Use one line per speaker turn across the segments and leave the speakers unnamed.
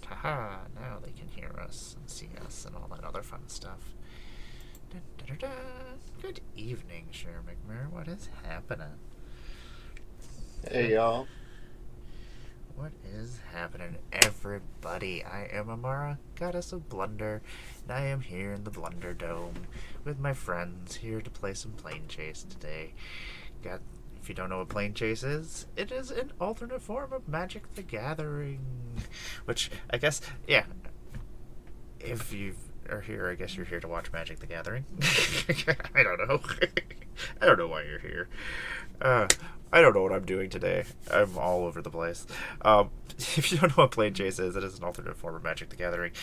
Haha, now they can hear us and see us and all that other fun stuff. Dun, dun, dun, dun. Good evening, Sher McMurray. What is happening?
Hey y'all.
What is happening, everybody? I am Amara, Goddess of Blunder, and I am here in the Blunderdome with my friends here to play some Planechase today. If you don't know what Planechase is, it is an alternate form of Magic the Gathering. Which, I guess, yeah, if you are here, I guess you're here to watch Magic the Gathering. I don't know. I don't know why you're here. I don't know what I'm doing today. I'm all over the place. If you don't know what Planechase is, it is an alternate form of Magic the Gathering.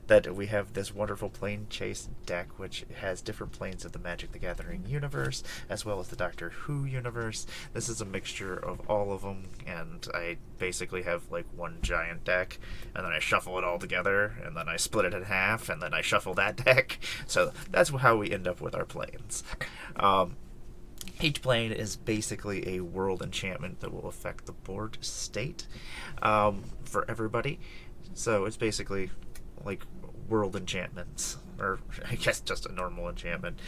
That we have this wonderful Planechase deck, which has different planes of the Magic the Gathering universe, as well as the Doctor Who universe. This is a mixture of all of them, and I basically have like one giant deck, and then I shuffle it all together, and then I split it in half, and then I shuffle that deck. So that's how we end up with our planes. Each plane is basically a world enchantment that will affect the board state for everybody. So it's basically like world enchantments, or I guess just a normal enchantment.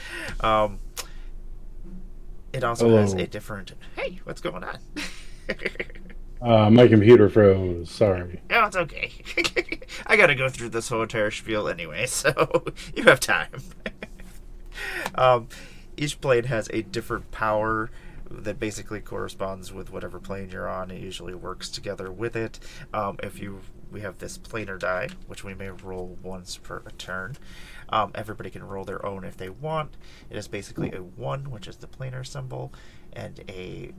It also has a
Hello.
different. Hey, what's going on?
My computer froze. Sorry.
Oh, it's okay. I gotta go through this whole entire spiel anyway, so you have time. um, each plane has a different power that basically corresponds with whatever plane you're on. It usually works together with it. We have this planar die, which we may roll once per a turn. Everybody can roll their own if they want. It is basically a 1, which is the planar symbol, and a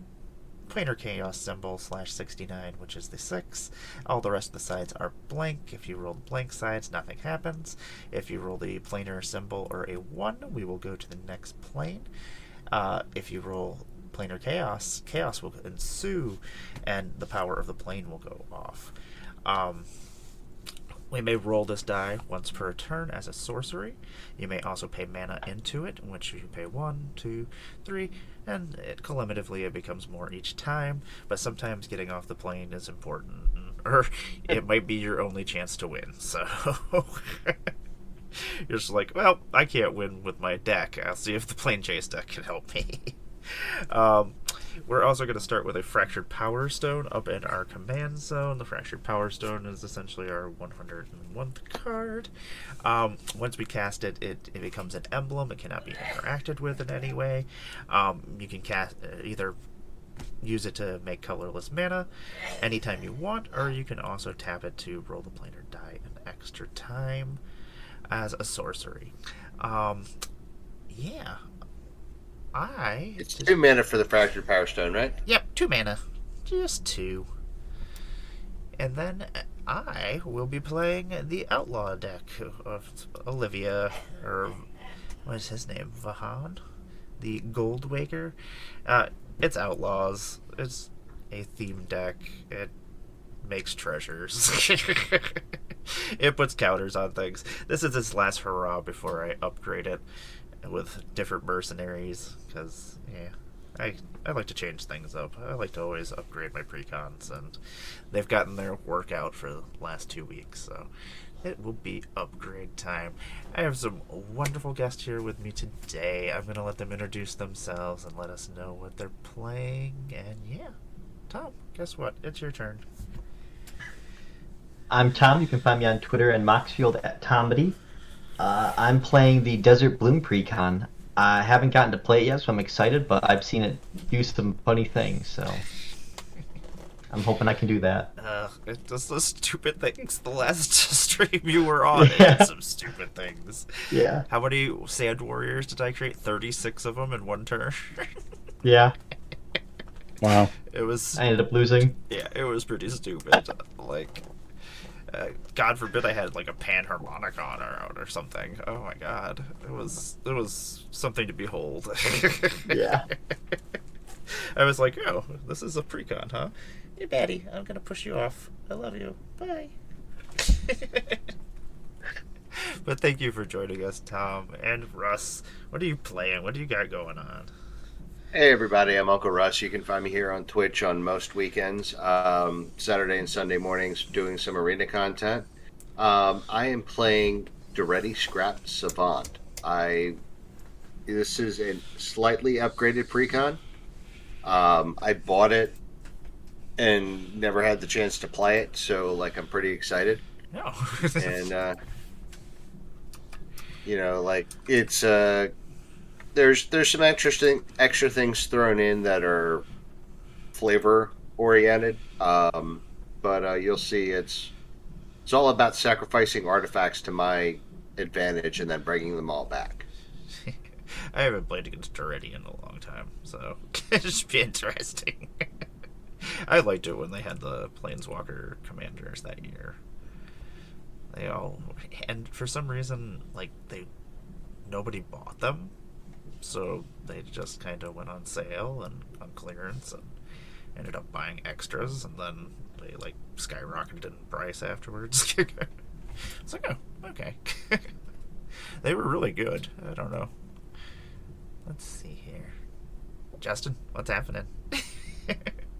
planar chaos symbol /69, which is the 6. All the rest of the sides are blank. If you roll the blank sides, nothing happens. If you roll the planar symbol or a 1, we will go to the next plane. If you roll planar chaos, chaos will ensue, and the power of the plane will go off. We may roll this die once per turn as a sorcery. You may also pay mana into it, in which you pay 1, 2, 3, and cumulatively it becomes more each time, but sometimes getting off the plane is important, or it might be your only chance to win, so you're just like, well, I can't win with my deck. I'll see if the Planechase deck can help me. We're also going to start with a Fractured Power Stone up in our command zone. The Fractured Power Stone is essentially our 101th card. Once we cast it, it becomes an emblem. It cannot be interacted with in any way. You can cast either use it to make colorless mana anytime you want, or you can also tap it to roll the planar die an extra time as a sorcery. Yeah.
It's 2 mana for the Fractured Power Stone, right?
Yep, 2 mana. Just 2. And then I will be playing the Outlaw deck of Olivia, or what is his name? Vahan? The Gold Waker. It's Outlaws. It's a theme deck. It makes treasures. It puts counters on things. This is its last hurrah before I upgrade it with different mercenaries, because I like to change things up. I like to always upgrade my precons, and they've gotten their workout for the last 2 weeks, so it will be upgrade time. I have some wonderful guests here with me today. I'm going to let them introduce themselves and let us know what they're playing, and yeah. Tom, guess what? It's your turn.
I'm Tom. You can find me on Twitter and Moxfield at Tomedy. I'm playing the Desert Bloom Precon. I haven't gotten to play it yet, so I'm excited, but I've seen it do some funny things, so I'm hoping I can do that.
It does those stupid things. The last stream you were on, it
Yeah.
did some stupid things.
Yeah.
How many Sand Warriors did I create? 36 of them in one turn.
Yeah.
Wow.
It was,
I ended up losing.
yeah, it was pretty stupid. Like, God forbid I had like a panharmonicon out or something. Oh my God, it was something to behold.
Yeah.
I was like, oh, this is a precon, huh? Hey, Batty, I'm gonna push you off. I love you. Bye. But thank you for joining us, Tom and Russ. What are you playing? What do you got going on?
Hey everybody, I'm Uncle Russ. You can find me here on Twitch on most weekends, Saturday and Sunday mornings doing some arena content. I am playing Duretti Scrap Savant. This is a slightly upgraded precon. I bought it and never had the chance to play it, so like I'm pretty excited.
No.
And like it's there's some extra things thrown in that are flavor oriented. But you'll see it's all about sacrificing artifacts to my advantage and then bringing them all back.
I haven't played against Duretti in a long time, so it should be interesting. I liked it when they had the Planeswalker commanders that year. They all, and for some reason, like nobody bought them, so they just kind of went on sale and on clearance, and ended up buying extras, and then they like skyrocketed in price afterwards. It's like, oh, okay. They were really good. I don't know. Let's see here. Justin, what's happening?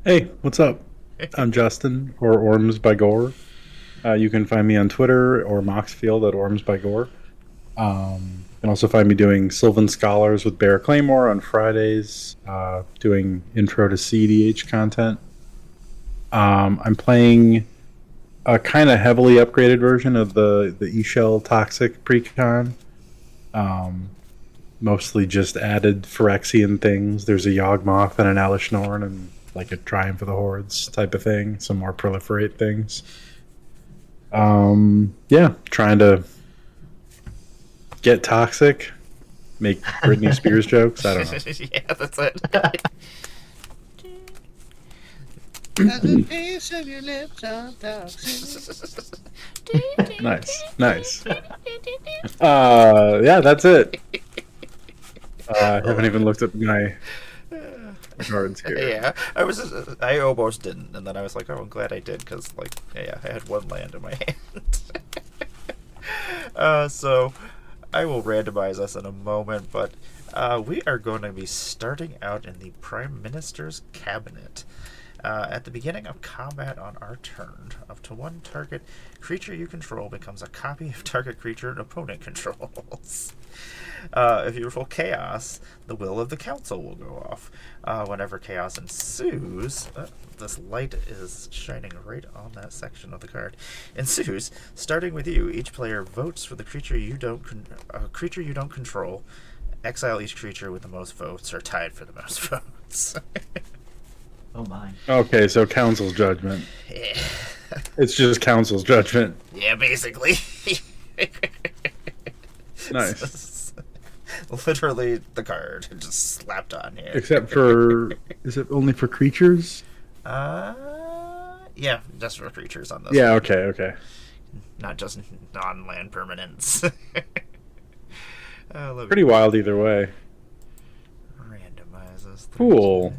Hey, what's up? I'm Justin, or Orms by Gore. You can find me on Twitter or Moxfield at Orms by Gore. You can also find me doing Sylvan Scholars with Bear Claymore on Fridays, doing intro to CDH content. I'm playing a kind of heavily upgraded version of the E-Shell Toxic Precon. Mostly just added Phyrexian things. There's a Yawgmoth and an Alishnorn and like a Triumph of the Hordes type of thing. Some more proliferate things. Yeah, trying to get toxic, make Britney Spears jokes. I don't know.
Yeah, that's it.
Nice. Yeah, that's it. I haven't even looked at my cards here.
Yeah, I almost didn't, and then I was like, oh, I'm glad I did, because like, yeah, I had one land in my hand. So I will randomize us in a moment, but we are going to be starting out in the Prime Minister's Cabinet. At the beginning of combat on our turn, up to one target creature you control becomes a copy of target creature an opponent controls. If you roll chaos, the will of the council will go off. Whenever chaos ensues, this light is shining right on that section of the card. Ensues, starting with you, each player votes for the creature you don't control. Exile each creature with the most votes, or tied for the most votes.
Oh my.
Okay, so council's judgment.
Yeah.
It's just council's judgment.
Yeah, basically.
Nice.
Literally the card just slapped on here.
Except for, is it only for creatures?
Yeah, just for creatures on this.
Yeah,
one.
okay.
Not just non-land permanents.
Pretty wild either way.
Randomize us.
Cool.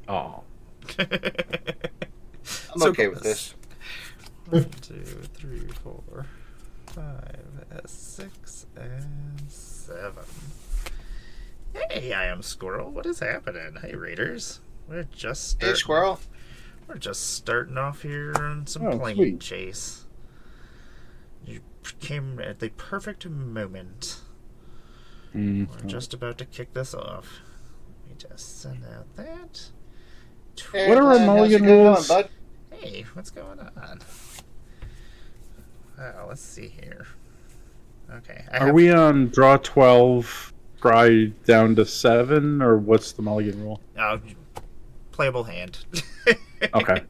Oh.
I'm okay with this.
1, 2, 3, 4, 5, 6, and 7. Hey, I am Squirrel. What is happening? Hey, Raiders. We're just
Hey, Squirrel.
We're just starting off here on some Planechase. You came at the perfect moment. We're just about to kick this off. Let me just send out that.
Hey,
what are our mulligan rules?
Bud?
Hey, what's going on? Let's see here. Okay.
Are we on draw 12, scry down to 7, or what's the mulligan rule?
Playable hand.
Okay.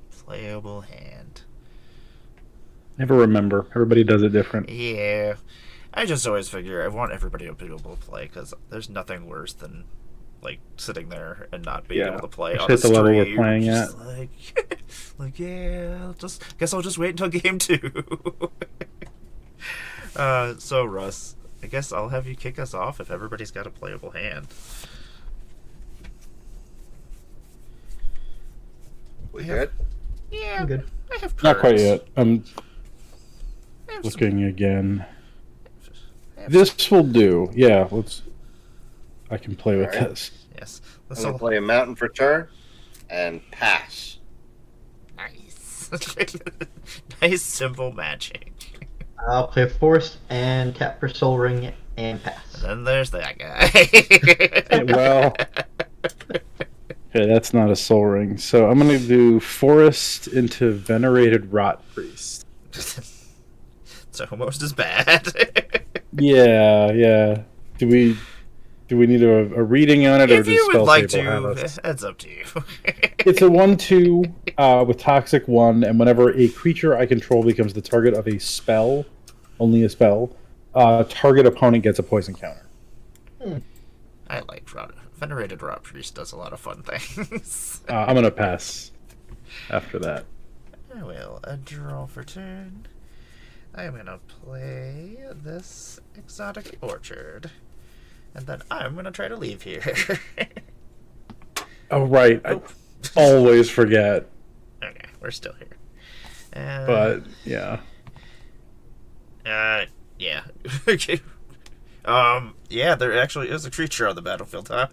Playable hand.
Never remember. Everybody does it different.
Yeah. I just always figure I want everybody to be able to play, because there's nothing worse than like sitting there and not being able to play on
hit the level we're
stream.
playing at.
Just like yeah, guess I'll just wait until game 2. So Russ, I guess I'll have you kick us off if everybody's got a playable hand.
We good?
Yeah,
I'm good.
I have cards.
Not quite yet. I'm
I have
looking again.
I have
This will do. Yeah, let's. I can play with
Alright.
this.
Yes.
I'm going to play a mountain for turn and pass.
Nice. Nice, simple matching.
I'll play Forest and tap for Soul Ring and pass.
And then there's that guy.
Well, okay, that's not a soul ring. So I'm going to do Forest into Venerated Rot Priest.
It's almost as bad.
Yeah. Do we need a reading on it, or
If
does
you would
Spell
like
Table have
to,
us?
that's up to you.
It's a 1/2 with Toxic 1, and whenever a creature I control becomes the target of a spell, only a spell, target opponent gets a poison counter.
I like Venerated Rot Priest does a lot of fun things.
I'm going to pass after that.
I will draw for turn. I am going to play this Exotic Orchard. And then I'm going to try to leave here.
Oh, right. I always forget.
Okay, we're still here. And,
But, yeah.
yeah. Okay. Yeah, there actually is a creature on the battlefield, huh?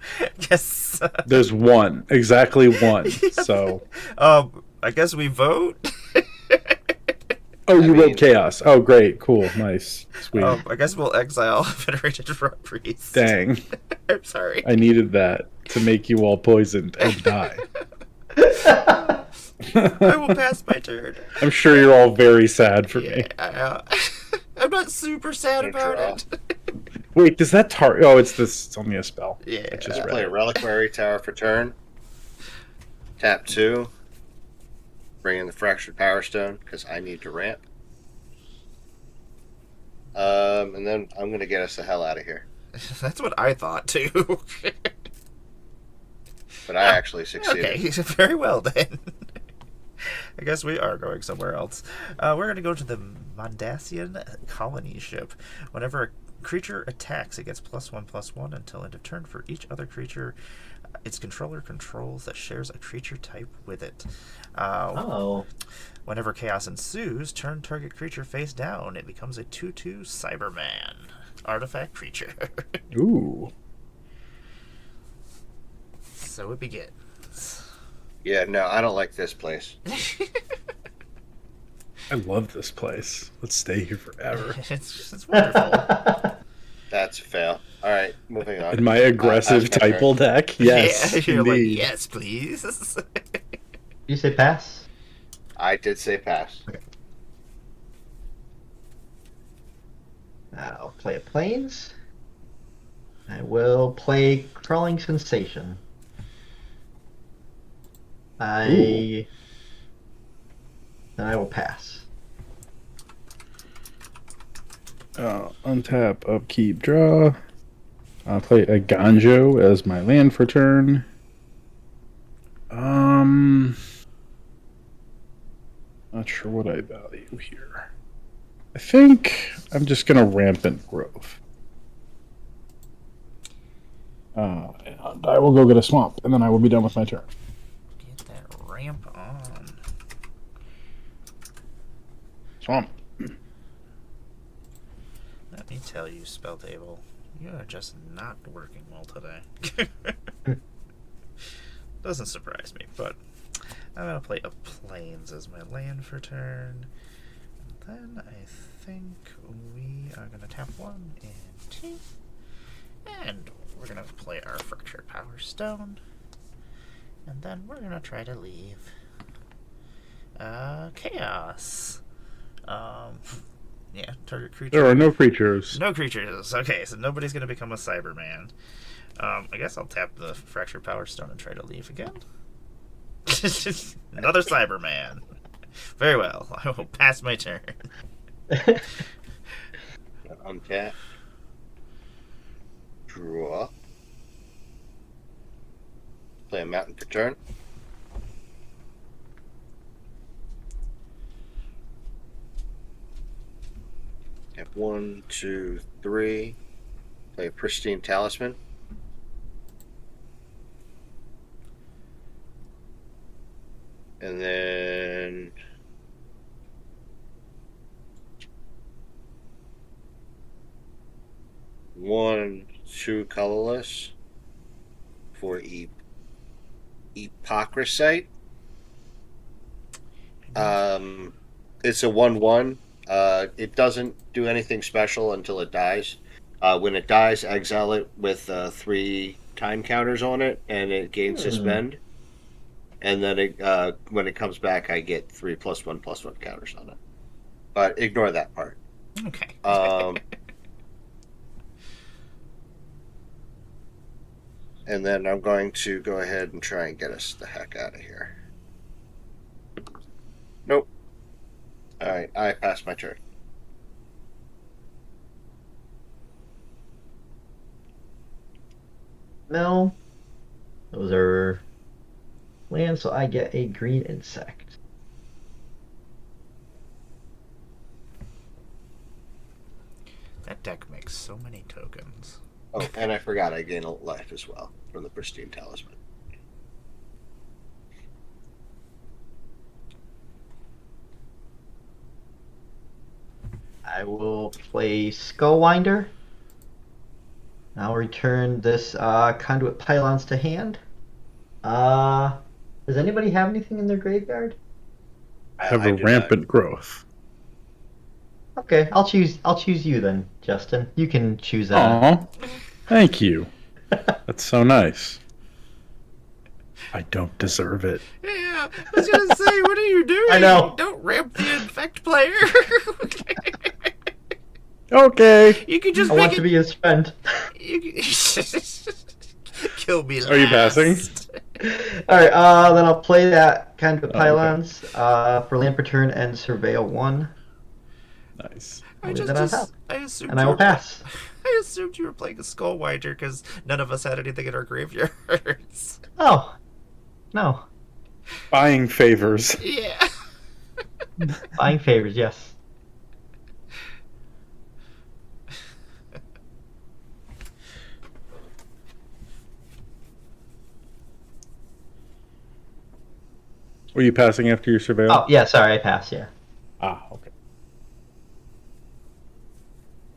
Yes.
There's one. Exactly one. So.
I guess we vote?
Oh, you wrote Chaos. Oh, great. Cool. Nice. Sweet.
I guess we'll exile Venerated Rot Priest.
Dang.
I'm sorry.
I needed that to make you all poisoned and die.
I will pass my turn.
I'm sure you're all very sad for me.
I'm not super sad about it.
Wait, does that Oh, it's only a spell.
Yeah.
I just
Play a
read it.
Reliquary Tower for turn. Tap 2. Bring in the Fractured Power Stone because I need to ramp. And then I'm going to get us the hell out of here.
That's what I thought too.
But I actually succeeded.
Okay, very well then. I guess we are going somewhere else. We're going to go to the Mondasian colony ship. Whenever a creature attacks, it gets +1/+1 until end of turn for each other creature its controller controls that shares a creature type with it. Whenever chaos ensues, turn target creature face down. It becomes a 2/2 Cyberman artifact creature.
Ooh.
So it begins.
Yeah, no, I don't like this place.
I love this place. Let's stay here forever.
It's wonderful.
That's a fail. All right, moving on.
In my aggressive Typal deck? Yes,
Yeah, you're
indeed.
like, yes, please.
You say pass?
I did say pass.
Okay. I'll play a Plains. I will play Crawling Sensation. Then I will pass.
Untap, upkeep, draw. I'll play a Ganjo as my land for turn. Not sure what I value here. I think I'm just gonna Rampant Growth. And I will go get a swamp, and then I will be done with my turn.
Get that ramp on.
Swamp.
Let me tell you, Spell Table, you are just not working well today. Doesn't surprise me, but I'm going to play a Plains as my land for turn. And then I think we are going to tap 1 and 2. And we're going to play our Fractured Power Stone. And then we're going to try to leave Chaos. Yeah, target creature.
There are no creatures.
No creatures. Okay, so nobody's going to become a Cyberman. I guess I'll tap the Fractured Power Stone and try to leave again. Another Cyberman. Very well. I will pass my turn.
Untap. Draw. Play a mountain for turn. Have 1, 2, 3. Play a Pristine Talisman. And then one, 2 colorless for Epocrisite. It's a 1/1. It doesn't do anything special until it dies. When it dies, exile it with 3 time counters on it, and it gains suspend. And then when it comes back, I get 3 +1/+1 counters on it. But ignore that part.
Okay.
And then I'm going to go ahead and try and get us the heck out of here. Nope. Alright, I passed my turn.
No. Those are lands, so I get a green insect.
That deck makes so many tokens.
Oh, and I forgot I gain a life as well from the Pristine Talisman.
I will play Skullwinder. I'll return this Conduit Pylons to hand. Does anybody have anything in their graveyard?
I have
I
a
do
rampant growth.
Okay, I'll choose you then, Justin. You can choose
Aw, thank you. That's so nice. I don't deserve it.
Yeah, I was gonna say, what are you doing?
I know.
Don't ramp the infect player.
Okay.
You can just
I
make
want
it.
to be his friend.
You can... Kill me.
Are you passing?
Alright, then I'll play that Conduit Pylons for land per turn and Surveil 1.
Nice.
I'll leave that on top.
I assumed
And I
you
will
were
pass.
I assumed you were playing a Skullwinder because none of us had anything in our graveyards.
Oh, no.
Buying favors.
Yeah.
Buying favors, yes.
Were you passing after your surveil?
Oh, yeah, sorry, I passed, yeah.
Ah, okay.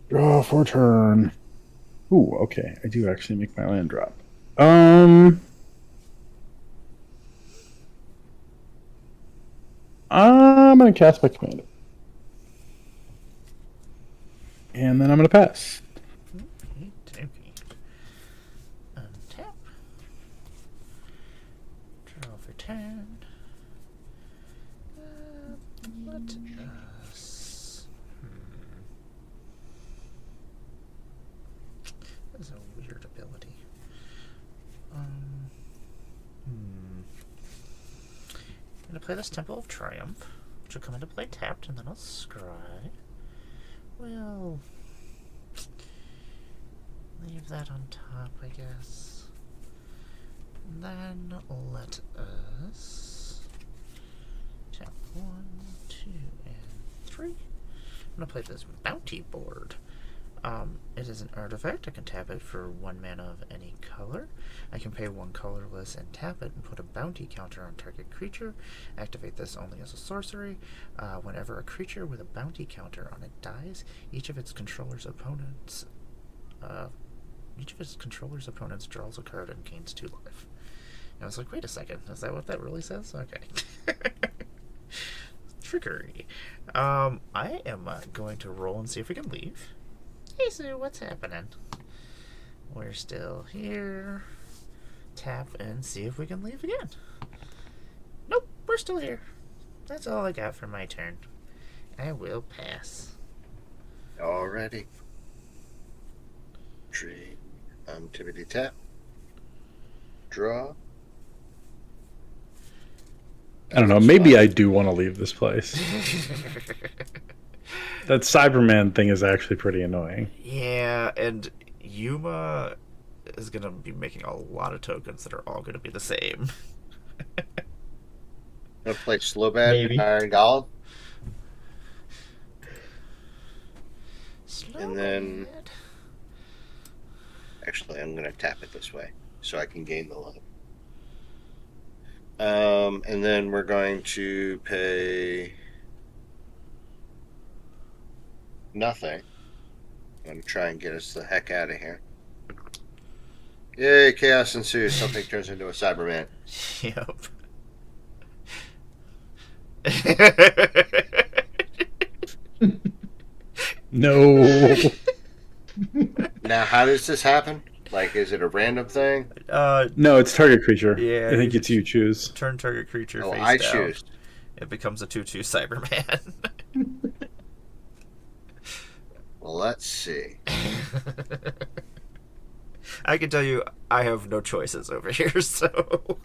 Draw for turn. Ooh, okay. I do actually make my land drop. I'm gonna cast my commander. And then I'm gonna pass.
Okay. Untap. Draw for turn. Let us. That's a weird ability. I'm gonna play this Temple of Triumph, which will come into play tapped, and then I'll scry. Well, leave that on top, I guess. And then let us tap 1, 2, and 3. I'm gonna play this Bounty Board. It is an artifact. I can tap it for 1 mana of any color. I can pay 1 colorless and tap it and put a bounty counter on target creature. Activate this only as a sorcery. Whenever a creature with a bounty counter on it dies, each of its controller's opponents draws a card and gains 2 life. And I was like, wait a second, is that what that really says? Okay. Trickery. I am going to roll and see if we can leave. Hey Sue, what's happening? We're still here. Tap and see if we can leave again. Nope, we're still here. That's all I got for my turn. I will pass.
Alrighty. Tree. Activity tap. Draw.
I don't know. Maybe I do want to leave this place. That Cyberman thing is actually pretty annoying.
Yeah, and Yuma is going to be making a lot of tokens that are all going to be the same.
I'm going to play Slowbad
Maybe.
Iron Golem.
Slow
And then-
bad.
Actually, I'm going to tap it this way so I can gain the life. And then we're going to pay nothing. I'm going to try and get us the heck out of here. Yay, chaos ensues. Something turns into a Cyberman.
Yep.
No.
Now, how does this happen? Like, is it a random thing?
No, it's target creature.
Yeah,
I think
you
it's you choose.
turn target creature
Oh,
face
I
down.
choose.
It becomes a 2/2 Cyberman.
Well, let's see.
I can tell you, I have no choices over here, so.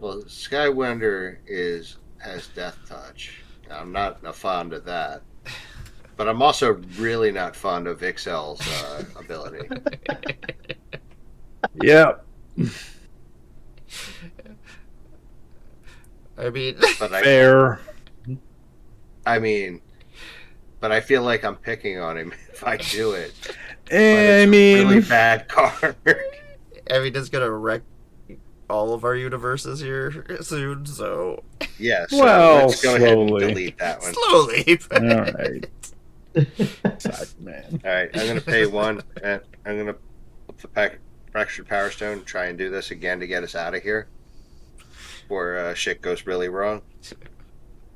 Well, Skywinder has Death Touch. I'm not fond of that. But I'm also really not fond of Ixel's ability.
Yeah.
I mean,
But
Fair.
but I feel like I'm picking on him if I do it. But
I
it's
mean,
a really bad card.
it's gonna wreck all of our universes here soon, so.
Yeah, so
Well,
let's go ahead and
slowly.
delete that one.
Slowly.
all right. Cyberman.
All right, I'm going to pay one, and I'm going to flip the fractured power stone and try and do this again to get us out of here before shit goes really wrong.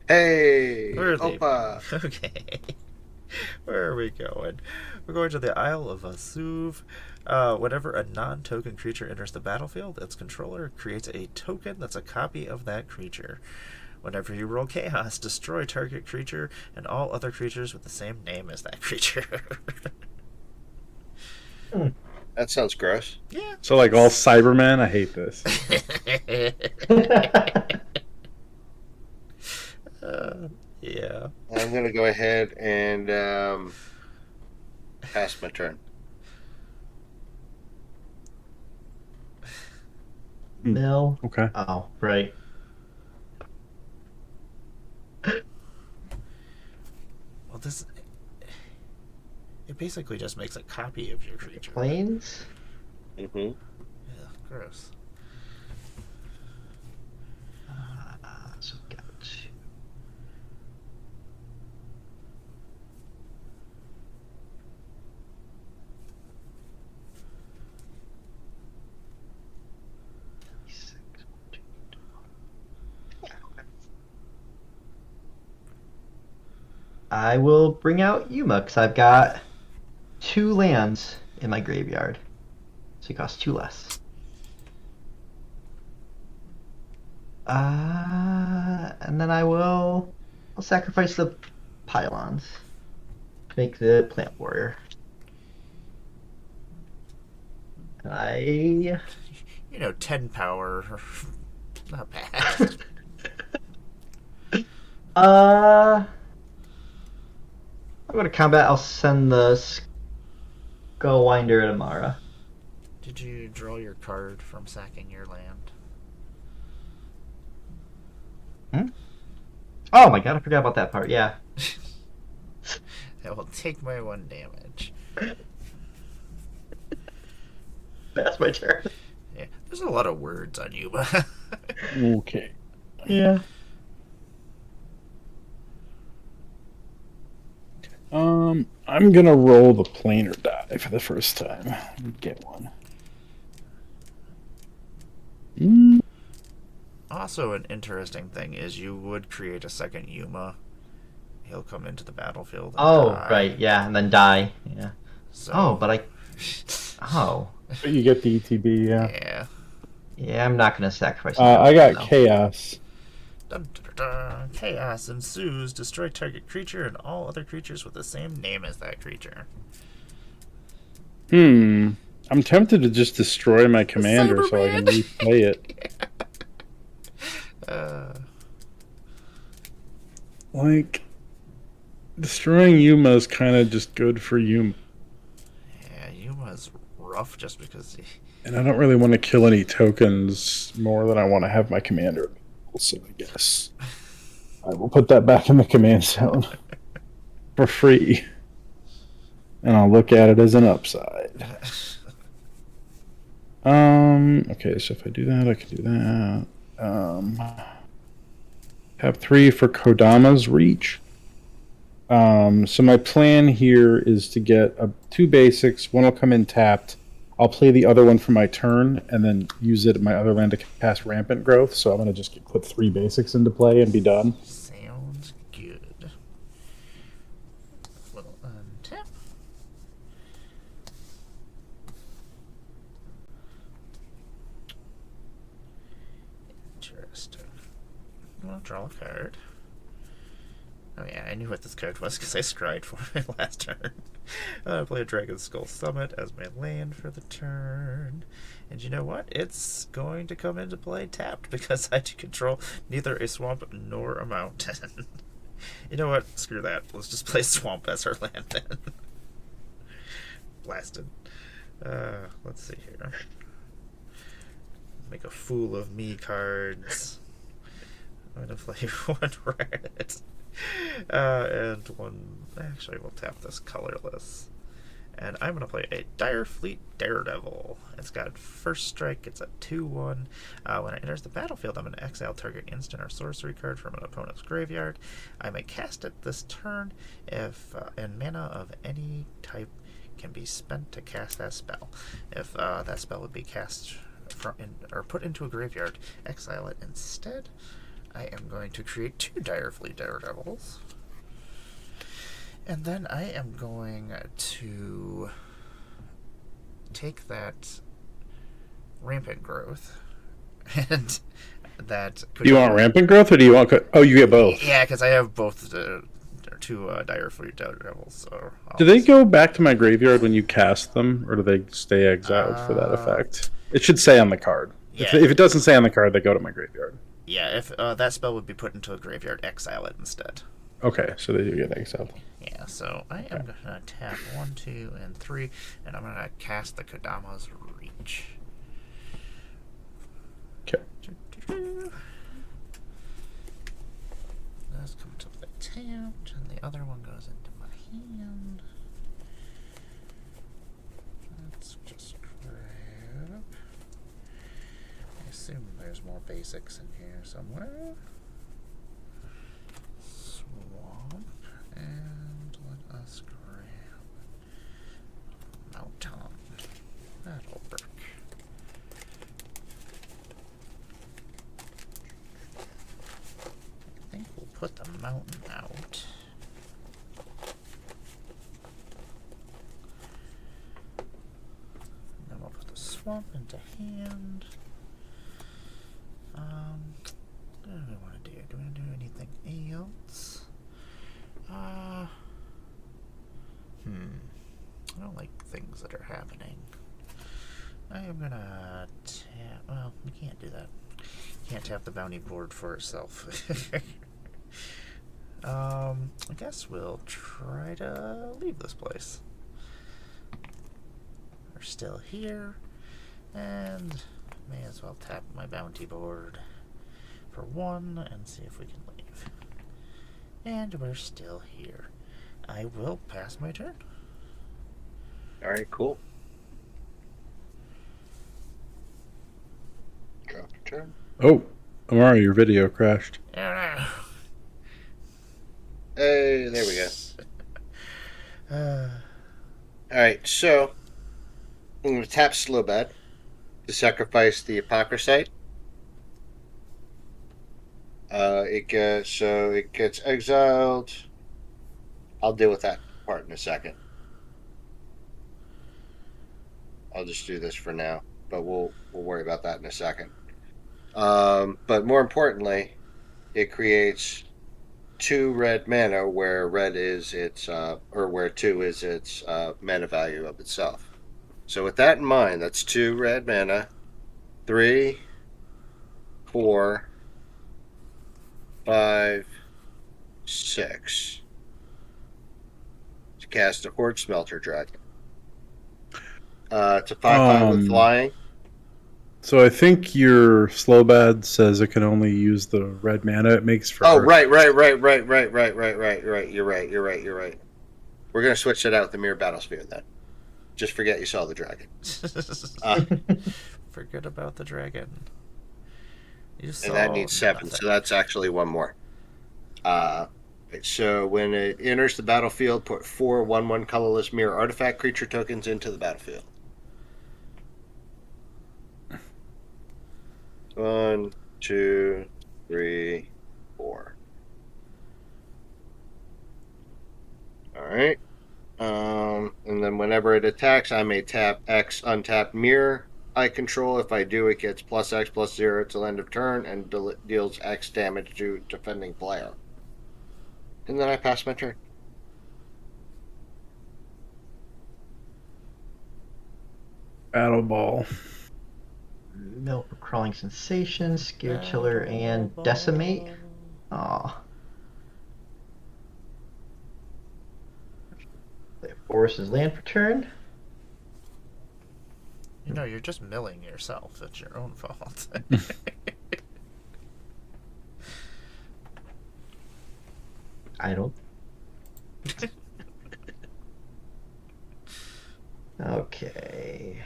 Hey,
Where are they?
Opa!
Okay. Where are we going? We're going to the Isle of Asuv. Whenever a non-token creature enters the battlefield, its controller creates a token that's a copy of that creature. Whenever you roll chaos, destroy target creature and all other creatures with the same name as that creature.
That sounds gross.
Yeah.
So, like all Cybermen, I hate this.
Yeah.
I'm going to go ahead and pass my turn.
Mill.
Okay.
Oh, right.
Well, this. It basically just makes a copy of your creature.
Planes?
Mm-hmm.
Yeah, gross.
So got two. I will bring out Yuma because I've got 2 lands in my graveyard. So it costs 2 less. And then I'll sacrifice the pylons to make the plant warrior. And
10 power. Not bad.
I'll go to combat. I'll send the Skullwinder at Amara.
Did you draw your card from sacking your land?
Oh my god, I forgot about that part. Yeah.
That will take my 1 damage.
That's my turn.
Yeah, there's a lot of words on you.
Okay.
Yeah.
I'm gonna roll the planar die for the first time. Get one.
Also, an interesting thing is you would create a second Yuma. He'll come into the battlefield. And die.
Right, yeah, and then die. Yeah.
So,
Oh, but I. Oh.
But you get the ETB, yeah.
Yeah.
Yeah, I'm not gonna sacrifice.
I got
no.
chaos.
Dun, dun, dun, dun. Chaos ensues. Destroy target creature and all other creatures with the same name as that creature.
I'm tempted to just destroy my commander so I can
Cyberman.
replay it. Like, destroying Yuma is kind of just good for Yuma.
Yeah, Yuma's rough just because he...
And I don't really want to kill any tokens more than I want to have my commander. So I guess I will put that back in the command zone for free. And I'll look at it as an upside. Okay, so if I do that, I can do that. Have 3 for Kodama's reach. So my plan here is to get two basics. One will come in tapped. I'll play the other one for my turn, and then use it in my other land to cast Rampant Growth. So I'm going to just put three basics into play and be done.
Sounds good. Little untap. Interesting. I'll draw a card. Oh yeah, I knew what this card was because I scryed for it last turn. I play a Dragon Skull Summit as my land for the turn. And you know what? It's going to come into play tapped because I control neither a swamp nor a mountain. You know what? Screw that. Let's just play swamp as our land then. Blasted. Let's see here. Make a fool of me cards. I'm going to play one red. And one... Actually, we'll tap this colorless. And I'm going to play a Direfleet Daredevil. It's got first strike. It's a 2/1. When it enters the battlefield, I'm going to exile target instant or sorcery card from an opponent's graveyard. I may cast it this turn if and mana of any type can be spent to cast that spell. If that spell would be cast or put into a graveyard, exile it instead. I am going to create two Direfleet Daredevils. And then I am going to take that Rampant Growth and that...
Do you want Rampant Growth or do you want... Oh, you get both.
Yeah, because I have both the two Direfleet Daredevils. So
do they go back to my graveyard when you cast them, or do they stay exiled for that effect? It should say on the card.
Yeah.
If it doesn't say on the card, they go to my graveyard.
Yeah, if that spell would be put into a graveyard, exile it instead.
Okay, so they do get exiled.
Yeah, so I am going to tap 1, 2, and 3, and I'm going to cast the Kodama's Reach.
Okay.
Those come to the tapped, and the other one goes into my hand. Let's just grab... I assume there's more basics in here somewhere. Swamp, and let us grab Mountain. That'll work. I think we'll put the mountain out. And then we'll put the swamp into hand. What do we want to do? Do we want to do anything else? I don't like things that are happening. I am gonna tap... Well, we can't do that. Can't tap the bounty board for itself. I guess we'll try to leave this place. We're still here, and may as well tap my bounty board for 1 and see if we can leave. And we're still here. I will pass my turn.
All right, cool. Drop your turn.
Oh, Amara, your video crashed.
Oh no.
Hey, there we go. All right, so I'm going to tap Slowbad to sacrifice the Apocryphite. It gets exiled. I'll deal with that part in a second. I'll just do this for now, but we'll worry about that in a second. But more importantly, it creates 2 red mana where red is its or where 2 is its mana value of itself. So with that in mind, that's 2 red mana, 3, 4, 5, 6. To cast a Horde Smelter Dragon. It's a 5/5 with flying.
So I think your Slowbad says it can only use the red mana it makes for.
Oh, right. You're right. We're gonna switch that out with the Mirror Battlesphere then. Just forget you saw the dragon.
Forget about the dragon. You saw
and that needs 7,
nothing.
so that's actually 1 more. So when it enters the battlefield, put 4 1/1 colorless mirror artifact creature tokens into the battlefield. 1, 2, 3, 4. All right. And then whenever it attacks, I may tap X untapped mirror I control. If I do, it gets +X+0 till end of turn and deals X damage to defending player. And then I pass my turn.
Battle Ball.
Milk Crawling Sensation, Scare Chiller, and Decimate. Aw. Play Forest's land for turn.
You know, you're just milling yourself. It's your own fault.
I don't. Okay.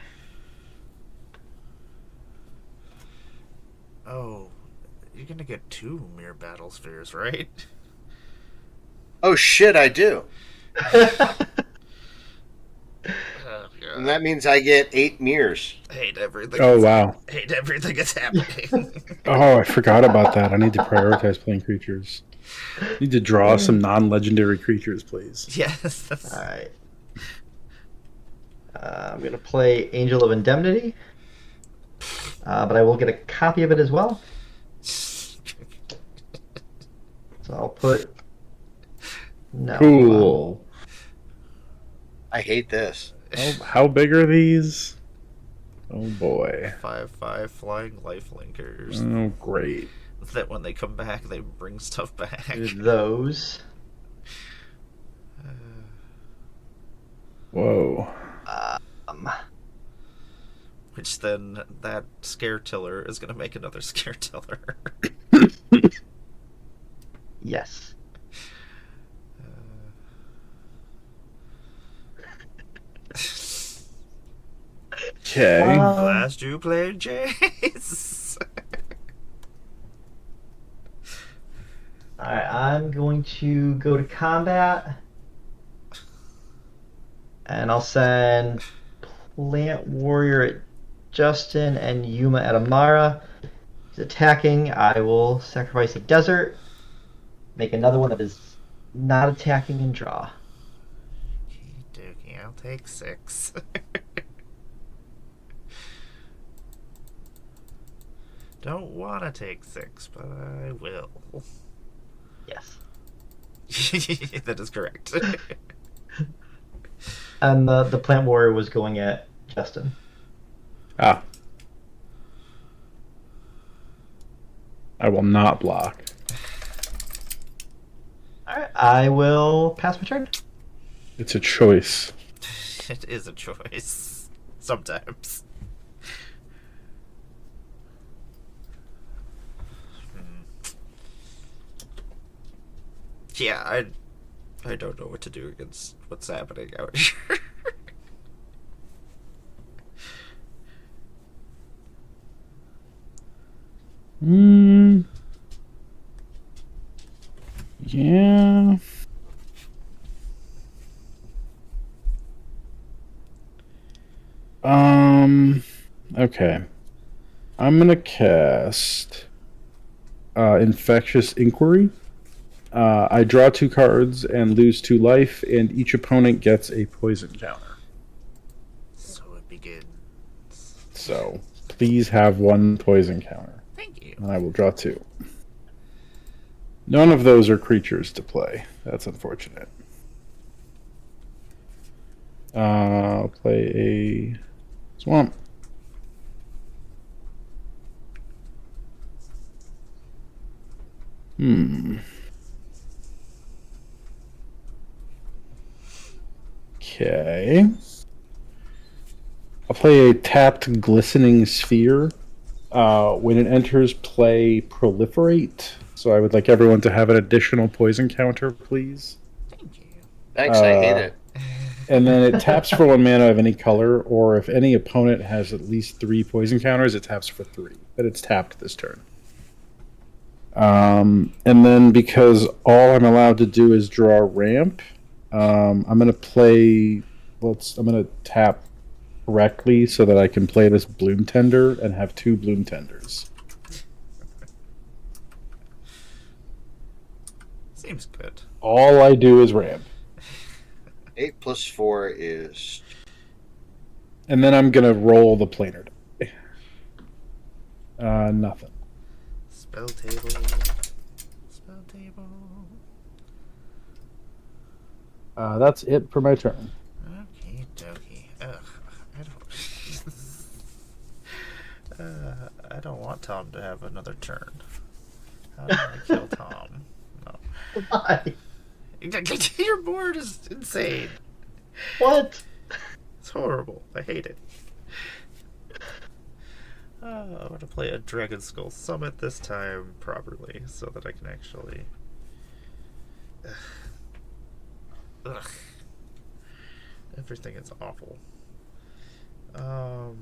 Oh, you're gonna get 2 Mirror Battle Spheres, right?
Oh shit, I do.
Oh,
And
God.
that means I get 8 mirrors.
Hate everything.
Oh, wow.
Hate everything that's happening.
Oh, I forgot about that. I need to prioritize playing creatures. I need to draw some non-legendary creatures, please.
Yes.
Alright. I'm going to play Angel of Indemnity. But I will get a copy of it as well. So I'll put... No.
Cool.
I hate this.
How big are these? Oh, boy.
5/5 flying lifelinkers.
Oh, great.
That when they come back, they bring stuff back.
Those.
Whoa.
Which then that Scare Tiller is going to make another Scare Tiller.
Yes.
Okay.
Last you played Jace.
Alright, I'm going to go to combat. And I'll send Plant Warrior at Justin and Yuma at Amara. He's attacking. I will sacrifice a desert. Make another one that is not attacking and draw.
Dookie, I'll take 6. Don't want to take 6, but I will.
Yes.
That is correct.
And the Plant Warrior was going at Justin.
Ah. I will not block.
Alright, I will pass my turn.
It's a choice.
It is a choice. Sometimes. Yeah, I don't know what to do against what's happening out here.
Yeah. Okay. I'm gonna cast Infectious Inquiry. I draw 2 cards and lose 2 life, and each opponent gets a poison counter.
So it begins.
So please have 1 poison counter.
Thank you.
And I will draw 2. None of those are creatures to play. That's unfortunate. I'll play a swamp. Okay. I'll play a tapped Glistening Sphere. When it enters play, proliferate. So I would like everyone to have an additional poison counter, please.
Thank you.
Thanks, I hate it.
And then it taps for 1 mana of any color, or if any opponent has at least 3 poison counters, it taps for 3. But it's tapped this turn. And then because all I'm allowed to do is draw a ramp, I'm gonna play. I'm gonna tap correctly so that I can play this bloom tender and have 2 bloom tenders.
Seems good.
All I do is ramp.
8 plus 4 is.
And then I'm gonna roll the planar die. Nothing.
Spell table. Spell table.
That's it for my turn.
Okie dokie. Ugh. I don't want Tom to have another turn. How do I kill Tom? No.
Why?
Your board is insane.
What?
It's horrible. I hate it. I'm going to play a Dragon Skull Summit this time properly so that I can actually... Ugh. Everything is awful. I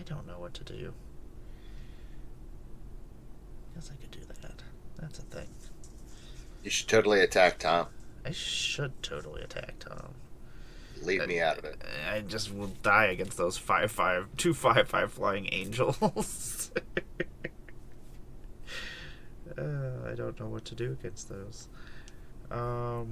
don't know what to do. Guess I could do that. That's a thing.
You should totally attack Tom.
I should totally attack Tom.
Leave me out of it.
I just will die against those 5/5, 2/5/5 flying angels. I don't know what to do against those. How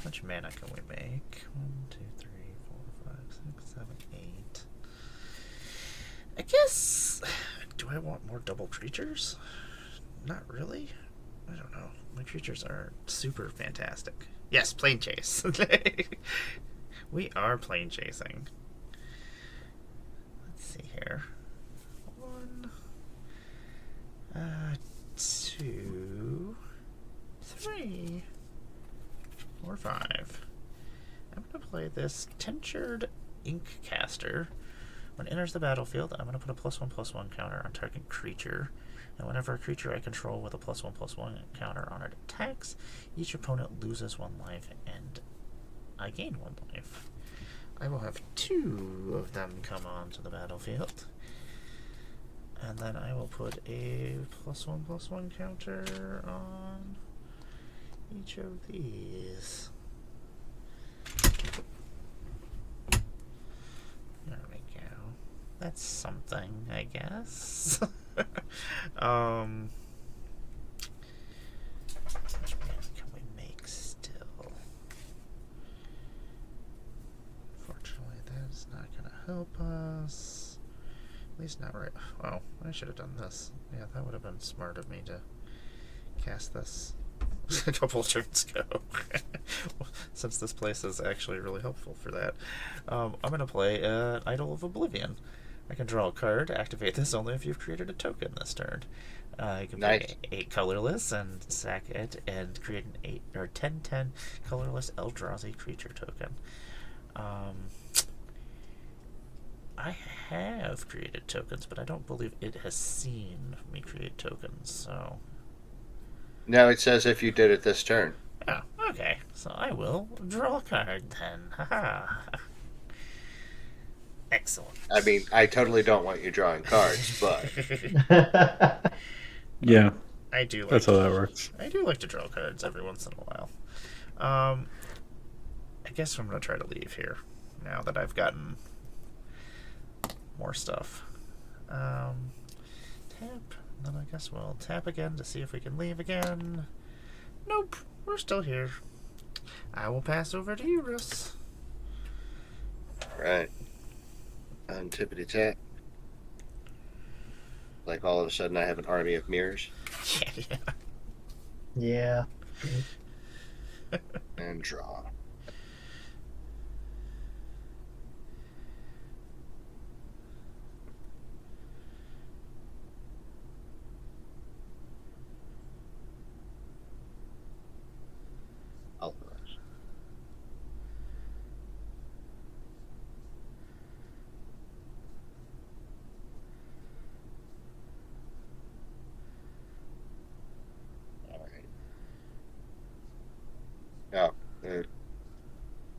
much mana can we make? 1, 2, 3, 4, 5, 6, 7, 8. I guess. Do I want more double creatures? Not really. I don't know. My creatures are super fantastic. Yes, Planechase. We are plane chasing. Let's see here. 1, 2, 3, 4, 5. I'm going to play this Tinctured Ink Caster. When it enters the battlefield, I'm going to put a +1/+1 counter on target creature. And whenever a creature I control with a +1/+1 counter on it attacks, each opponent loses 1 life and I gain 1 life. I will have 2 of them come onto the battlefield. And then I will put a +1/+1 counter on each of these. There we go. That's something, I guess. How much mana can we make still? Unfortunately, that's not going to help us. At least not right. Oh, I should have done this. Yeah, that would have been smart of me to cast this a couple turns ago. Since this place is actually really helpful for that. I'm going to play Idol of Oblivion. I can draw a card, activate this only if you've created a token this turn. You can play 8 colorless and sack it and create an 8 or 10/10 colorless Eldrazi creature token. I have created tokens, but I don't believe it has seen me create tokens, so...
No, it says if you did it this turn.
Oh, okay. So I will draw a card then. Haha. Excellent.
I mean, I totally don't want you drawing cards, but...
Yeah,
I do.
that's how that works.
I do like to draw cards every once in a while. I guess I'm going to try to leave here now that I've gotten more stuff. Tap. Then I guess we'll tap again to see if we can leave again. Nope. We're still here. I will pass over to you, Russ.
Right. On tippity tap. Like all of a sudden I have an army of mirrors.
Yeah.
And draw. Alvarez. All right. Oh,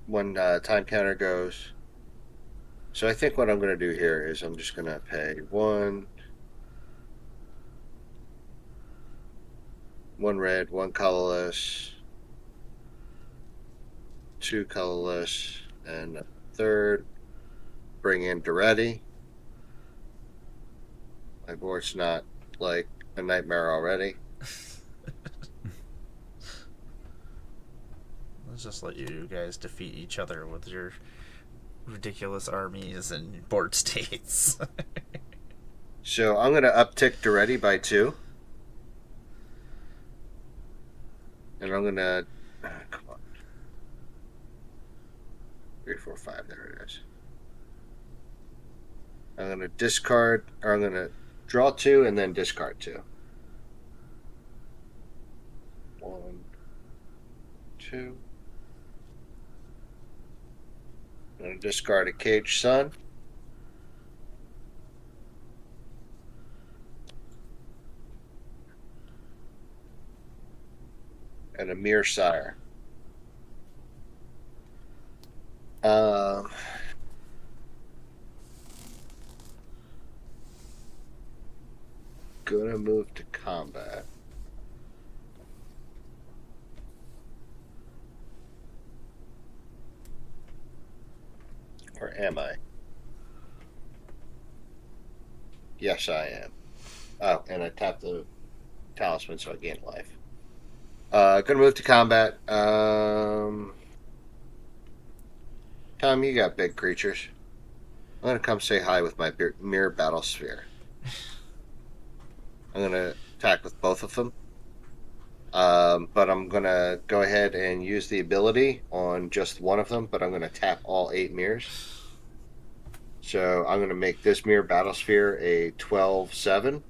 when time counter goes, So I think what I'm going to do here is I'm just going to pay one red, one colorless, two colorless, and a third. Bring in Duretti. My board's not like a nightmare already.
Let's just let you guys defeat each other with your ridiculous armies and board states.
So I'm going to uptick Duretti by 2. And I'm going to... come on. 3, 4, 5, there it is. I'm going to discard, or I'm going to draw 2 and then discard 2. 1, 2. I'm going to discard a Caged Sun. And a Mere Sire. Gonna move to combat. Or am I? Yes, I am. Oh, and I tapped the talisman so I gain life. Gonna move to combat. Tom, you got big creatures. I'm gonna come say hi with my mirror battle sphere. I'm gonna attack with both of them. But I'm gonna go ahead and use the ability on just one of them, but I'm gonna tap all 8 mirrors. So I'm gonna make this mirror battle sphere a 12/7.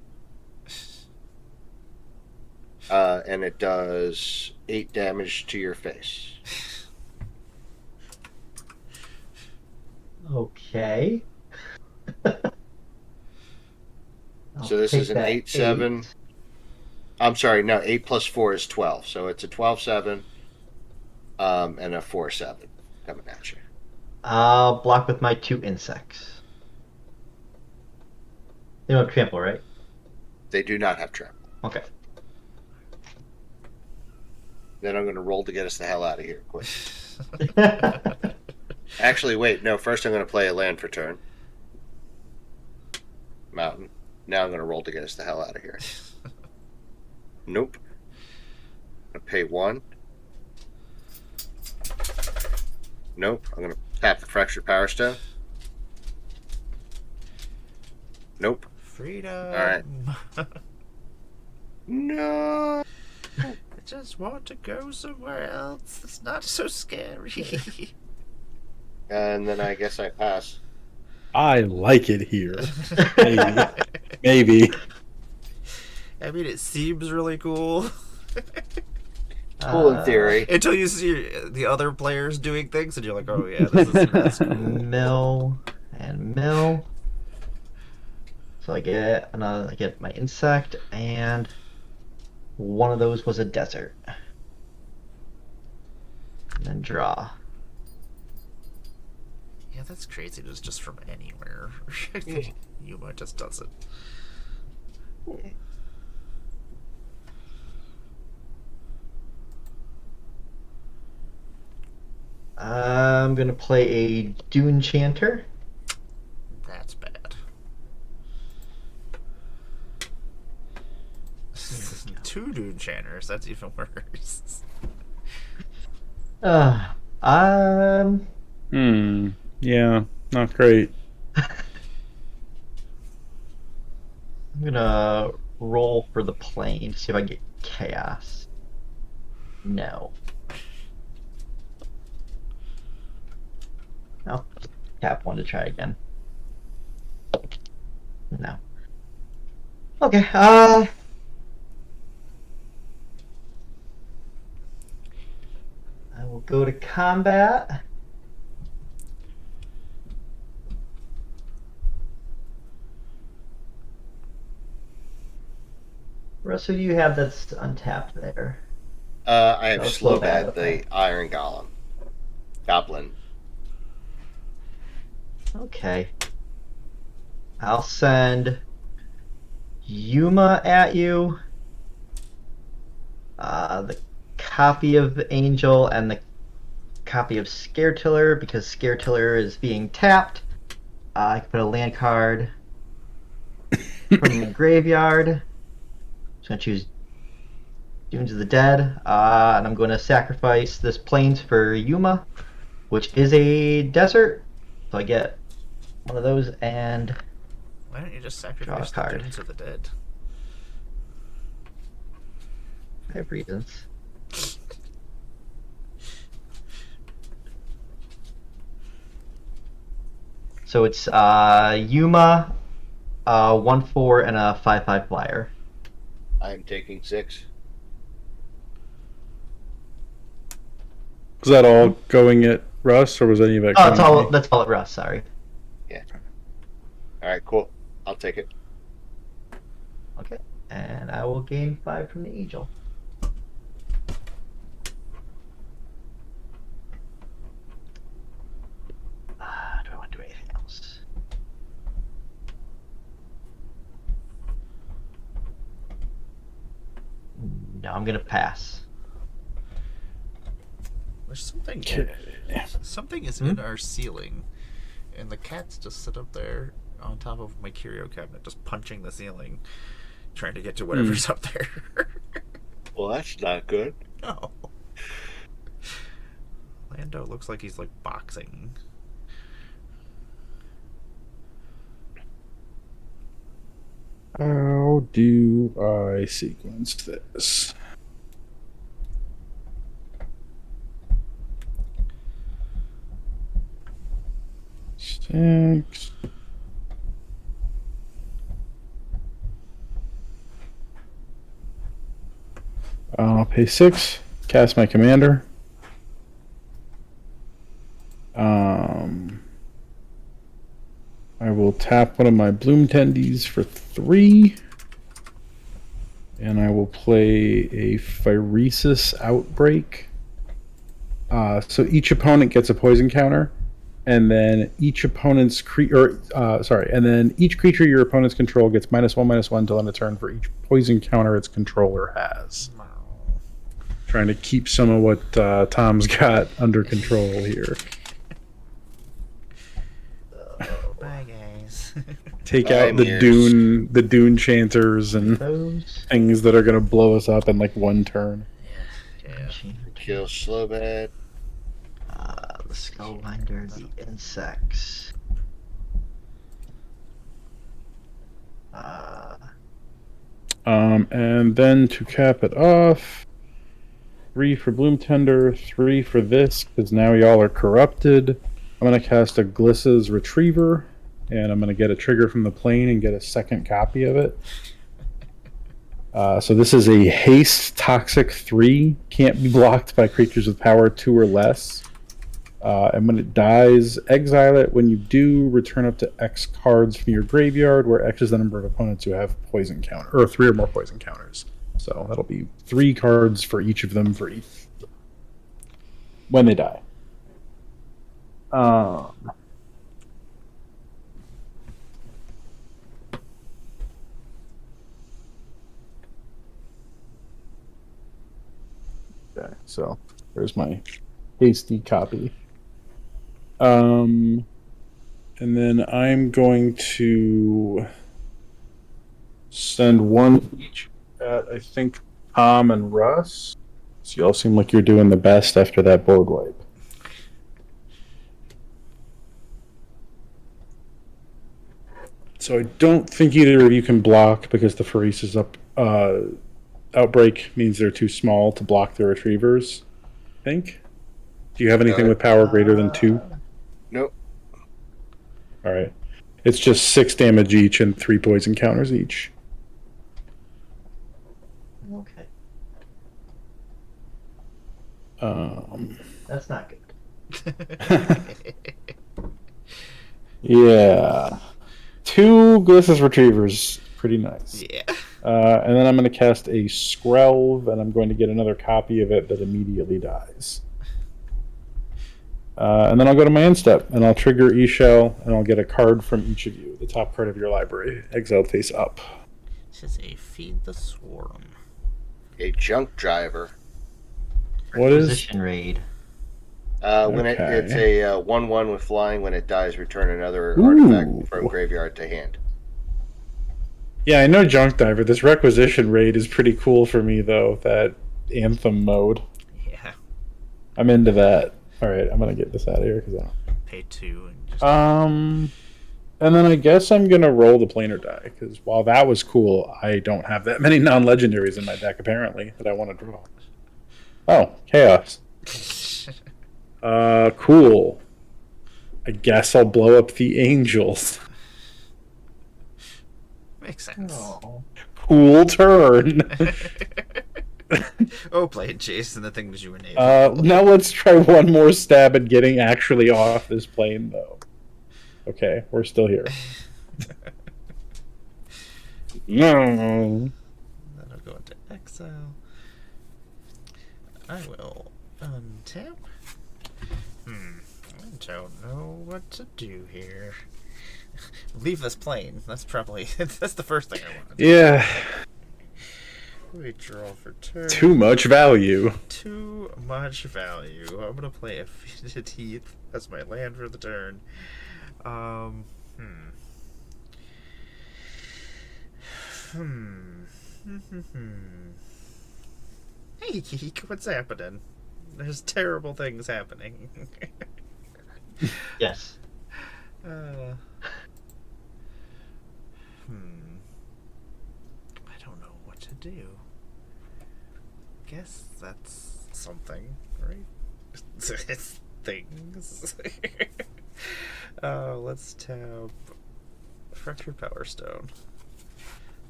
And it does 8 damage to your face.
Okay.
So this is an 8/7. I'm sorry, no, 8 plus 4 is 12. So it's a 12/7 and a 4/7 coming at you.
I'll block with my 2 insects. They don't have trample, right?
They do not have trample.
Okay.
Then I'm going to roll to get us the hell out of here quick. Actually, wait, no, first I'm going to play a land for turn. Mountain. Now I'm going to roll to get us the hell out of here. Nope. I'm going to pay 1. Nope. I'm going to tap the Fractured Power Stone. Nope.
Freedom.
Alright. No.
I just want to go somewhere else. It's not so scary.
And then I guess I pass.
I like it here. Maybe. Maybe.
I mean, it seems really cool.
Cool in theory.
Until you see the other players doing things, and you're like, oh yeah, this is cool.
Mill and mill. So I get my insect, and one of those was a desert. And then draw.
Yeah, that's crazy. It's just from anywhere. Yuma just does it.
I'm gonna play a Dune Chanter.
That's bad. 2 Dune Channers. That's even worse.
Yeah, not great.
I'm gonna roll for the plane to see if I can get chaos. No. I'll tap 1 to try again. No. Okay, I will go to combat. Russell, you have that's untapped there.
I have
Oh, slow bad,
Slowbad,
okay.
the Iron Golem. Goblin.
Okay. I'll send Yuma at you. The copy of Angel and the copy of Scaretiller, because Scaretiller is being tapped. I can put a land card from the graveyard. Just gonna choose Dunes of the Dead, and I'm going to sacrifice this Plains for Yuma, which is a desert. So I get one of those and
Why don't you just
draw a
sacrifice the
card.
Dunes of the Dead?
I have reasons. So it's Yuma, 1/4, and a 5/5 flyer.
I'm taking 6.
Was that all going at Russ, or was any of it?
Oh,
coming to me?
that's all at Russ. Sorry.
All right, cool. I'll take it.
Okay, and I will gain 5 from the Angel. Do I want to do anything else? No, I'm gonna pass.
There's something.
Okay.
Something is in our ceiling, and the cats just sit up there on top of my curio cabinet, just punching the ceiling, trying to get to whatever's up there.
Well, that's not good.
No. Lando looks like he's like boxing.
How do I sequence this? Six. I'll pay 6. Cast my commander. I will tap one of my Bloom Tendies for 3. And I will play a Phyresis Outbreak. So each opponent gets a poison counter, and then each opponent's and then each creature your opponents control gets -1/-1 till end of turn for each poison counter its controller has.
Wow.
Trying to keep some of what Tom's got under control here.
Bye, guys.
Take
Bye,
out
Mears.
the Dune Chanters and
Those.
things that are gonna blow us up in like one turn.
Yeah.
Kill Slowbad.
The Skullwinder, the insects.
And then to cap it off, 3 for Bloom Tender, 3 for this, because now y'all are corrupted. I'm going to cast a Glissa's Retriever, and I'm going to get a trigger from the plane and get a second copy of it. So this is a Haste Toxic 3, can't be blocked by creatures with power 2 or less. And when it dies, exile it. When you do, return up to X cards from your graveyard, where X is the number of opponents who have poison counter, or 3 or more poison counters. So that'll be 3 cards for each of them for each when they die. Okay, so there's my hasty copy. And then I'm going to send one each at, I think, Tom and Russ. So y'all seem like you're doing the best after that board wipe. So I don't think either of you can block because the Phyresis Outbreak means they're too small to block the Retrievers, I think. Do you have anything with power greater than 2?
Nope.
Alright. It's just 6 damage each and 3 poison counters each.
Okay.
That's
not good.
Yeah. 2 Glissa's Retrievers. Pretty nice.
Yeah.
And then I'm going to cast a Skrelv, and I'm going to get another copy of it that immediately dies. And then I'll go to my end step, and I'll trigger E-Shell, and I'll get a card from each of you. The top card of your library, exiled face up.
This is a Feed the Swarm.
A junk driver.
What is?
Position raid.
When
Okay.
it's a 1/1 with flying, when it dies, return another
Ooh.
artifact from graveyard to hand.
Yeah, I know Junk Diver. This Requisition raid is pretty cool for me, though. That Anthem mode.
Yeah.
I'm into that. All right, I'm gonna get this out of here because I don't.
Pay 2 and just.
And then I guess I'm gonna roll the planar die because while that was cool, I don't have that many non-legendaries in my deck apparently that I want to draw. Oh, chaos. Cool. I guess I'll blow up the angels.
Makes sense.
Cool turn.
Oh, Planechase and the things you enable.
Now let's try one more stab at getting actually off this plane, though. Okay, we're still here. No.
Then I'll go into exile. I will untap. I don't know what to do here. Leave this plane. That's probably that's the first thing I want to do.
Yeah.
We draw for turn.
Too much value.
Too much value. I'm gonna play Affided Heath as my land for the turn. Hey, Geek, what's happening? There's terrible things happening.
Yes.
I don't know what to do. Guess that's something, right? It's things. Let's tap Fractured Power Stone.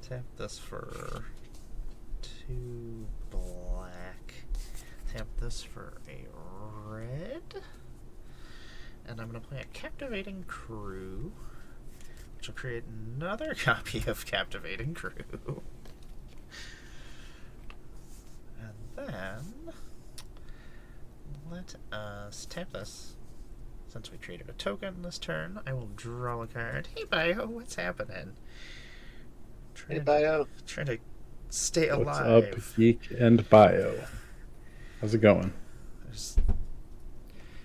Tap this for 2 black. Tap this for a red. And I'm going to play a Captivating Crew, which will create another copy of Captivating Crew. And then let us tap this. Since we created a token this turn, I will draw a card. Hey, Bio, what's happening?
Hey, Bio.
Trying to stay
What's
alive.
up, Geek and Bio? How's it going?
There's,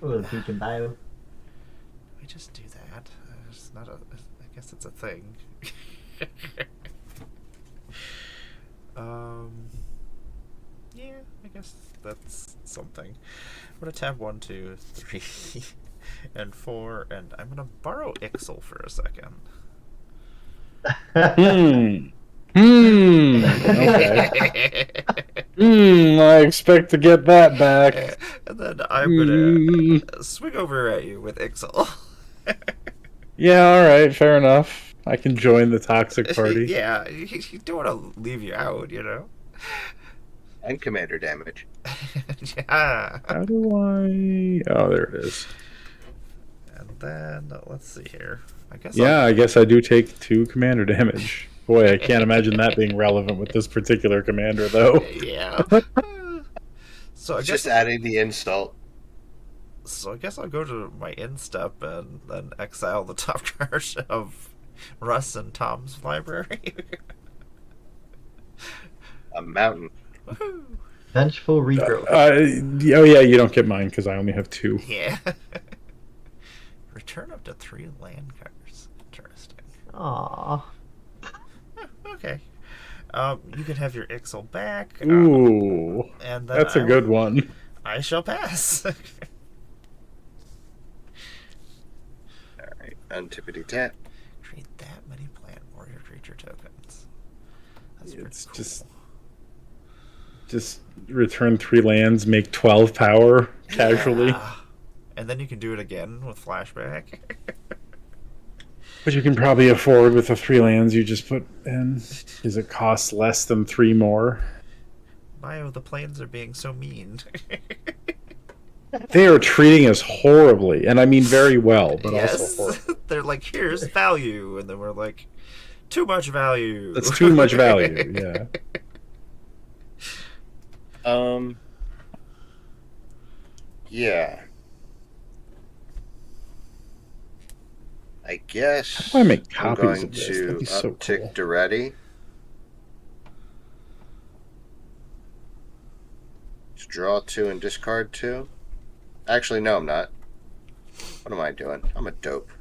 Oh, Geek and Bio.
we just do that. It's not a. I guess it's a thing. Yeah, I guess that's something. I'm gonna tap 1, 2, 3, and 4, and I'm gonna borrow Ixal for a second.
Okay. I expect to get that back.
And then I'm gonna swing over at you with Ixal.
Yeah, alright, fair enough. I can join the toxic party.
Yeah, you don't want to leave you out, you know?
And commander damage.
Yeah.
How do I... Oh, there it is.
And then, let's see here. I guess
Yeah, I guess I do take 2 commander damage. Boy, I can't imagine that being relevant with this particular commander, though.
Yeah. So I
It's
guess
just adding the insult.
So I guess I'll go to my instep and then exile the top card of Russ and Tom's library.
A mountain.
Woohoo!
Vengeful Regrowth.
Oh yeah, you don't get mine because I only have 2.
Yeah. Return up to 3 land cards. Interesting.
Aww.
Okay. You can have your Ixal back.
Ooh,
and then
that's a good one.
I shall pass.
Alright, untippity tap.
Create that many plant warrior creature tokens. That's pretty
It's
cool.
just return 3 lands, make 12 power casually.
Yeah. And then you can do it again with flashback.
Which you can probably afford with the 3 lands you just put in, because it costs less than 3 more.
Bio, the planes are being so mean.
They are treating us horribly, and I mean very well, but also
Yes.
horribly.
They're like, here's value. And then we're like, too much value.
That's too much value, yeah.
Yeah. I guess
How do I make
I'm
copies
going
of this?
to
That'd be so
uptick
cool.
to ready. Let's draw 2 and discard 2. Actually, no, I'm not. What am I doing? I'm a dope.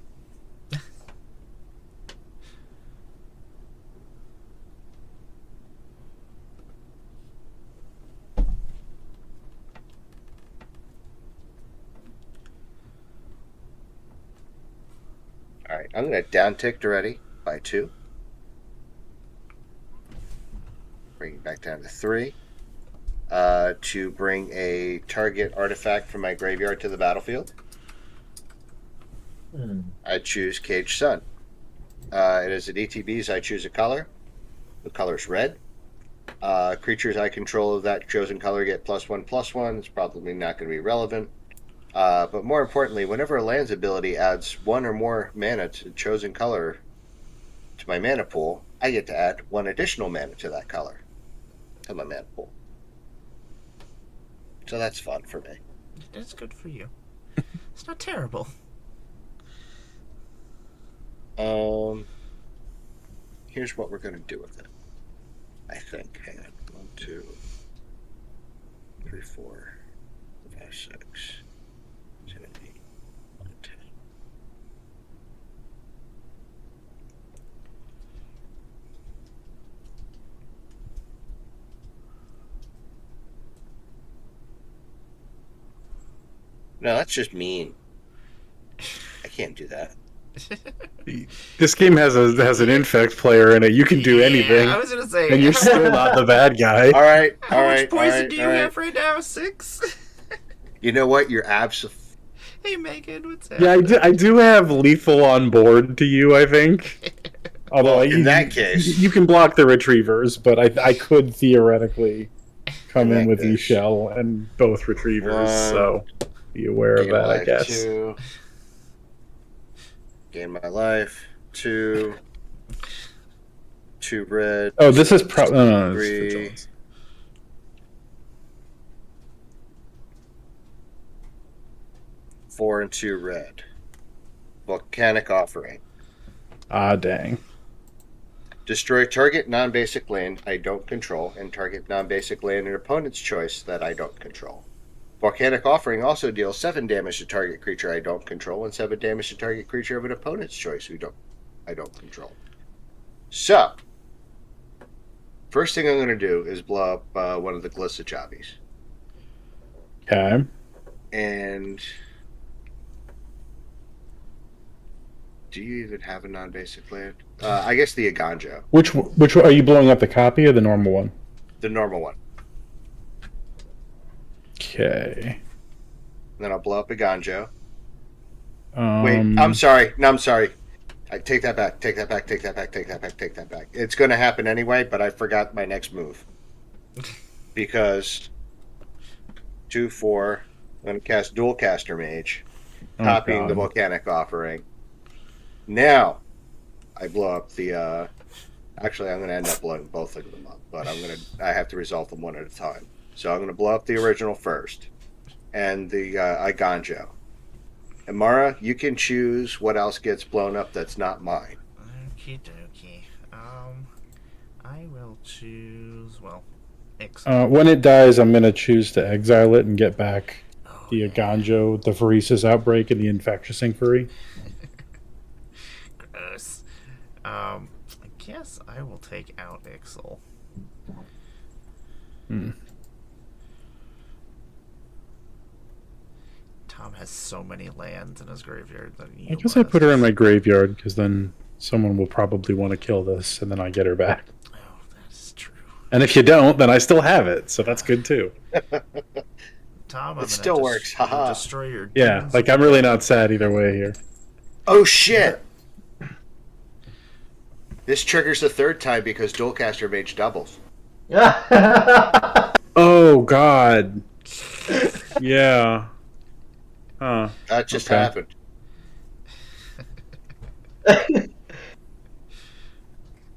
Alright, I'm going to downtick to ready by 2. Bring it back down to 3. To bring a target artifact from my graveyard to the battlefield. I choose Cage Sun. It is at ETBs. I choose a color. The color is red. Creatures I control of that chosen color get +1/+1. It's probably not going to be relevant. But more importantly, whenever a land's ability adds 1 or more mana to chosen color to my mana pool, I get to add 1 additional mana to that color to my mana pool. So that's fun for me.
That's good for you. It's not terrible.
Here's what we're going to do with it. I think. Hang on. 1, 2, 3, 4, 5, 6, 7, 8, 9, 10. No, that's just mean. I can't do that.
This game has an infect player in it. You can do anything,
I was gonna say,
and you're still not the bad guy.
All right,
how
all
much
right,
poison
all right,
do you
all right.
have right now? 6.
You know what? You're absolutely.
Hey Megan, what's
Yeah, I do have lethal on board to you, I think. Although
Well, in that case,
you can block the retrievers, but I could theoretically come in with
case.
E-Shell and both retrievers, so be aware of that, I guess.
2. Gain my life. 2. 2 red.
Oh, this is probably... No, it's
3.
vigilance.
4 and 2 red. Volcanic Offering.
Ah, dang.
Destroy target non-basic land I don't control and target non-basic land an opponent's choice that I don't control. Volcanic Offering also deals 7 damage to target creature I don't control and 7 damage to target creature of an opponent's choice I don't control. So, first thing I'm going to do is blow up one of the Glissa Jobbies.
Okay.
And do you even have a non-basic land? I guess the Aganjo.
Which are you blowing up, the copy or the normal one?
The normal one.
Okay.
Then I'll blow up Aganjo.
Um,
Wait, I'm sorry. No, I'm sorry. I take that back. Take that back. Take that back. Take that back. Take that back. It's going to happen anyway, but I forgot my next move. Because 2, 4, I'm going to cast Dual Caster Mage, copying the Volcanic Offering. Now, I blow up the. Actually, I'm going to end up blowing both of them up, but I have to resolve them one at a time. So I'm going to blow up the original first, and the Iganjo. And Mara, you can choose what else gets blown up that's not mine.
Okie dokie. I will choose, well, X.
when it dies, I'm going to choose to exile it and get back the
yeah.
Aganjo, the Phoresis Outbreak, and the Infectious Inquiry.
Gross. I guess I will take out Ixal. Tom has so many lands in his graveyard that
I guess I put her in my graveyard, because then someone will probably want to kill this, and then I get her back.
Oh, that's true.
And if you don't, then I still have it, so that's good too.
Tom,
It still works, haha.
Destroy your
Yeah,
dunes.
like I'm really not sad either way here.
Oh shit! This triggers the third time because Dualcaster Mage doubles.
Oh god. Yeah. Huh.
That just
Okay.
happened.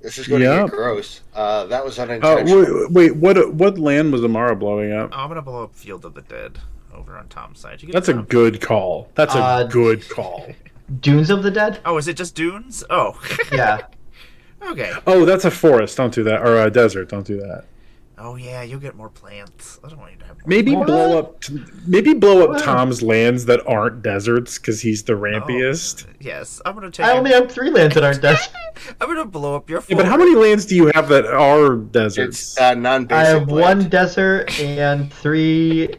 This is going to
Yep.
get gross. That was unintentional.
Wait, what land was Amara blowing up?
I'm gonna blow up Field of the Dead over on Tom's side. You get
That's a
Tom.
good call. That's a good call.
Dunes of the Dead?
Oh, is it just dunes? Oh.
Yeah.
Okay.
Oh, that's a forest. Don't do that. Or a desert. Don't do that.
Oh yeah, you'll get more plants. I don't want you to have more.
Maybe
What?
blow up
What?
Tom's lands that aren't deserts because he's the
Oh,
rampiest.
yes, I'm gonna take.
I only have 3 lands that aren't deserts.
I'm gonna blow up your.
Yeah, but how many lands do you have that are
It's
deserts?
non-basic.
I have 1
land.
desert and 3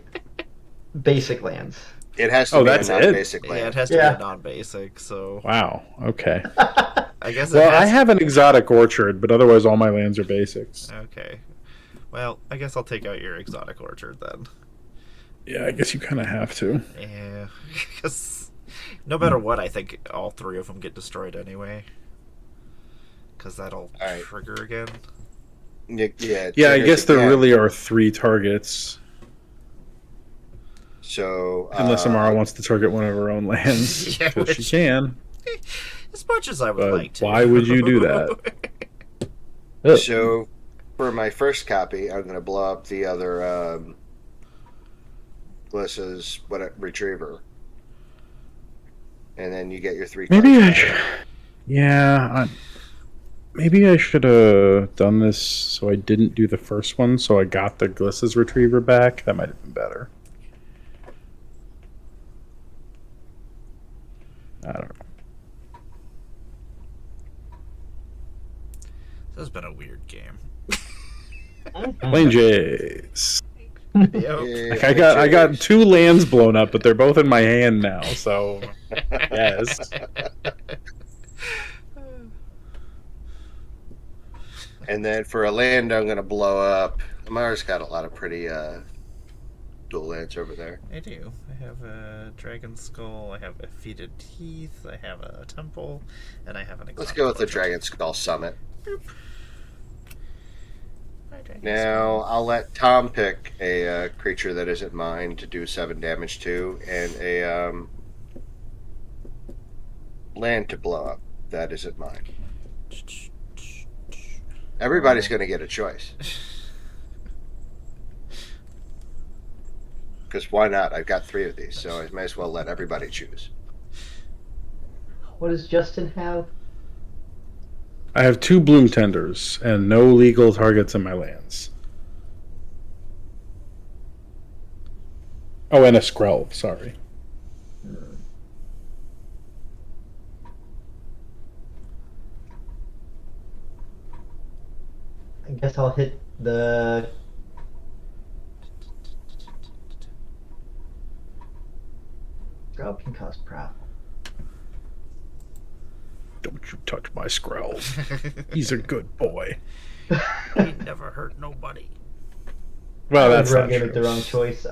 basic lands.
It has to
Oh,
be
that's
a
it?
non-basic
Yeah,
land.
it has to
Yeah.
be a non-basic. So
Wow. Okay.
I guess.
Well,
it has
I have an exotic orchard, but otherwise all my lands are basics.
Okay. Well, I guess I'll take out your exotic orchard then.
Yeah, I guess you kind of have to.
Yeah, because no matter what, I think all 3 of them get destroyed anyway. Because that'll
Alright.
trigger again.
Yeah.
Yeah, I
triggers
guess there
again.
really are 3 targets.
So
Unless Amara wants to target one of her own lands.
Yeah,
Because she
which-
can.
As much as I would
But
like to.
why would you do that? Ugh.
So for my first copy, I'm going to blow up the other Glissa's retriever, and then you get your 3
Maybe
cards
I
back.
should. Yeah, maybe I should have done this so I didn't do the first one, so I got the Glissa's retriever back. That might have been better. I don't know.
This has been a weird game.
Planechase.
Yep.
Yeah,
Like I got 2 lands blown up, but they're both in my hand now. So yes.
And then for a land, I'm going to blow up. Amara's got a lot of pretty dual lands over there.
I do. I have a dragon skull. I have a feated teeth. I have a temple, and I have an.
Let's
exotic
go with the
orchard.
Dragon Skull Summit.
Hi, dragon
Now
skull.
I'll let Tom pick a creature that isn't mine to do 7 damage to, and a land to blow up that isn't mine. Everybody's going to get a choice. Because why not? I've got 3 of these, so I may as well let everybody choose.
What does Justin have?
I have 2 bloom tenders and no legal targets in my lands. Oh, and a Skrelv, sorry.
I guess I'll hit the. Scrub can cause problem.
Don't you touch my Skrelv. He's a good boy.
He never hurt nobody.
Well,
I
that's not
gave it
true.
the wrong choice.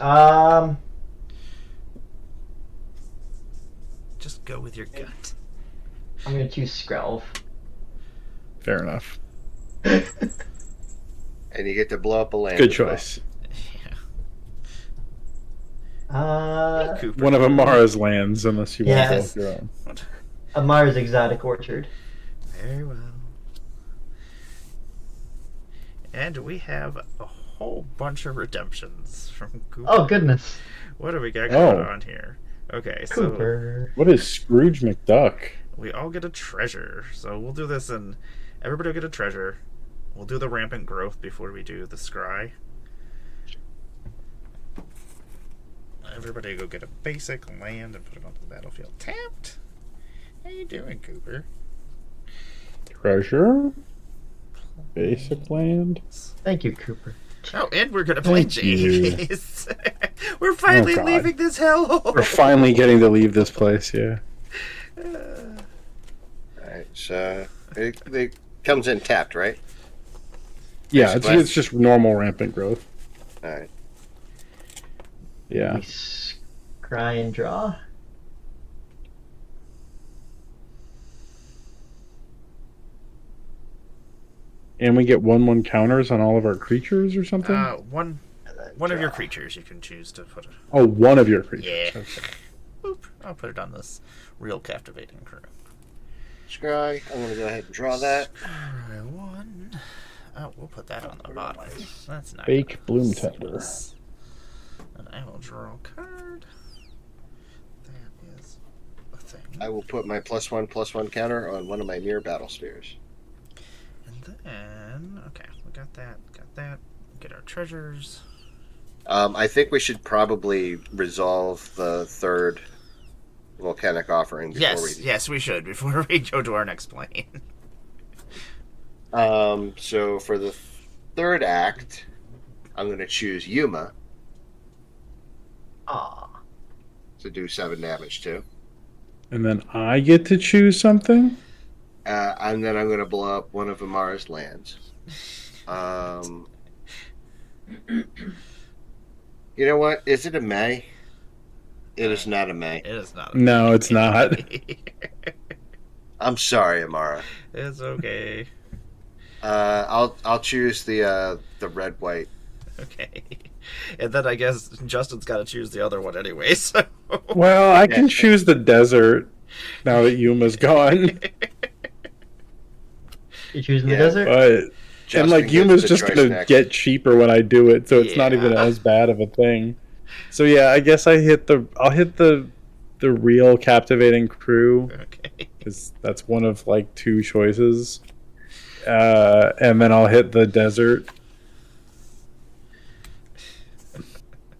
Just go with your gut.
I'm gonna choose Skrelv.
Fair enough.
And you get to blow up a land.
Good
as well.
choice.
Cooper.
One of Amara's lands, unless you want
Yes.
to blow up your own.
Amar's Exotic Orchard.
Very well. And we have a whole bunch of redemptions from Cooper.
Oh goodness,
What do we got going
Oh.
on here? Okay, so
Cooper.
What is Scrooge McDuck?
we all get a treasure. So we'll do this, and everybody will get a treasure. We'll do the rampant growth before we do the scry. Everybody go get a basic land and put it onto the battlefield. Tapped. How you doing, Cooper?
Treasure? Basic land?
Thank you, Cooper.
Oh, and we're gonna play
Thank you.
Jays. We're finally
God.
leaving this hellhole.
We're finally getting to leave this place, yeah.
Alright, so it comes in tapped, right?
Yeah,
Basic
it's just normal rampant growth.
Alright.
Yeah.
We scry and draw.
And we get 1/1 counters on all of our creatures or something?
One of your creatures you can choose to put it.
Oh, one of your creatures.
Yeah.
Okay.
Boop. I'll put it on this real captivating crew.
Scry, I'm going to go ahead and draw that.
Alright, one. Oh, we'll put that on the bottom. That's not
Fake
gonna
bloom
save
tender.
us. And I will draw a card. That is a thing.
I will put my +1/+1 counter on one of my near battle spheres.
And then, okay, we got that. Get our treasures.
I think we should probably resolve the third volcanic offering before
Yes, we should before we go to our next plane.
So for the third act, I'm going to choose Yuma
Aw.
to do 7 damage to.
And then I get to choose something?
And then I'm going to blow up one of Amara's lands. You know what? Is it a May? It is not a May.
It is not.
No, it's not.
I'm sorry, Amara.
It's okay.
I'll choose the red white.
Okay. And then I guess Justin's got to choose the other one anyway. So.
Well, I can choose the desert now that Yuma's gone.
You choosing the
Yeah,
desert?
But
Justin
and like
gets
Yuma's
the
just
choice
gonna
next.
get cheaper when I do it, so it's not even
Yeah.
as bad of a thing. So yeah, I guess I'll hit the real captivating crew
Okay.
because that's one of like 2 choices, and then I'll hit the desert.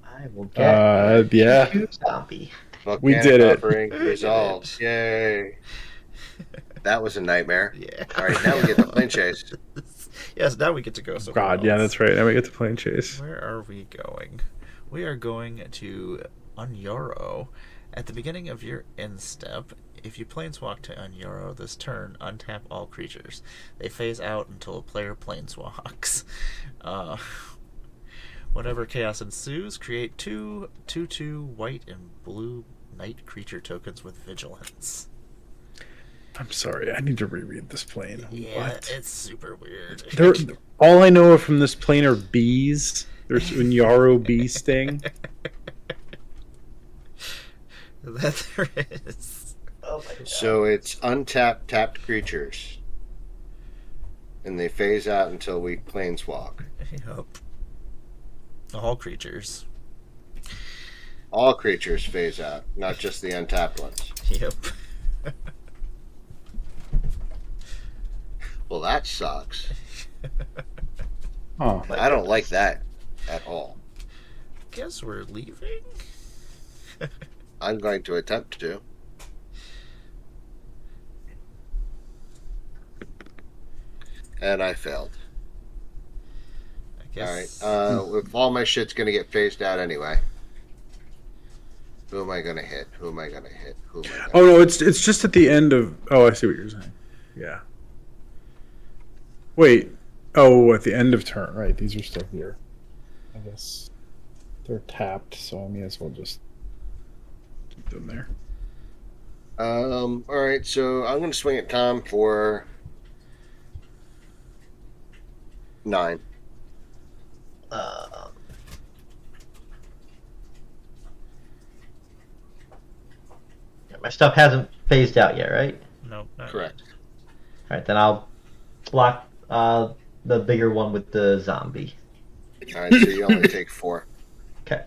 I will get
Yeah,
two zombie.
Volcanic
did it.
offering resolved. Yay! That was a nightmare.
Yeah.
All right, now we get the Planechase.
Yes, now we get to go somewhere
God, yeah,
else.
that's right. Now we get to Planechase.
Where are we going? We are going to Unyoro. At the beginning of your end step, if you planeswalk to Unyoro this turn, untap all creatures. They phase out until a player planeswalks. Whenever chaos ensues, create 2/2 white and blue night creature tokens with vigilance.
I'm sorry, I need to reread this plane.
Yeah,
What?
it's super weird.
All I know from this plane are bees. There's Unyaro bee sting.
That there is.
Oh my god.
So it's untapped tapped creatures, and they phase out until we planeswalk.
Yep. All creatures.
All creatures phase out, not just the untapped ones.
Yep.
Well, that sucks.
Oh,
I don't like that at all.
Guess we're leaving?
I'm going to attempt to. And I failed.
I guess.
Alright, if all my shit's gonna get phased out anyway. Who am I gonna hit? Who am I gonna hit? Who am I gonna
oh no, it's just at the end of. Oh, I see what you're saying. Yeah. Wait. Oh, at the end of turn, right? These are still here. I guess they're tapped, so I may as well just keep them there.
Alright, so I'm gonna swing at Tom for 9.
Yeah, my stuff hasn't phased out yet, right?
Nope, not
Correct.
All right, then I'll block the bigger one with the zombie.
Alright, so you only take 4.
Okay.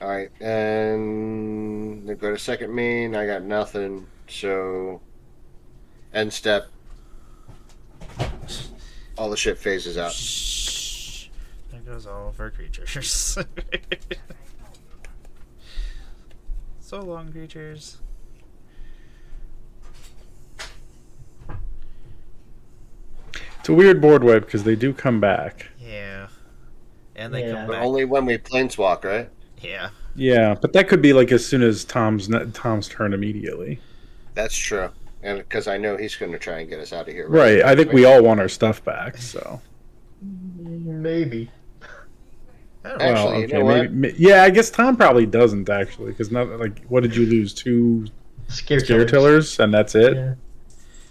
Alright, and then go to second main. I got nothing, so end step. All the shit phases
yet.
out.
Shh. There goes all of our creatures. So long, creatures.
It's a weird board wipe because they do come back.
Yeah. And they
Yeah.
come
But
back.
only when we planeswalk, right?
Yeah.
Yeah, but that could be like as soon as Tom's turn immediately.
That's true. And because I know he's going to try and get us out of here.
Right. I think we all want our stuff back. So.
Maybe.
I don't know.
Actually, you know what?
Yeah, I guess Tom probably doesn't actually because not like what did you lose 2
Scare
scare tillers and that's it.
Yeah.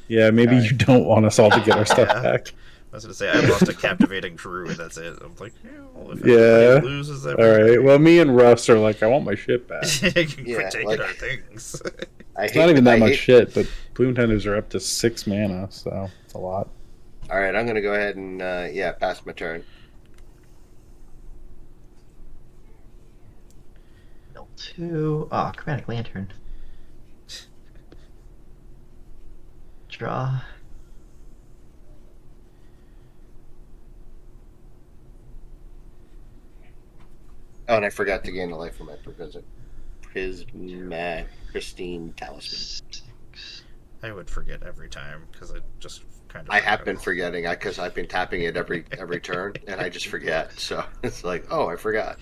Yeah, maybe
Alright.
you don't want us all to get our stuff
Yeah.
back.
I was gonna say I lost a captivating crew and that's it. I'm like, well, if
Yeah.
everybody loses
All
everything,
right. Well, me and Russ are like, I want my shit back.
you can
Yeah,
quit taking
like-
our things.
It's not even that much shit, but Bloom Tenders are up to 6 mana, so it's a lot.
All right, I'm going to go ahead and pass my turn.
No, 2. Oh, chromatic lantern. draw.
Oh, and I forgot to gain a life from my Pristine Talisman.
6.
I would forget every time because I just kind of.
I have been forgetting because I've been tapping it every turn, and I just forget. So it's like, oh, I forgot.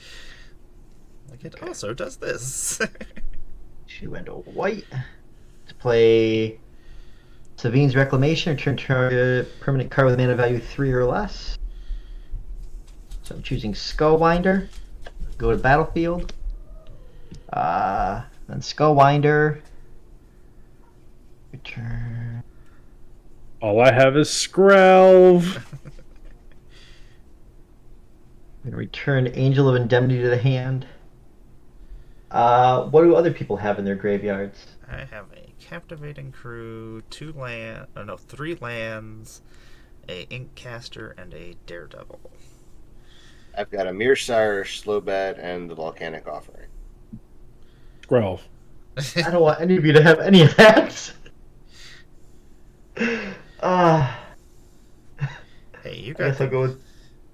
Like it also does this.
2 and a white to play Savine's Reclamation. Return target permanent card with mana value 3 or less. So I'm choosing Skullwinder. Go to battlefield. Then Skullwinder. Return.
All I have is Skrelv.
I'm gonna return Angel of Indemnity to the hand. What do other people have in their graveyards?
I have a Captivating Crew, 3 lands, a Inkcaster, and a Daredevil.
I've got a Mirsire, Slowbat, and the Volcanic Offering.
Skrelv.
I don't want any of you to have any of that.
Hey, you
I
got.
guess I'll go with.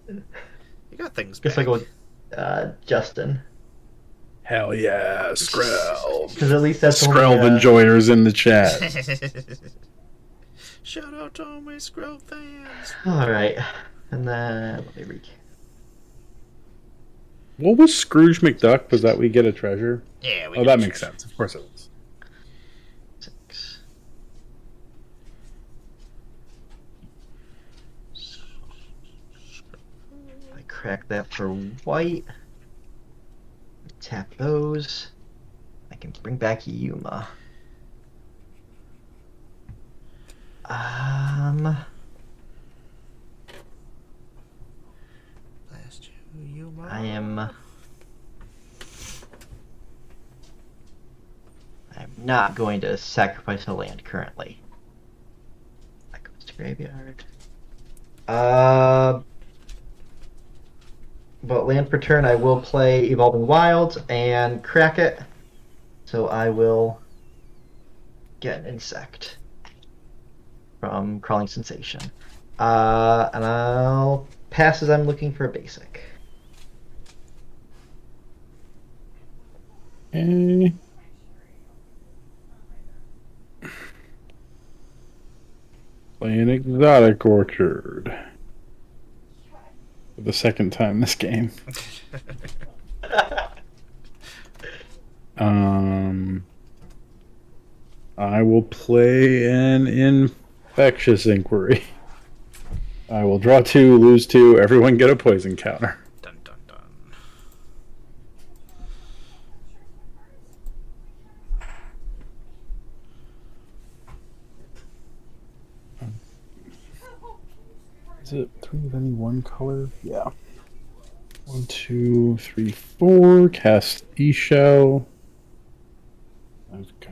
You got things.
Guess I'll go with Justin.
Hell yeah, Skrelv.
Because at least that's
Skrelv
only,
enjoyers in the chat.
Shout out to all my Skrill fans.
All right, and then let me recap.
What was Scrooge McDuck? Was that we get a treasure?
Yeah.
Oh, that makes sense. Of course it was.
6. I crack that for white. Tap those. I can bring back Yuma.
Blast you,
I am. I'm not going to sacrifice a land currently. That goes to graveyard. But land per turn, I will play Evolving Wilds and crack it. So I will get an insect from Crawling Sensation. And I'll pass as I'm looking for a basic.
Okay. Play an Exotic Orchard. For the second time this game. I will play an Infectious Inquiry. I will draw 2, lose 2, everyone get a poison counter.
Dun dun dun.
Is it 3 of any one color? Yeah. 1, 2, 3, 4. Cast E-Shell. Oh, God.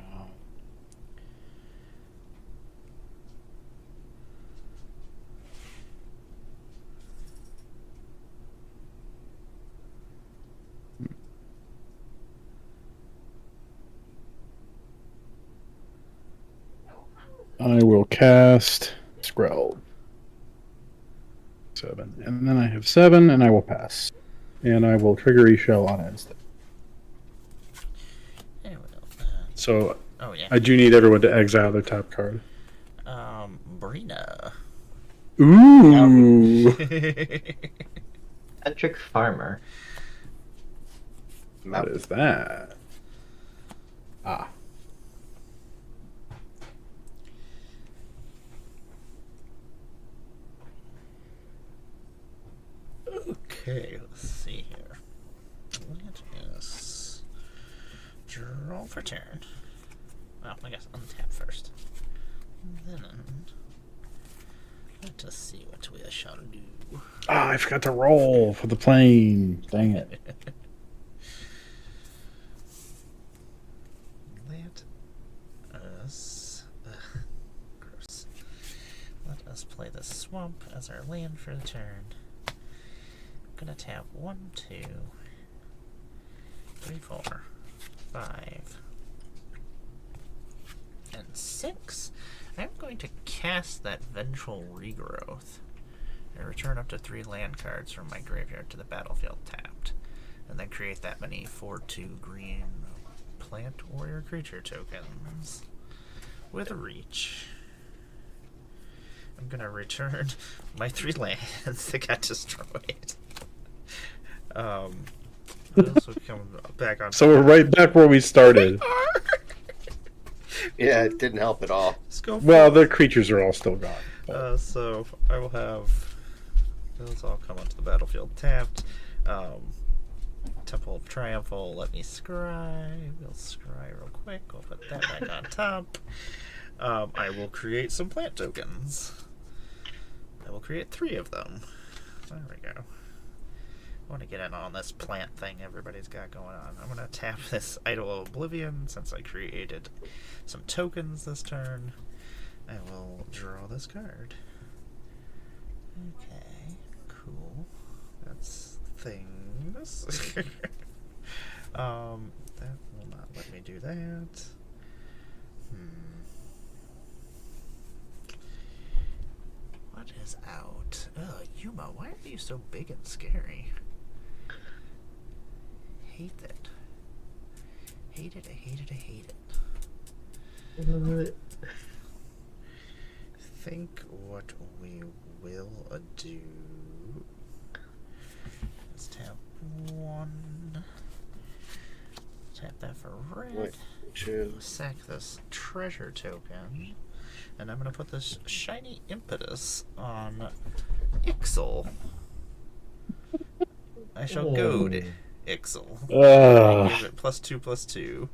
I will cast Skrell. 7. And then I have 7, and I will pass. And I will trigger E-Shell on instant.
There we go.
So
Oh yeah.
I do need everyone to exile their top card.
Brina.
Ooh.
Centric Farmer.
What is that? Ah.
Okay, let's see here. Let us draw for turn. Well, I guess untap first. And then let us see what we shall do.
Ah, I forgot to roll for the plane. Dang it.
Let us... gross. Let us play the swamp as our land for the turn. I'm gonna tap 1, 2, 3, 4, 5, and 6. I'm going to cast that Vengeful Regrowth and return up to 3 land cards from my graveyard to the battlefield tapped. And then create that many 4/2 green plant warrior creature tokens with a reach. I'm gonna return my 3 lands that got destroyed. This will come back on.
So we're right back where we started.
Yeah, it didn't help at all.
Let's go.
Well, the creatures are all still gone.
So I will have those all come onto the battlefield tapped. Temple of Triumph will let me scry. We'll scry real quick. We'll put that back on top. I will create some plant tokens. I will create 3 of them. There we go. I want to get in on this plant thing everybody's got going on. I'm going to tap this Idol of Oblivion since I created some tokens this turn. I will draw this card. Okay, cool. That's things. That will not let me do that. What is out? Ugh, Yuma, why are you so big and scary? Hate it. Hate it, I hate it, I hate it. Think what we will do. Let's tap 1. Tap that for red.
Wait, 2.
Sack this treasure token. And I'm going to put this shiny impetus on Ixal. I shall goad Ixal. Give it +2/+2.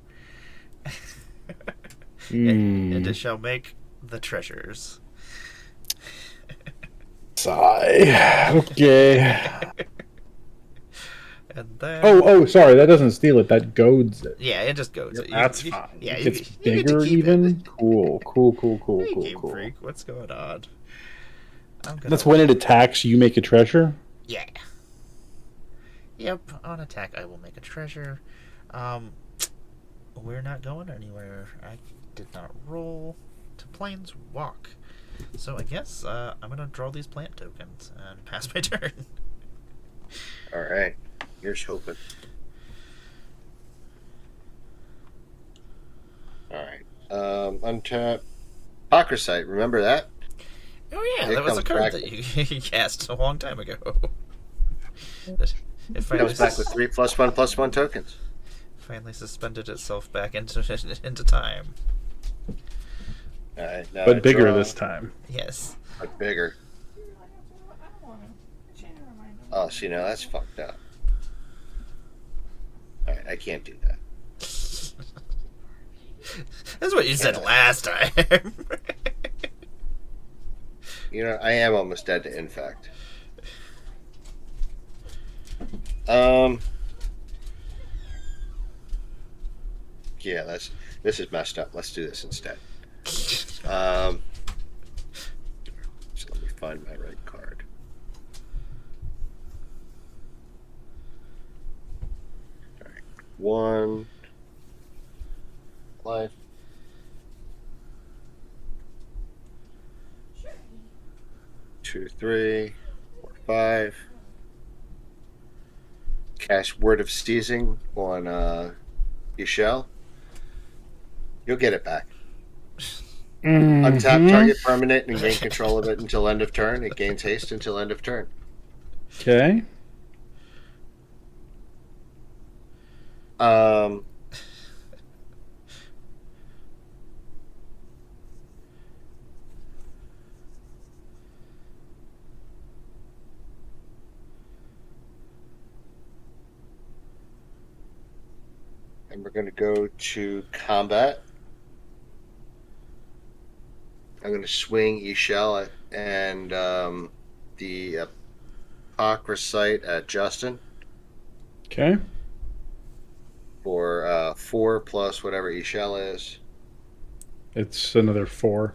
And it shall make the treasures.
Sigh. Okay.
And then...
Oh, sorry. That doesn't steal it. That goads it.
Yeah, it just goes.
That's fine.
Yeah,
It gets
you get to
bigger
keep
even?
it.
Cool.
Hey, Game
Cool.
Freak, what's going on?
That's when it attacks, you make a treasure?
Yeah. Yep, on attack I will make a treasure. We're not going anywhere. I did not roll to Plains Walk. So I guess I'm going to draw these plant tokens and pass my turn.
Alright. Here's hoping. Alright. Untap. Pocrocite, remember that?
Oh yeah,
It
that was a
comes
card
back-
that you cast a long time ago. It
Comes back with 3 +1/+1 tokens.
finally suspended itself back into time.
Alright, now I
But bigger
draw,
this time.
Yes.
But bigger. Oh, see, now that's fucked up. Alright, I can't do that.
That's what you said last time.
You know, I am almost dead to infect. Yeah, this is messed up. Let's do this instead. So let me find my right card. All right, 1 life. 2, 3, 4, 5. Cast Word of Seizing on Michelle. You'll get it back. Untap target permanent and gain control of it until end of turn. It gains haste until end of turn.
Okay.
And we're going to go to combat. I'm going to swing Ishel and the Pocrocite at Justin
Okay.
for 4 plus whatever Ishel is.
It's another 4.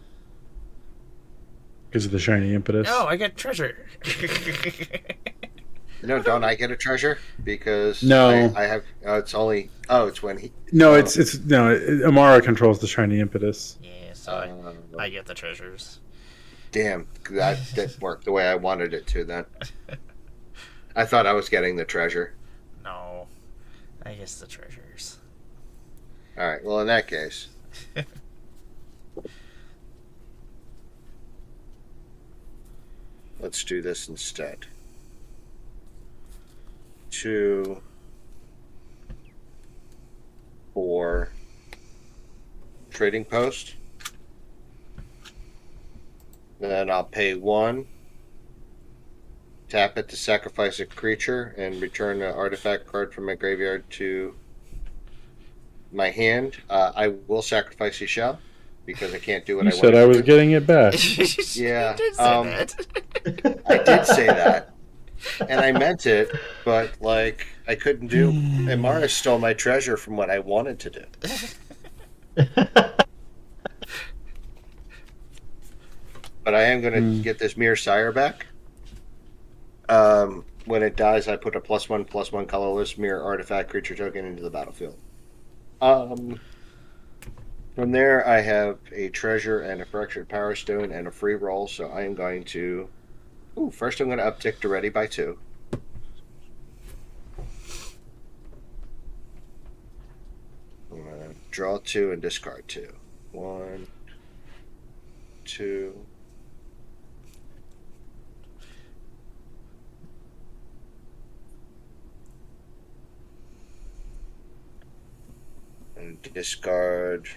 Because of the shiny impetus.
Oh, I get treasure.
No, don't I get a treasure? Because
No.
I have. It's only. Oh, it's when he.
No, it's no. Amara controls the shiny impetus.
Yeah, so I get the treasures.
damn, that didn't work the way I wanted it to then. I thought I was getting the treasure.
No, I guess the treasures.
Alright, well, in that case. Let's do this instead. 2, 4, trading post. Then I'll pay 1, tap it to sacrifice a creature, and return an artifact card from my graveyard to my hand. I will sacrifice a shell because I can't do what
You
I
said
wanted
I
to
was
do.
getting it back.
Yeah,
You did say that.
I did say that, and I meant it, but like I couldn't do. And Mara stole my treasure from what I wanted to do. But I am going to get this Mirror Sire back. When it dies, I put a +1/+1 colorless mirror artifact creature token into the battlefield. From there, I have a treasure and a fractured power stone and a free roll. So I am going to. First I'm going to uptick to ready by 2. I'm going to draw 2 and discard 2. 1, 2. And discard.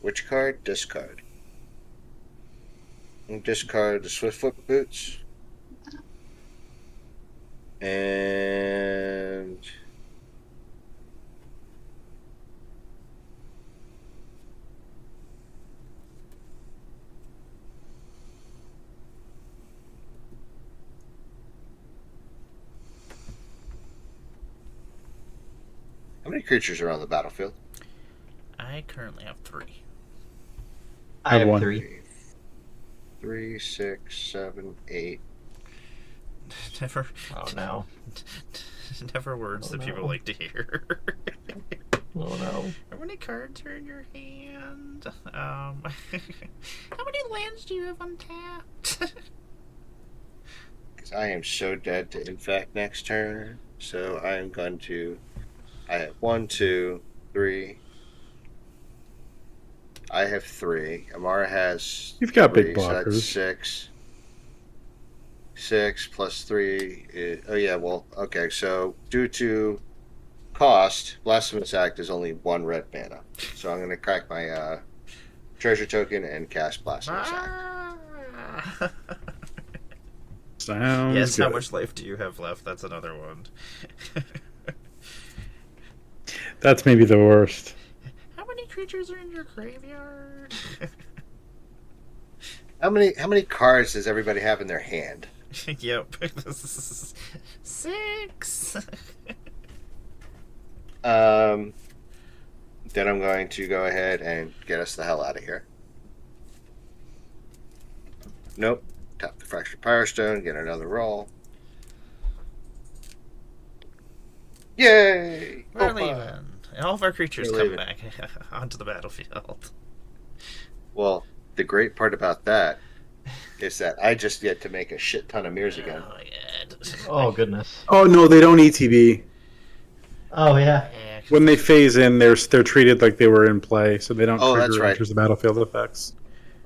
Which card? Discard. And discard the Swiftfoot Boots. And how many creatures are on the battlefield?
I currently have 3.
I have
one.
3.
3, 6, 7, 8.
Never.
Oh no.
Never words that people
no.
like to hear.
Oh no.
How many cards are in your hand? How many lands do you have untapped?
Because I am so dead to infect next turn. So I am going to. I have 1, 2, 3. I have 3. Amara has.
You've got
3,
big
so that's
blockers.
6. 6 plus 3 is, oh yeah, well, okay, so due to cost, Blasphemous Act is only 1 red mana. So I'm going to crack my treasure token and cast Blasphemous Act.
Sounds
Yes,
good.
how much life do you have left? That's another one.
That's maybe the worst.
How many creatures are in your graveyard?
How many cards does everybody have in their hand?
Yep. 6.
Then I'm going to go ahead and get us the hell out of here. Nope. Tap the Fractured Power Stone, get another roll. Yay!
We're
Opa!
leaving. And all of our creatures
We're
come
leaving.
back onto the battlefield.
Well, the great part about that is that I just get to make a shit ton of mirrors again.
Oh, yeah.
Oh goodness.
Oh no, they don't ETB.
Oh yeah.
Yeah, 'cause
When they phase in, they're treated like they were in play, so they don't
Oh,
trigger
that's right.
enters the battlefield effects.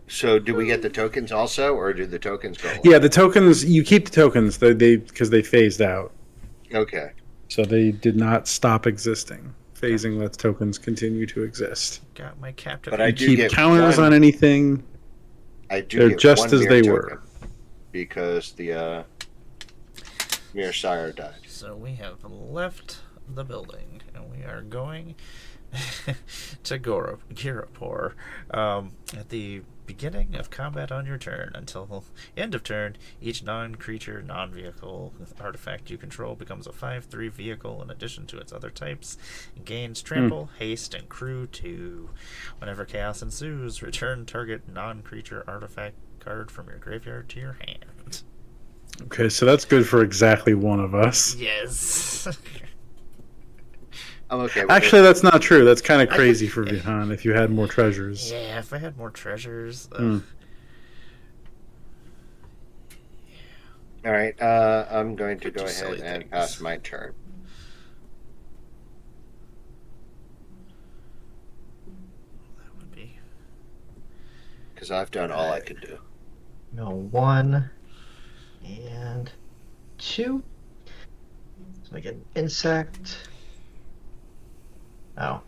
So, do we get the tokens also, or do the tokens go away?
Yeah, the tokens, you keep the tokens, they because they phased out,
Okay.
so they did not stop existing. Phasing lets tokens continue to exist.
got my captive.
But I
You
do
keep
get
counters
one-
on anything.
I do
They're
get
just
one
as
mirror
they were.
token because the Mirror Sire died.
So we have left the building, and we are going to Girapur. At the beginning of combat on your turn, until end of turn, each non-creature, non-vehicle artifact you control becomes a 5/3 vehicle in addition to its other types. It gains trample, haste, and crew 2. Whenever chaos ensues, return target non-creature artifact card from your graveyard to your hand.
Okay, so that's good for exactly one of us.
Yes.
I'm okay with
Actually,
it.
that's not true. That's kind of crazy for Vihan if you had more treasures.
Yeah, if I had more treasures.
Hmm.
All right. I'm going to
Could
go
do
ahead
silly
and
things.
pass my turn.
That would be.
Because I've done all I could do.
No, 1 and 2. So I get an insect. Oh.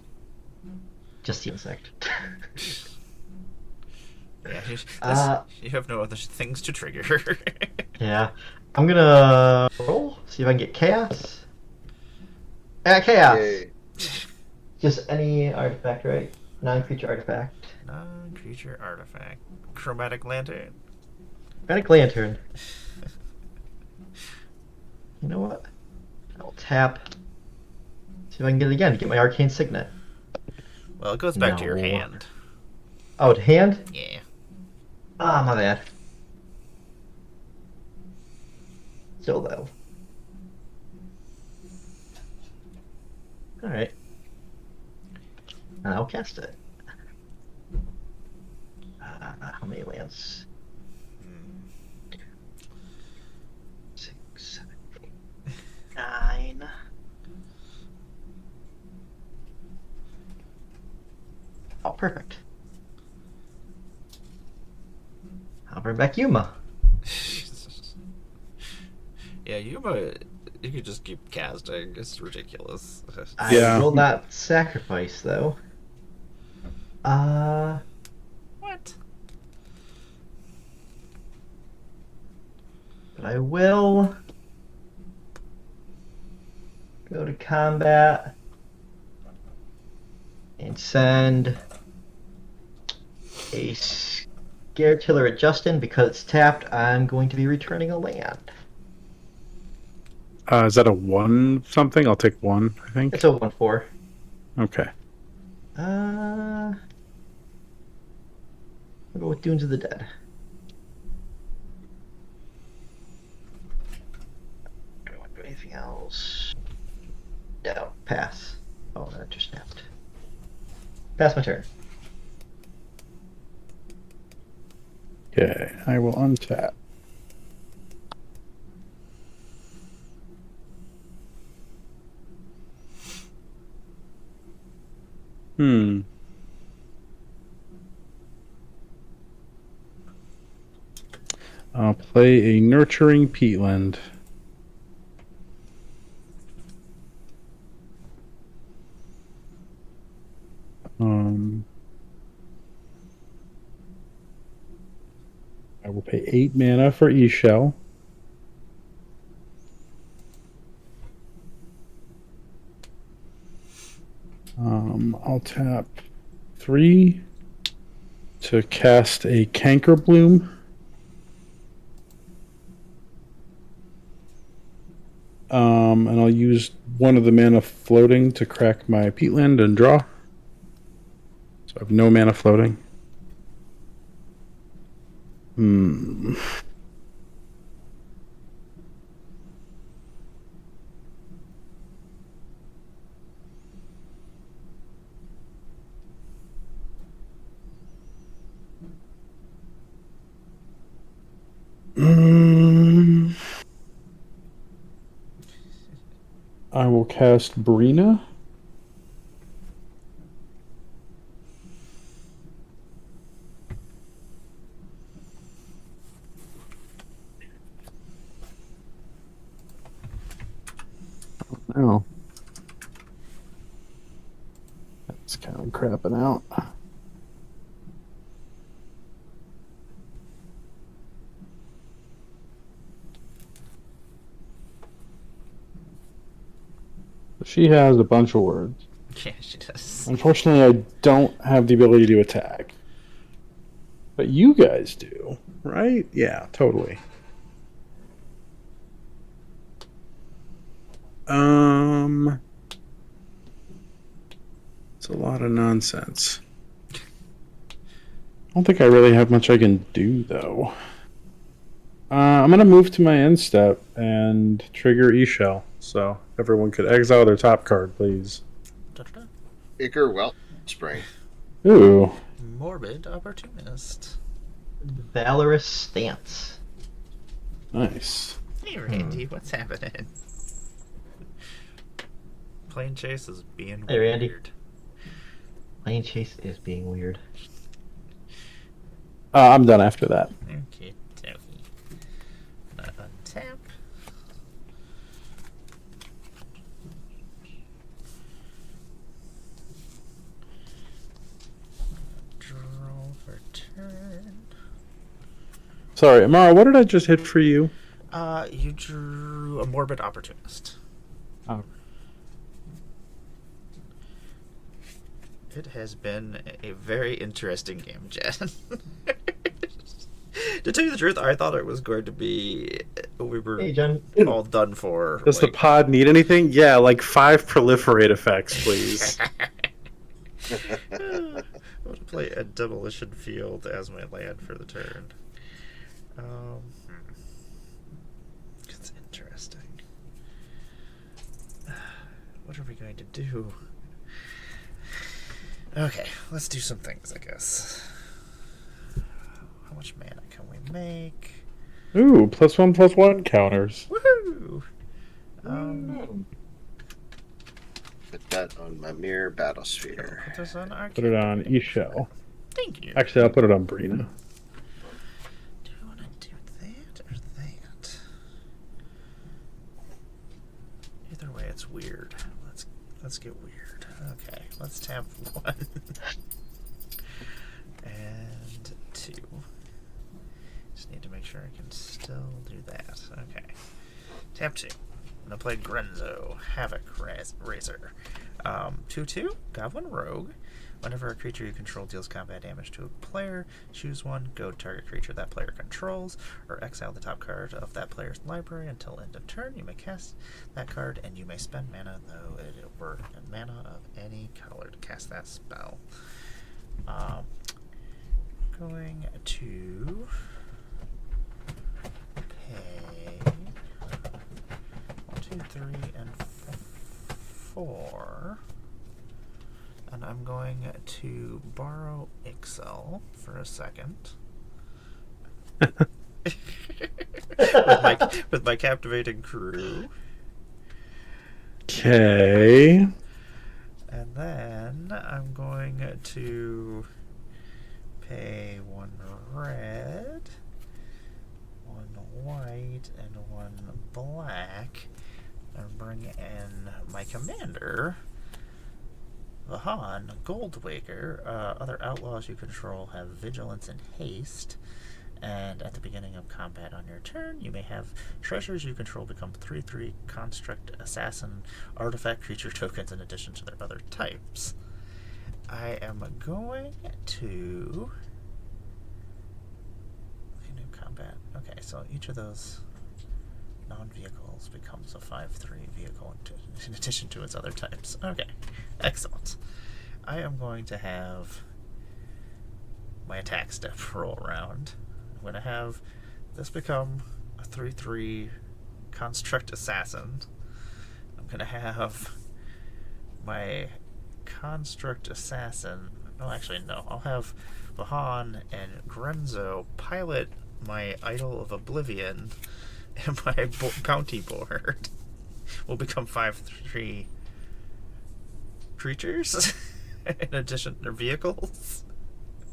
Just the insect.
Yeah,
Uh,
you have no other things to trigger.
yeah. I'm gonna roll, see if I can get chaos. Chaos!
Yay.
Just any artifact, right? Non-creature artifact.
Non-creature artifact. Chromatic lantern.
Chromatic lantern. You know what? I'll tap. See if I can get it again. Get my arcane signet.
Well, it goes back to your
No.
hand.
Oh, to hand?
Yeah.
Ah, my bad. Still though. Alright. I'll cast it. How many lands? 6, 7, 8, 9. Oh, perfect. I'll bring back Yuma.
Yeah, you could just keep casting. It's ridiculous.
I will not sacrifice, though.
What?
But I will go to combat and send a Scare Tiller at Justin. Because it's tapped, I'm going to be returning a land.
Is that a 1 something? I'll take 1, I think.
It's a 1/4.
Okay.
I'll go with Dunes of the Dead. Do I want to do anything else? No, pass. Oh, that just snapped. Pass my turn.
Okay, I will untap. I'll play a Nurturing Peatland. I will pay 8 mana for E-Shell. I'll tap 3 to cast a Canker Bloom. And I'll use one of the mana floating to crack my Peatland and draw. So I have no mana floating. I will cast Brina. Oh. That's kind of crapping out. She has a bunch of words.
Yeah, she does.
Unfortunately, I don't have the ability to attack. But you guys do, right? Yeah, totally. It's a lot of nonsense. I don't think I really have much I can do, though. I'm going to move to my end step and trigger E-Shell. So everyone could exile their top card, please.
Iker Wellspring.
Ooh.
Morbid Opportunist.
Valorous Stance.
Nice.
Hey, Randy, what's happening? Planechase is being
Hey, Randy.
weird.
Planechase is being weird.
I'm done after that.
Okay, dokey. Not untap. Draw for turn.
Sorry, Amara, what did I just hit for you?
You drew a Morbid Opportunist.
Oh.
It has been a very interesting game, Jen. To tell you the truth, I thought it was going to be we were
Hey, Jen.
all done for.
Does the pod need anything? Yeah, like 5 proliferate effects, please.
I'm going to play a Demolition Field as my land for the turn. It's interesting. What are we going to do? Okay, let's do some things, I guess. How much mana can we make?
Ooh, +1/+1 counters.
Woohoo!
Put that on my mirror battlesphere.
Put this on
Put it on eShell.
Thank you.
Actually, I'll put it on Brina.
Do you want to do that or that? Either way, it's weird. Let's get weird. Okay, let's tap 1 and 2. Just need to make sure I can still do that. Okay, tap 2. I'm gonna play Grenzo, Havoc Razor. 2/2, Goblin Rogue. Whenever a creature you control deals combat damage to a player, choose one, go to target creature that player controls, or exile the top card of that player's library until end of turn. You may cast that card, and you may spend mana, though it were mana of any color, to cast that spell. Going to pay 1, 2, 3, and 4. And I'm going to borrow Ixel for a second. with my captivating crew.
Okay.
And then I'm going to pay 1 red, 1 white, and 1 black, and bring in my commander, Vahan Goldwaker. Other outlaws you control have vigilance and haste, and at the beginning of combat on your turn, you may have treasures you control become 3/3 construct assassin artifact creature tokens in addition to their other types. I am going to new combat. Okay, so each of those non-vehicles becomes a 5/3 vehicle in addition to its other types. Okay, excellent. I am going to have my attack step roll around. I'm going to have this become a 3/3 construct assassin. I'm going to have my construct assassin. Oh, actually, no. I'll have Vahan and Grenzo pilot my Idol of Oblivion, and my bounty board will become 5/3 creatures in addition to vehicles.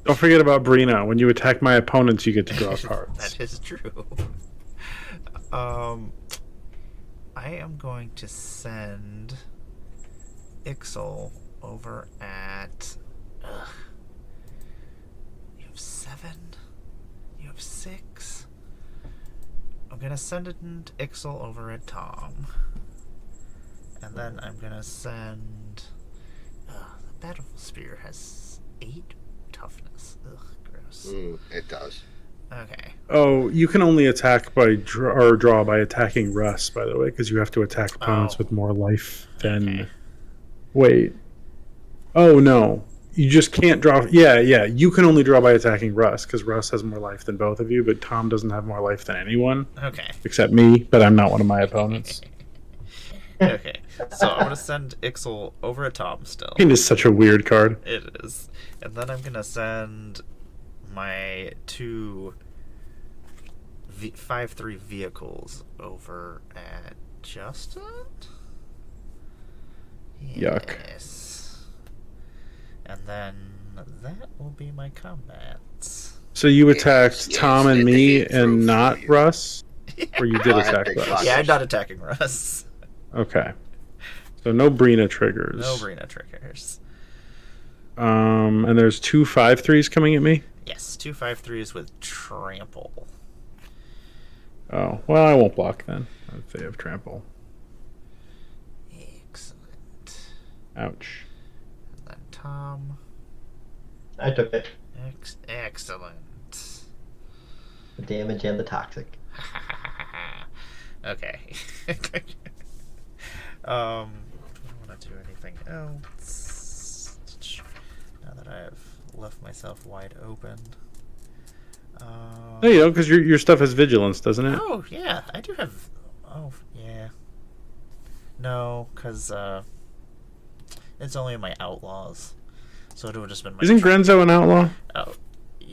Don't forget about Brina. When you attack my opponents, you get to draw cards.
That is true. I am going to send Ixel over at... You have 7? You have 6? I'm going to send Ixel over at Tom. And then I'm going to send... the Battle Spear has 8 toughness. Ugh, gross.
It does.
Okay.
Oh, you can only attack by draw by attacking Russ, by the way, because you have to attack opponents with more life than...
Okay.
Wait. Oh, no. You just can't draw... Yeah. You can only draw by attacking Russ, because Russ has more life than both of you, but Tom doesn't have more life than anyone.
Okay.
Except me, but I'm not one of my opponents.
Okay. So I'm going to send Ixel over at Tom still.
It is such a weird card.
It is. And then I'm going to send my 2 5/3 vehicles over at Justin.
Yuck.
Yes. And then that will be my combats.
So you attacked
Yes,
Tom and
and
me
he drove
and not
through you.
Russ? Or you did
I had
attack
big
Russ?
blockers.
Yeah, I'm not attacking Russ.
Okay. So no Brina triggers.
No Brina triggers.
And there's 2 5/3s coming at me?
Yes, 2 5/3s with trample.
Oh, well, I won't block then. If they have trample.
Excellent.
Ouch.
And then Tom.
I took it.
Excellent.
The damage and the toxic.
Okay. Do I want to do anything else? Now that I've left myself wide open.
Oh, you know, because your stuff has vigilance, doesn't it?
Oh, yeah, I do have... Oh, yeah. No, because it's only my outlaws. So it would have just been my...
Isn't Grenzo an outlaw?
Oh,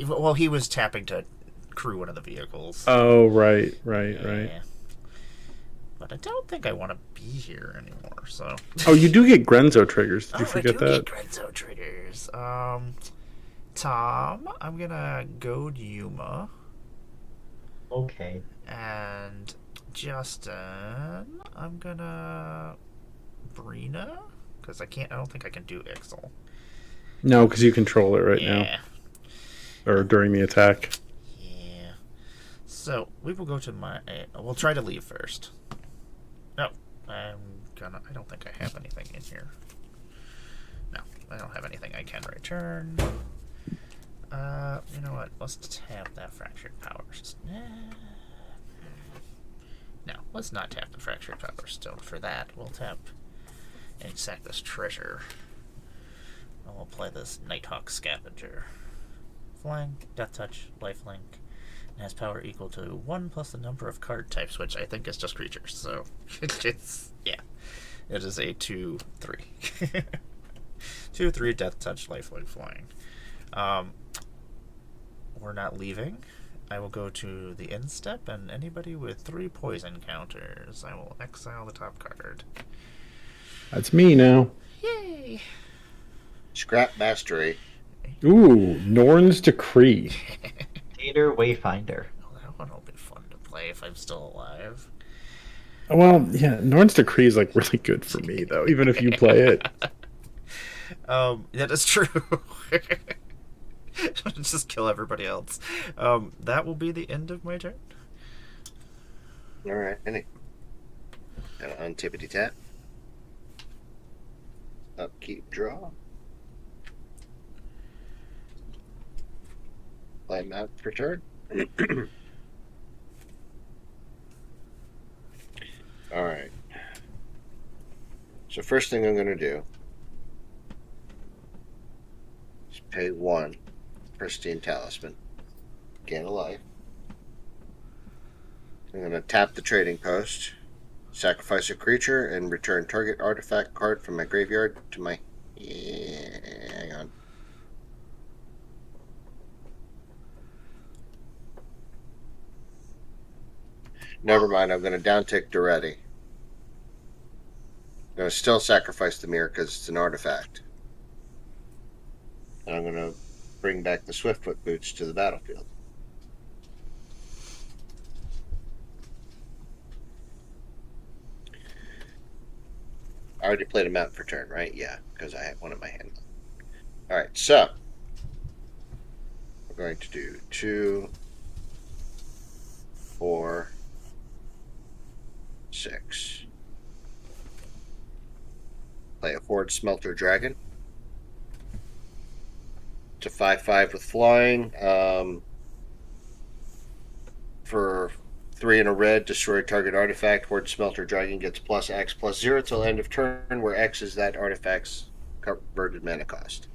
well, he was tapping to crew one of the vehicles.
Oh, right.
Yeah. But I don't think I want to be here anymore, so...
Oh, you do get Grenzo triggers. Did you forget
I do
that?
get Grenzo triggers. Tom, I'm gonna goad Yuma.
Okay.
And Justin, I'm gonna Brina, because I don't think I can do Ixel.
No, because you control it right
Yeah.
now. Or during the attack.
Yeah. So we will go to we'll try to leave first. No, I don't think I have anything in here. No, I don't have anything I can return. You know what? Let's tap that Fractured Powers. No, let's not tap the Fractured Power Stone for that. We'll tap and sack this treasure. And we'll play this Nighthawk Scavenger. Flying, Death Touch, Lifelink, and has power equal to 1 plus the number of card types, which I think is just creatures. So, it's, yeah. It is a 2/3. 2/3 Death Touch, Lifelink, Flying. We're not leaving. I will go to the end step, and anybody with 3 poison counters, I will exile the top card.
That's me now.
Yay!
Scrap mastery.
Ooh, Norn's Decree.
Data Wayfinder.
Oh, that one will be fun to play if I'm still alive.
Well, yeah, Norn's Decree is like really good for me though, even if you play it.
That is true. Just kill everybody else. That will be the end of my turn.
All right. Gotta untippity tap. Upkeep, draw. Play map for turn. All right. So first thing I'm gonna do is pay 1 Pristine Talisman. Gain a life. I'm gonna tap the trading post, sacrifice a creature, and return target artifact card from my graveyard to my... hang on. Never mind, I'm going to downtick Duretti. I'm going to still sacrifice the mirror because it's an artifact. And I'm going to bring back the Swiftfoot boots to the battlefield. I already played a map for turn, right? Yeah, because I had one in my hand. Alright, so we're going to do 2, 4, 6. Play a Horde Smelter Dragon. It's a 5/5 with flying. For 3 and a red, destroy target artifact. Horde Smelter Dragon gets +X/+0 till end of turn, where X is that artifact's converted mana cost.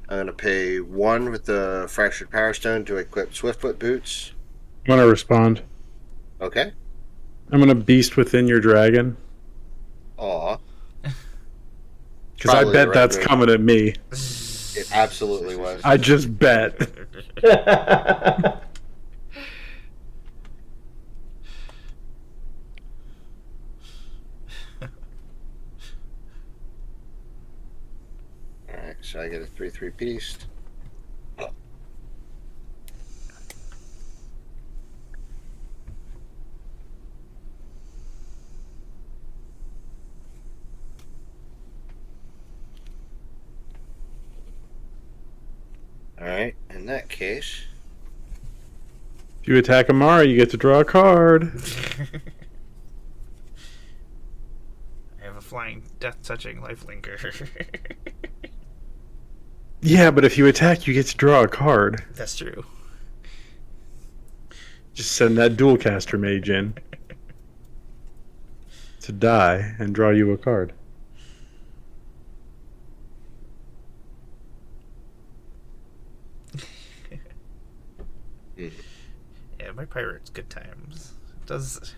I'm going to pay 1 with the Fractured Power Stone to equip Swiftfoot Boots.
I'm gonna respond.
Okay.
I'm gonna beast within your dragon.
Aw.
Because I
Probably
bet
the right
that's
move.
coming at me.
It absolutely was.
I just bet.
so I get a 3/3 piece. Alright, in that case.
If you attack Amara, you get to draw a card.
I have a flying, death-touching lifelinker.
Yeah, but if you attack, you get to draw a card.
That's true.
Just send that dual caster mage in to die and draw you a card.
Yeah, my pirate's good times. It does.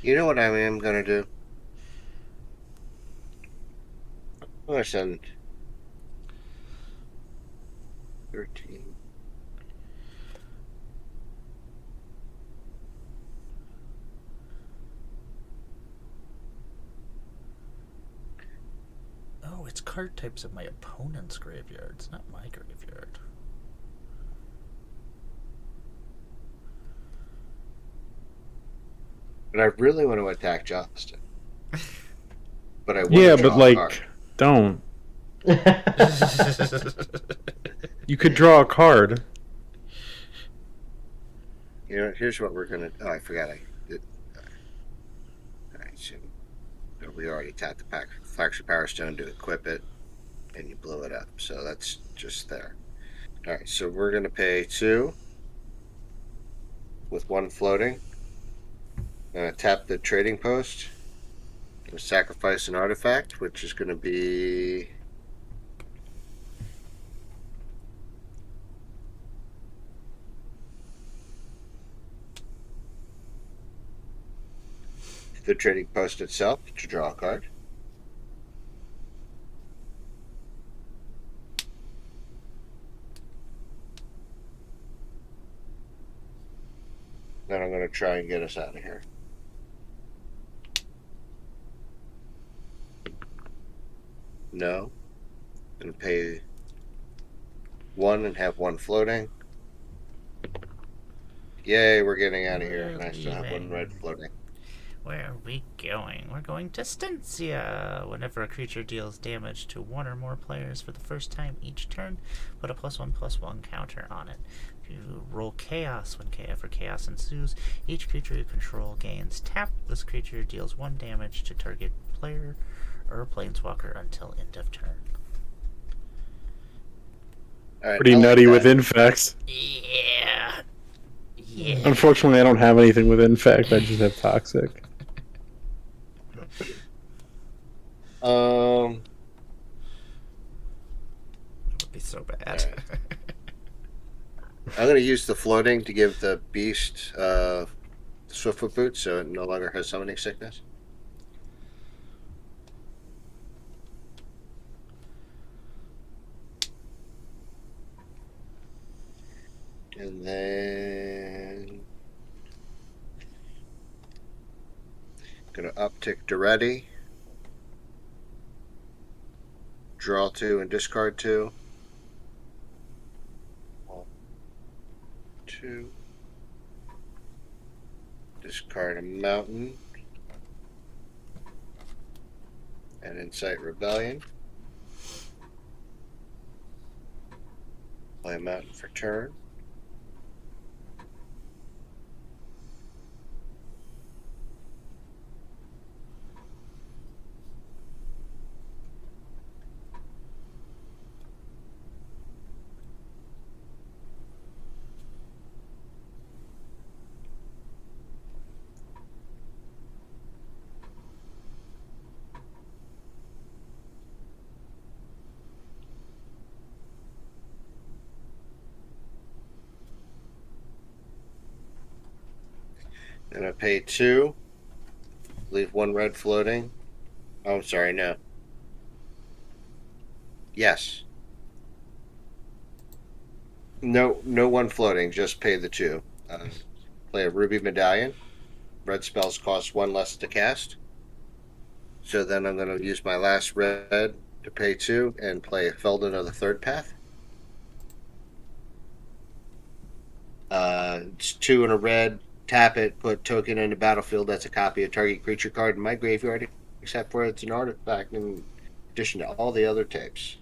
You know what I am going to do? I'm going to send 13.
Oh, it's card types of my opponent's graveyard. It's not my graveyard.
But I really want to attack Justin. But I want
Yeah,
to
but
draw a
like,
card.
don't. You could draw a card.
You know, here's what we're going to... Oh, I forgot I did. Alright, so we already tapped the Faction Power Stone to equip it, and you blew it up. So that's just there. Alright, so we're going to pay 2 with 1 floating. Tap the trading post. Sacrifice an artifact, which is going to be... the trading post itself to draw a card. Then I'm going to try and get us out of here. No. I'm going to pay 1 and have 1 floating. Yay, we're getting out of here. And I still have 1 red floating.
Where are we going? We're going to Stensia. Whenever a creature deals damage to 1 or more players for the first time each turn, put a +1/+1 counter on it. If you roll Chaos when Chaos ensues, each creature you control gains tap. This creature deals 1 damage to target player or planeswalker until end of turn.
Right,
Pretty nutty with infects.
Yeah. Yeah.
Unfortunately, I don't have anything with infect. I just have toxic.
It would be so bad.
Right. I'm going to use the floating to give the beast Swiftfoot Boot, so it no longer has summoning sickness. And then going to uptick Duretti. Draw 2 and discard 2. 1, 2. Discard a mountain. And incite rebellion. Play a mountain for turn. And I pay 2. Leave 1 red floating. Oh, I'm sorry, no. Yes. No 1 floating, just pay the 2. Play a Ruby Medallion. Red spells cost 1 less to cast. So then I'm going to use my last red to pay 2 and play Felden of the Third Path. It's 2 and a red. Tap it, put token in the battlefield. That's a copy of target creature card in my graveyard, except for it's an artifact in addition to all the other types.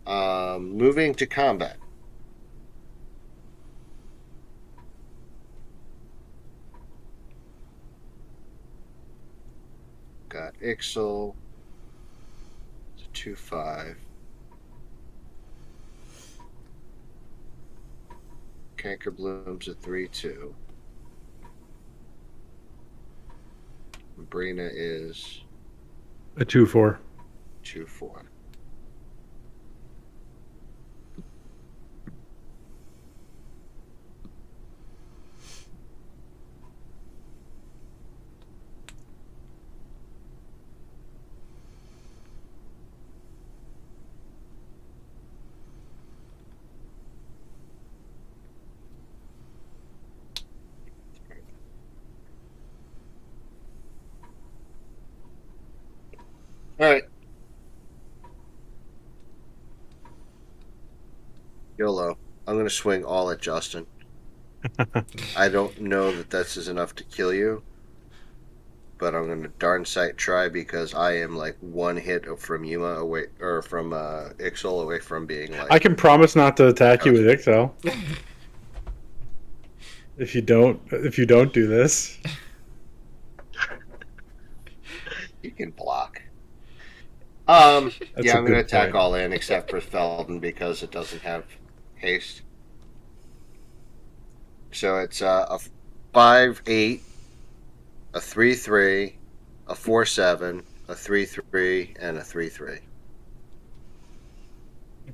Moving to combat. Got Ixal. It's a 2/5. Cankerbloom's a 3/2. Brina is
A 2/4.
2/4. All right. YOLO. I'm going to swing all at Justin. I don't know that this is enough to kill you, but I'm going to darn sight try because I am like one hit from Yuma away, or from Ixal away from being like.
I can promise not to attack you with Ixal. If you don't do this.
You can block. Yeah, I'm
a
going to
good
attack
point.
all in except for Felden because it doesn't have haste. So it's a 5/8, a 3/3, a 4/7, a 3/3, and a 3/3.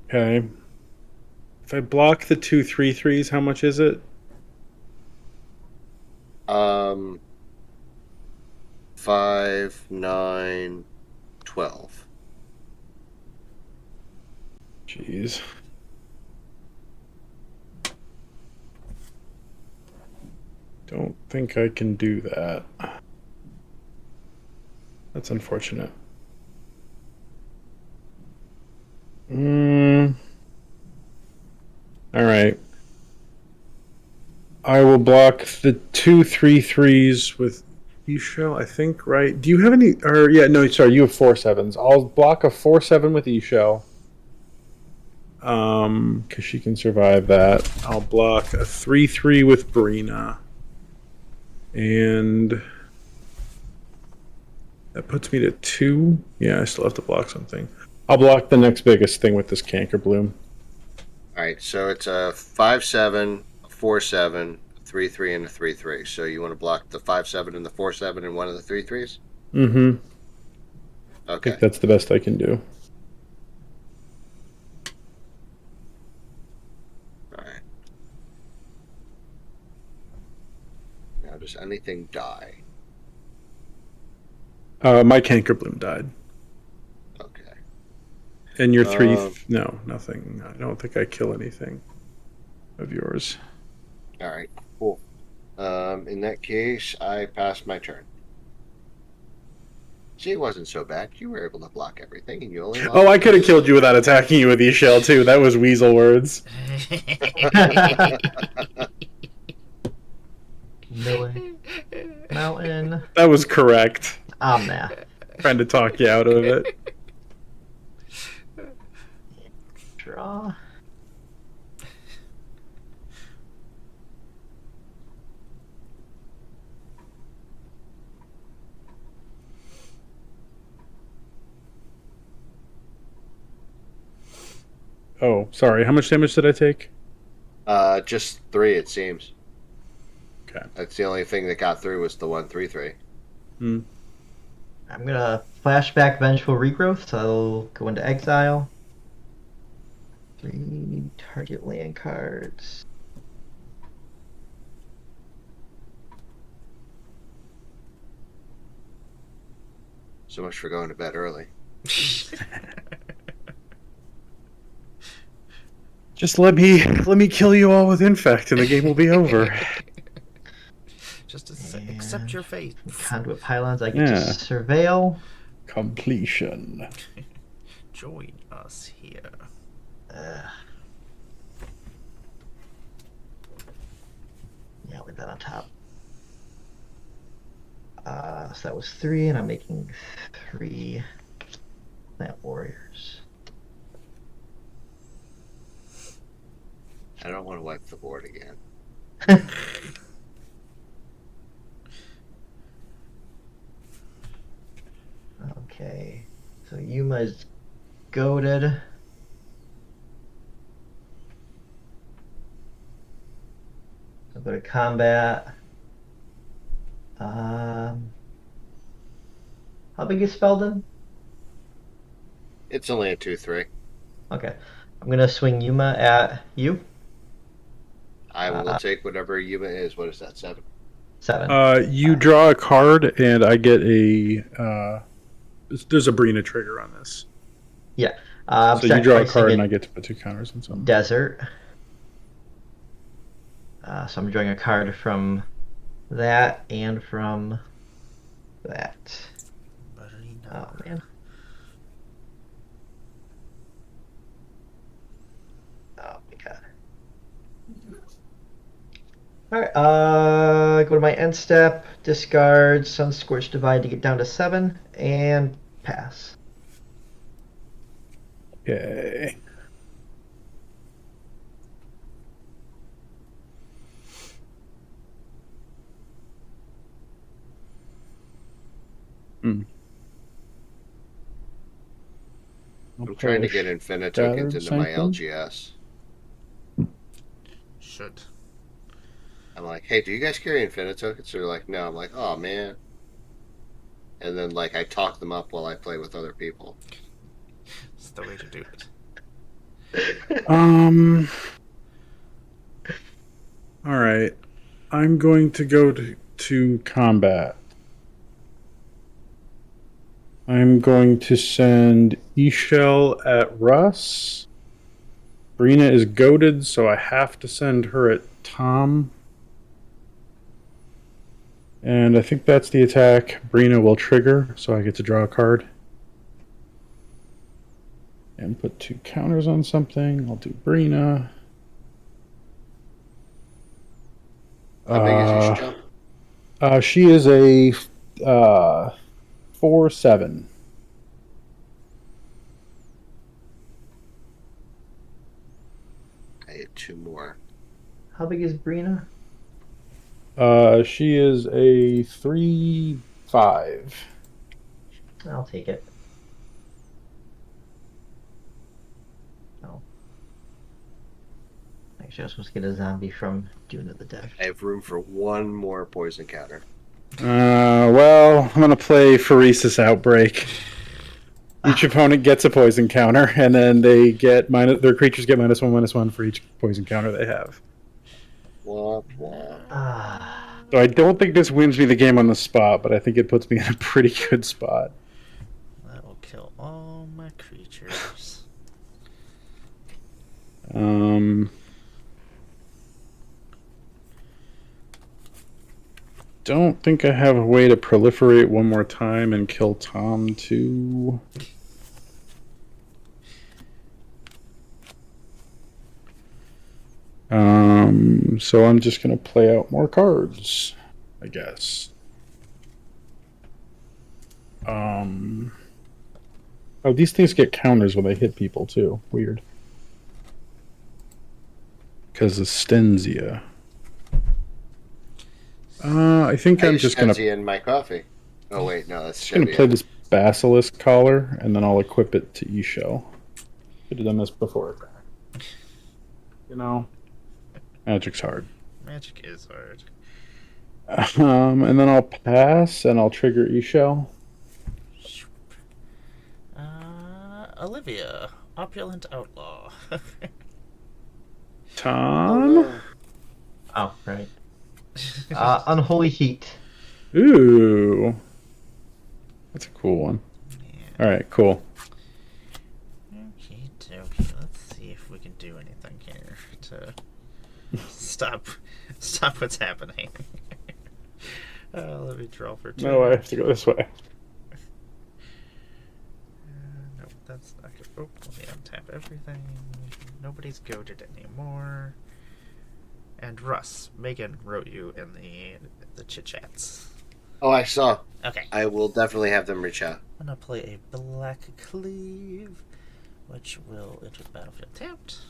Okay. If I block the 2 3/3s, how much is it?
5, 9, 12.
Jeez. Don't think I can do that. That's unfortunate. All right. I will block the 2 3/3s with Isho, I think, right? Do you have any? Or yeah, no, sorry, you have 4/7s. I'll block a 4/7 with Isho. Because she can survive that. I'll block a 3/3 with Brina. And that puts me to 2. Yeah, I still have to block something. I'll block the next biggest thing with this Cankerbloom.
All right, so it's a 5/7, a 4/7, a 3/3, and a 3/3. So you want to block the 5/7 and the 4/7 and one of the 3/3s?
Mm-hmm. I
Okay.
think that's the best I can do.
All right. Now, does anything die?
My Cankerbloom died.
Okay.
And your 3... no, nothing. I don't think I kill anything of yours.
All right, cool. In that case, I passed my turn. See, it wasn't so bad. You were able to block everything, and you only lost.
Oh, I could have killed you without attacking you with E-Shell, too. That was weasel words.
Miller. Mountain.
That was correct.
Omna.
Trying to talk you out of it.
Draw.
Oh, sorry. How much damage did I take?
Just 3, it seems.
Okay.
That's the only thing that got through was the 1 3/3.
Hmm.
I'm gonna flashback Vengeful Regrowth, so I'll go into exile. 3 target land cards.
So much for going to bed early.
Just let me kill you all with Infect, and the game will be over.
Just accept your fate.
Conduit Pylons, I get
Yeah.
to Surveil.
Completion.
join us here.
Yeah, leave that on top. So that was 3, and I'm making 3 plant warriors.
I don't want to wipe the board again.
Okay, so Yuma is goaded. I'll go to combat. How big is Spelden?
It's only a 2/3.
Okay, I'm gonna swing Yuma at you.
I will take whatever Yuma is. What is that, 7?
7.
You draw a card, and I get a. There's a Brina trigger on this.
Yeah.
So you draw a card, and I get to put 2 counters on something.
Desert. So I'm drawing a card from that and from that. Oh man. Oh my god. Alright, go to my end step, discard Sunscorched Divide to get down to 7, and pass.
Okay.
I'm trying to get Infinite tokens into my LGS.
Should.
I'm like, hey, do you guys carry Infinite tokens? They're like, no. I'm like, oh man. And then like I talk them up while I play with other people.
It's the way to do it.
All right. I'm going to go to combat. I'm going to send Eshell at Russ. Brina is goaded, so I have to send her at Tom. And I think that's the attack. Brina will trigger, so I get to draw a card. And put 2 counters on something. I'll do Brina.
How big is each jump?
She is a 4/7.
I had 2 more.
How big is Brina?
She is a 3/5.
I'll take it. Oh. Actually, I was supposed to get a zombie from Dune of the Dead.
I have room for 1 more poison counter.
Well, I'm gonna play Pheresis Outbreak. Each opponent gets a poison counter, and then they get their creatures get -1/-1 for each poison counter they have.
Womp womp.
So I don't think this wins me the game on the spot, but I think it puts me in a pretty good spot.
That will kill all my creatures.
Don't think I have a way to proliferate one more time and kill Tom too. So I'm just gonna play out more cards, I guess. Oh, these things get counters when they hit people too. Weird. Because of Stenzia. I think I'm just gonna
in my coffee. Oh wait, no, that's
gonna play this Basilisk Collar, and then I'll equip it to Eshell. Could have done this before. You know, magic's hard.
Magic is hard.
And then I'll pass, and I'll trigger Eshell.
Olivia, opulent outlaw.
Tom.
Oh, right. Unholy Heat.
Ooh, that's a cool one.
Yeah.
All right, cool.
Okay, let's see if we can do anything here to stop what's happening. Let me draw for 2.
No, I have to go this way.
Nope, that's not good. Oh, let me untap everything. Nobody's goaded anymore. And Russ, Megan wrote you in the chit chats.
Oh, I saw.
Okay.
I will definitely have them reach out.
I'm gonna play a Black Cleave, which will enter the battlefield tapped.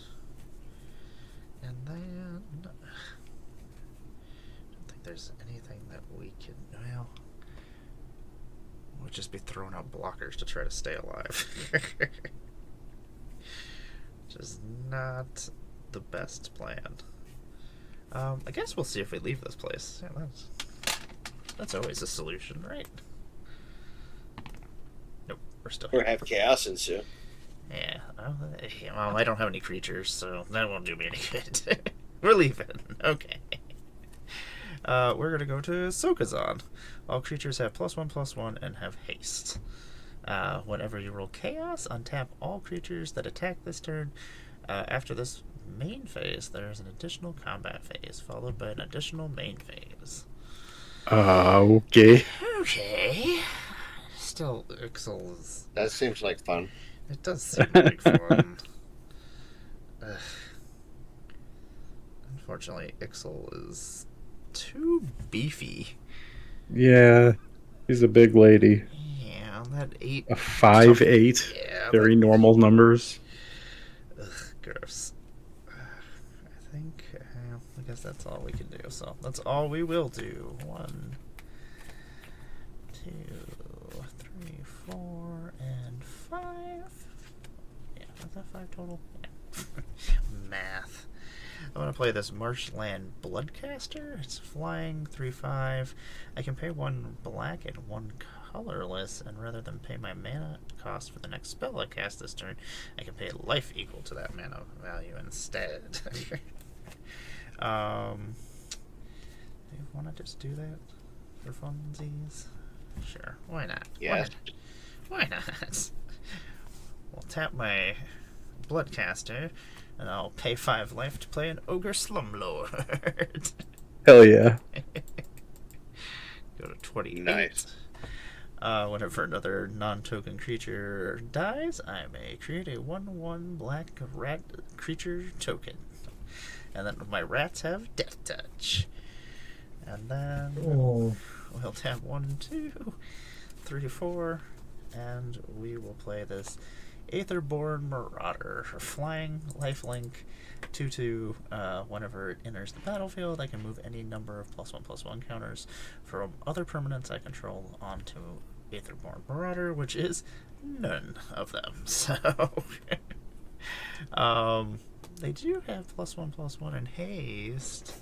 And then I don't think there's anything that we can. Well, we'll just be throwing out blockers to try to stay alive. Which is not the best plan. I guess we'll see if we leave this place. Yeah, that's always a solution, right? Nope, we're still here.
Or have chaos ensue.
Yeah, well, I don't have any creatures, so that won't do me any good. We're leaving. Okay. We're gonna go to Sokazon. All creatures have +1/+1 and have haste. Whenever you roll chaos, untap all creatures that attack this turn. After this main phase, there's an additional combat phase, followed by an additional main phase.
Okay.
Okay. Still, Ixal is...
That seems like fun.
It does seem like fun. Ugh. Unfortunately, Ixal is too beefy.
Yeah, she's a big lady.
Yeah, that 8...
A 5'8".
Yeah,
Very normal numbers.
Ugh, gross. I think, I guess that's all we can do. So that's all we will do. 1, 2, 3, 4, and 5. Yeah, is that 5 total? Yeah. Math. I'm gonna play this Marshland Bloodcaster. It's flying 3/5. I can pay 1 black and 1 colorless, and rather than pay my mana cost for the next spell I cast this turn, I can pay life equal to that mana value instead. Do you want to just do that for funsies? Sure, why not?
Yes.
Why not? We'll tap my Bloodcaster, and I'll pay 5 life to play an Ogre Slumlord.
Hell yeah.
Go to 28.
Nice.
Whenever another non-token creature dies, I may create a 1/1 black rat creature token. And then my rats have Death Touch. And then we'll tap 1, 2, 3, 4, and we will play this Aetherborn Marauder. Flying, lifelink, 2/2. Whenever it enters the battlefield, I can move any number of +1/+1 counters from other permanents I control onto Aetherborn Marauder, which is none of them. So, they do have +1/+1 in haste,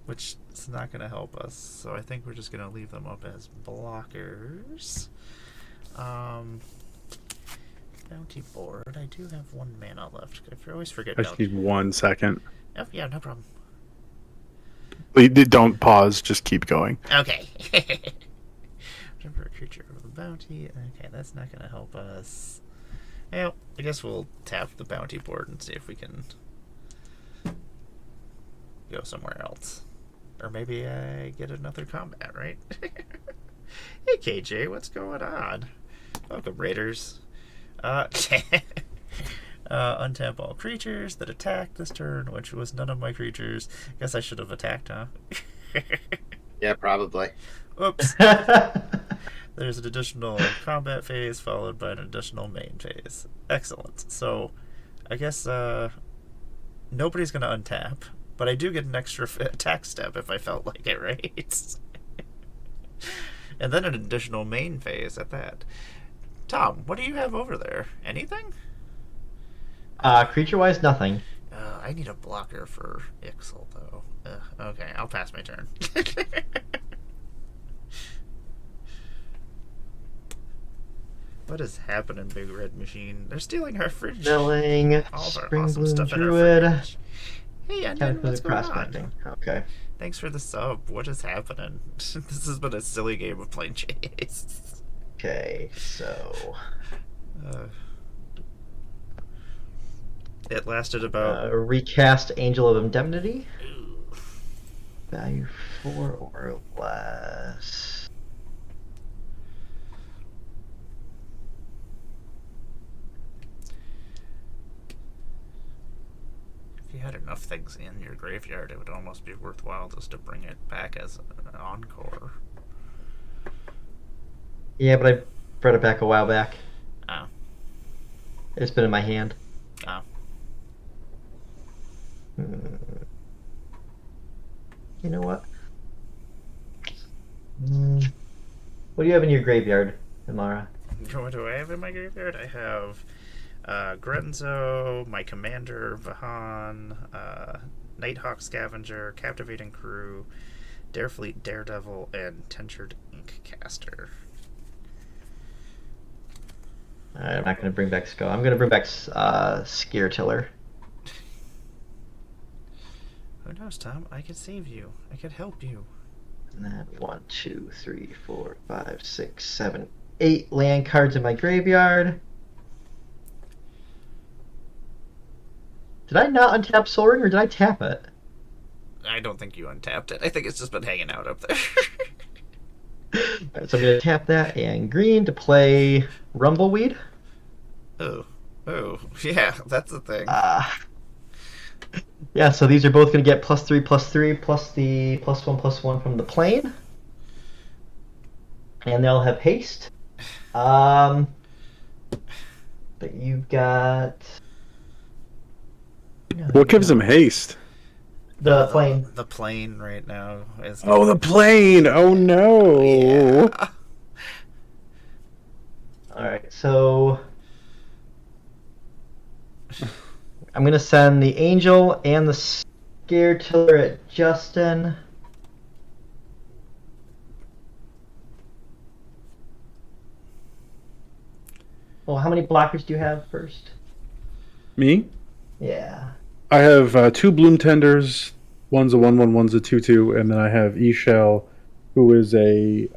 which is not going to help us. So I think we're just going to leave them up as blockers. Bounty board. I do have 1 mana left. I always forget.
I just need 1 second.
Oh, yeah, no problem.
Don't pause. Just keep going.
Okay. Remember a creature with a bounty. Okay, that's not going to help us. Well, I guess we'll tap the bounty board and see if we can go somewhere else. Or maybe I get another combat, right? Hey, KJ, what's going on? Welcome, Raiders. Untap all creatures that attack this turn, which was none of my creatures. Guess I should have attacked, huh?
Yeah, probably.
Oops. There's an additional combat phase followed by an additional main phase. Excellent. So, I guess nobody's going to untap, but I do get an extra attack step if I felt like it, right? And then an additional main phase at that. Tom, what do you have over there? Anything?
Creature-wise, nothing.
I need a blocker for Ixal, though. Okay, I'll pass my turn. What is happening, Big Red Machine? They're stealing our fridge.
Milling,
All of our
Spring
awesome
Bloom
stuff in our
Druid,
fridge. Hey, Onion, what's going
prospecting.
on?
Okay.
Thanks for the sub. What is happening? This has been a silly game of Planechase.
Okay, so
it lasted about
recast Angel of Indemnity. Value 4 or less.
If you had enough things in your graveyard, it would almost be worthwhile just to bring it back as an encore.
Yeah, but I brought it back a while back.
Oh.
It's been in my hand.
Oh.
You know what? What do you have in your graveyard, Amara?
What do I have in my graveyard? I have Grenzo, my commander, Vahan, Nighthawk Scavenger, Captivating Crew, Darefleet Daredevil, and Tentured Inkcaster.
I'm not going to bring back Skull. I'm going to bring back Scare Tiller.
Who knows, Tom? I could save you. I could help you.
And then 1, 2, 3, 4, 5, 6, 7, 8 land cards in my graveyard. Did I not untap Soul Ring, or did I tap it?
I don't think you untapped it. I think it's just been hanging out up there.
Alright, so I'm going to tap that and green to play Rumbleweed.
Oh, yeah, that's the thing.
Yeah, so these are both going to get +3/+3 plus the +1/+1 from the plane. And they'll have haste. But you've got...
What gives him haste?
The plane.
The plane right now is...
Oh, the plane! Oh, no!
Yeah.
Alright, so... I'm going to send the Angel and the Scare Tiller at Justin. Well, how many blockers do you have first?
Me?
Yeah.
I have 2 Bloom Tenders. One's a 1/1, one's a 2/2, and then I have E-Shell, who is a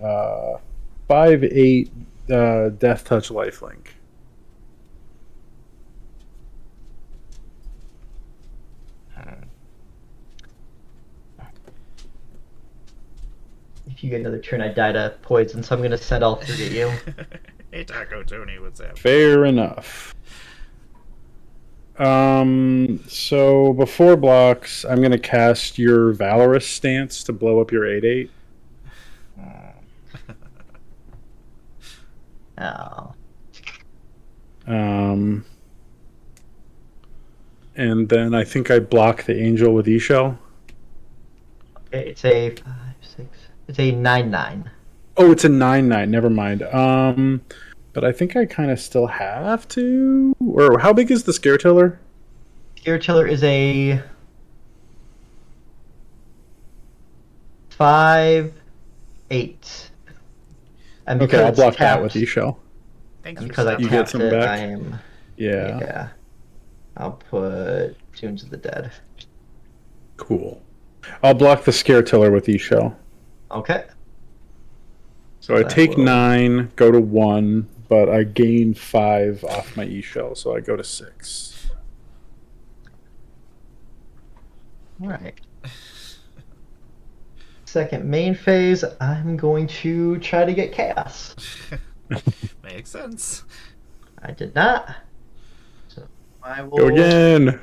5/8 Death Touch Lifelink.
If you get another turn, I die to poison, so I'm going to send all 3 at you.
Hey, Taco Tony, what's up?
Fair enough. So before blocks, I'm going to cast your Valorous Stance to blow up your 8/8.
Oh.
And then I think I block the Angel with E-Shell.
Okay, it's a 5, 6. It's a 9/9.
Oh, it's a 9/9. Never mind. But I think I kind of still have to. Or how big is the Scare Tiller?
Scare Tiller is a 5/8. And
Okay, I'll
it's
block that
tapped,
with E-Shell.
Thanks
and
for
because I
stopping.
You get
tapped
some
it,
back?
I am...
Yeah.
Yeah. I'll put Tunes of the Dead.
Cool. I'll block the Scare Tiller with E-Shell.
Okay.
So I
That
take
will-
9, go to 1, but I gain 5 off my E-Shell, so I go to 6.
Alright. Second main phase, I'm going to try to get Chaos.
Makes sense.
I did not. So I will...
Go again!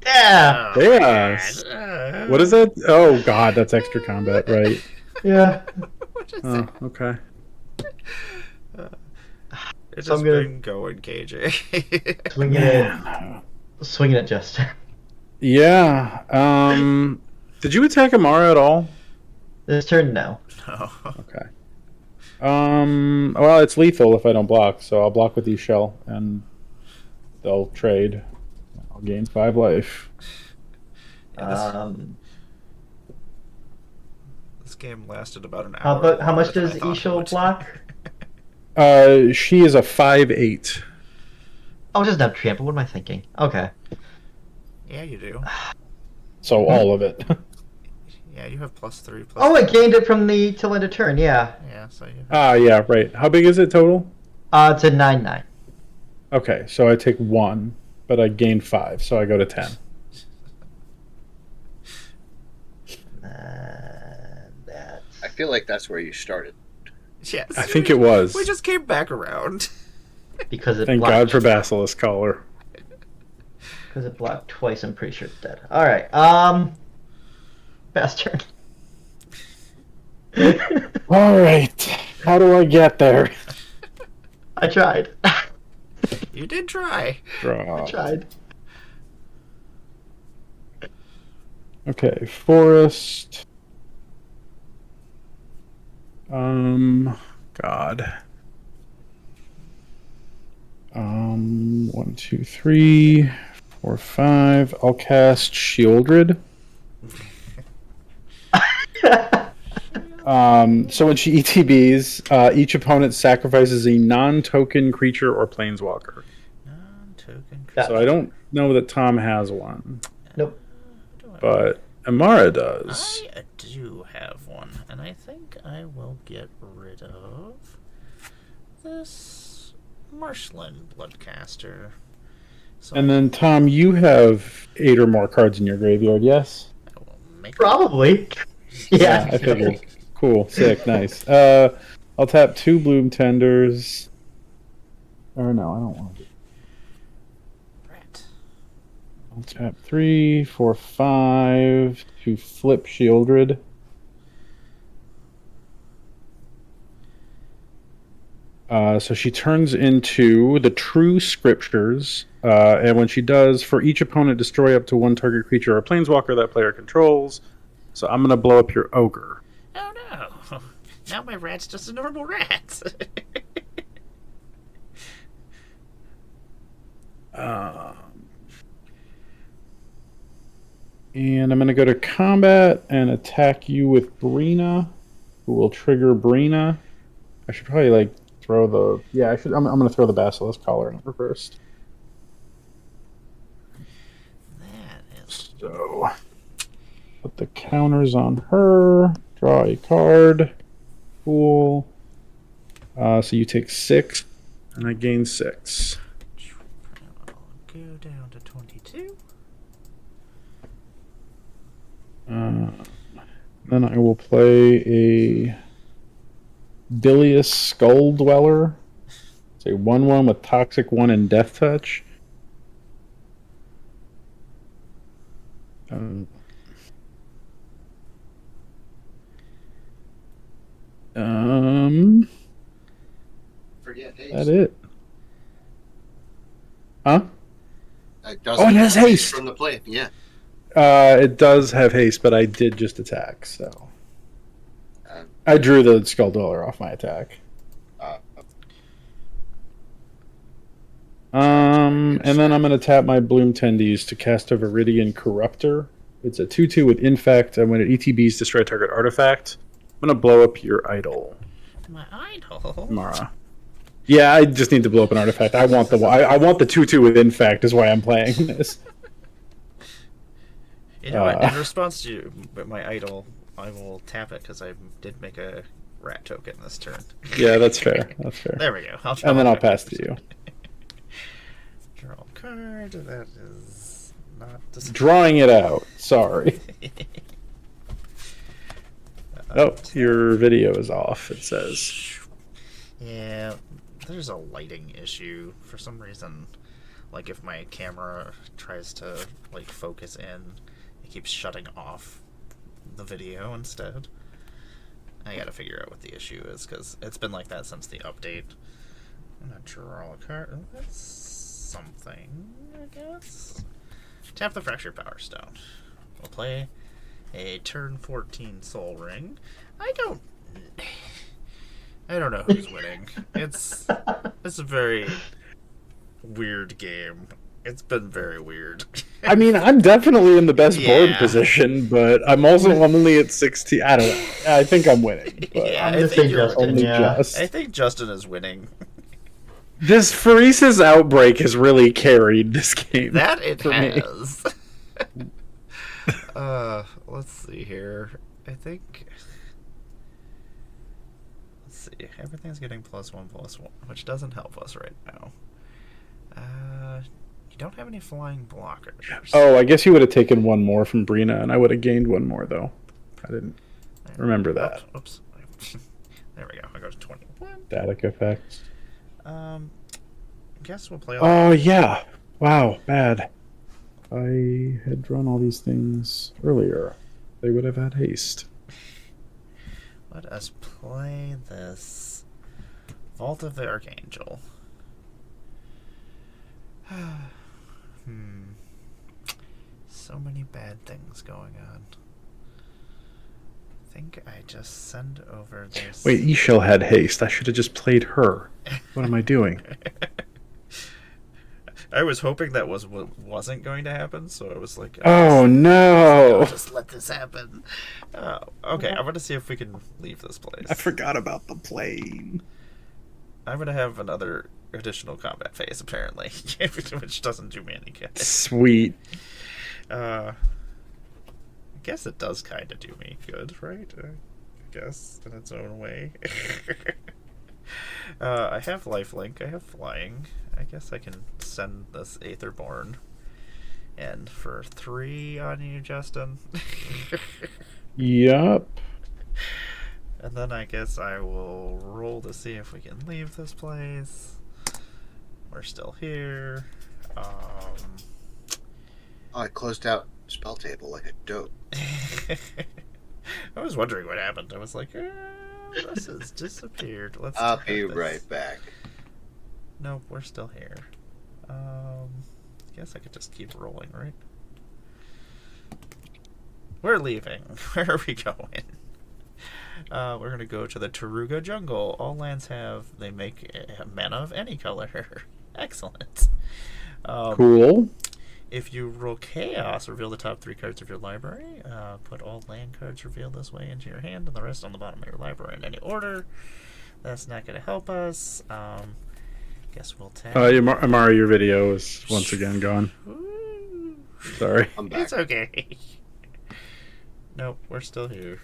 Yeah!
Oh,
Yes.
man.
What is that? Oh, God, that's extra combat, right?
Yeah.
What is
Oh,
that?
okay.
It's
So
just
I'm gonna-
been going, KJ.
Swinging at Justin.
Yeah. Did you attack Amara at all?
This turn, no.
No.
Okay. Well, it's lethal if I don't block, so I'll block with E-Shell, and they'll trade. I'll gain 5 life.
This game lasted about an hour.
How much
longer than I
does
thought it
Isho
would.
block?
She is a 5/8.
Oh, it doesn't have trample. What am I thinking? Okay.
Yeah, you do.
So all of it.
Yeah, you have +3.
Oh, I gained it from the till end of turn. Yeah.
Yeah, so you.
Yeah, right. How big is it total?
It's a 9/9.
Okay, so I take 1, but I gain 5, so I go to 10.
That's...
I feel like that's where you started.
Yes.
I think it was.
We just came back around.
because it
Thank
blocked.
God for Basilisk Collar.
Because it blocked twice, I'm pretty sure it's dead. Alright, fast turn.
All right. How do I get there?
I tried.
You did try.
Draw.
I tried.
Okay, forest. God. 1, 2, 3, 4, 5. I'll cast Shieldred. So when she ETBs, each opponent sacrifices a non-token creature or planeswalker.
Non-token.
So I don't know that Tom has one,
Nope.
but Amara does.
I do have one, and I think I will get rid of this Marshland Bloodcaster. So
And then Tom, you have 8 or more cards in your graveyard, yes?
I will make
Probably.
Yeah, I figured. Cool, sick, nice. I'll tap 2 Bloom Tenders. Or no, I don't want to do.
Rat.
I'll tap 3, 4, 5 to flip Shieldred. So she turns into the True Scriptures, and when she does, for each opponent, destroy up to 1 target creature or planeswalker that player controls. So I'm going to blow up your ogre.
Oh no! Now my rat's just a normal rat.
And I'm going to go to combat and attack you with Brina, who will trigger Brina. I should probably like throw the I'm going to throw the Basilisk Collar number first.
That is
So put the counters on her. Draw a card. Cool. So you take 6, and I gain 6.
I'll go down to 22.
Then I will play a Bilious Skull Dweller. It's a 1/1 with Toxic 1 and Death Touch.
Forget haste.
That it. Huh?
It
it has haste.
from the plane. Yeah.
It does have haste, but I did just attack, so I drew the Skull Dweller off my attack. And then I'm going to tap my Bloom Tendies to cast a Viridian Corruptor. It's a 2/2 with Infect, and when it ETBs, destroy target artifact. I'm going to blow up your idol,
My idol.
Mara. Yeah, I just need to blow up an artifact. I want the 2/2 with Infect is why I'm playing this.
You know what? In response to my idol, I will tap it because I did make a rat token this turn.
Yeah, that's fair. That's fair.
There we go.
And then I'll pass to you.
Draw a card. That is not
Drawing it out. Sorry. Oh, your video is off, it says.
Yeah, there's a lighting issue for some reason. Like if my camera tries to like focus in, it keeps shutting off the video instead. I gotta figure out what the issue is because it's been like that since the update. I'm gonna draw a card. Oh, that's something, I guess. Tap the Fractured Power Stone. We'll play a turn 14 Soul Ring. I don't know who's winning. It's a very weird game. It's been very weird.
I mean, I'm definitely in the best board
Yeah.
position, but I'm only at 16. I don't know. I think I'm winning. But
Yeah,
I'm
I
gonna
think
say
you're
Justin,
only
yeah.
just.
I think Justin is winning.
This Pharesis Outbreak has really carried this game.
That it
for me.
has. Let's see here. I think. Let's see. Everything's getting +1/+1, which doesn't help us right now. You don't have any flying blockers.
Oh, I guess you would have taken one more from Brina, and I would have gained one more, though. I didn't remember that.
Oops. There we go. I go to 21.
Static effects.
Guess we'll play.
Oh, yeah. Wow, bad. I had drawn all these things earlier, they would have had haste.
Let us play this Vault of the Archangel. So many bad things going on. I think I just send over this.
Wait, Ishel had haste. I should have just played her. What am I doing?
I was hoping that wasn't going to happen, so I was like,
Oh no!
I'll just let this happen. Okay, I want to see if we can leave this place.
I forgot about the plane.
I'm going to have another additional combat phase, apparently, which doesn't do me any good.
Sweet.
I guess it does kind of do me good, right? I guess, in its own way. I have lifelink, I have flying. I guess I can send this Aetherborn. And for 3 on you, Justin.
Yup.
And then I guess I will roll to see if we can leave this place. We're still here.
I closed out spell table like a dope.
I was wondering what happened. I was like, this has disappeared.
I'll
try
be
this.
right back.
Nope, we're still here. Guess I could just keep rolling, right? We're leaving. Where are we going? We're going to go to the Taruga jungle. All lands they make mana of any color. Excellent.
Cool.
If you roll Chaos, reveal the top 3 cards of your library. Put all land cards revealed this way into your hand, and the rest on the bottom of your library in any order. That's not going to help us. Guess we'll take.
Amara, your video is once again gone.
Ooh.
Sorry.
I'm back.
It's okay. Nope, we're still here.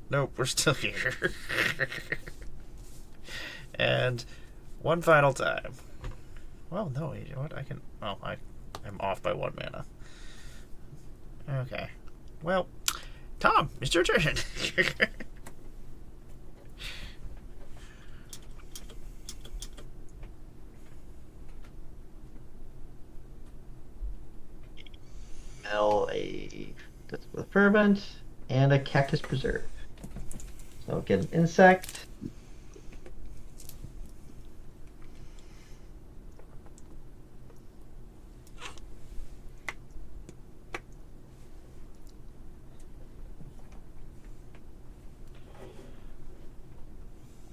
Nope, we're still here. And one final time. Well, no, you know what? I can. Oh, I'm off by 1 mana. Okay. Well, Tom, it's your turn.
That's with Fervent and a Cactus Preserve. So get an insect.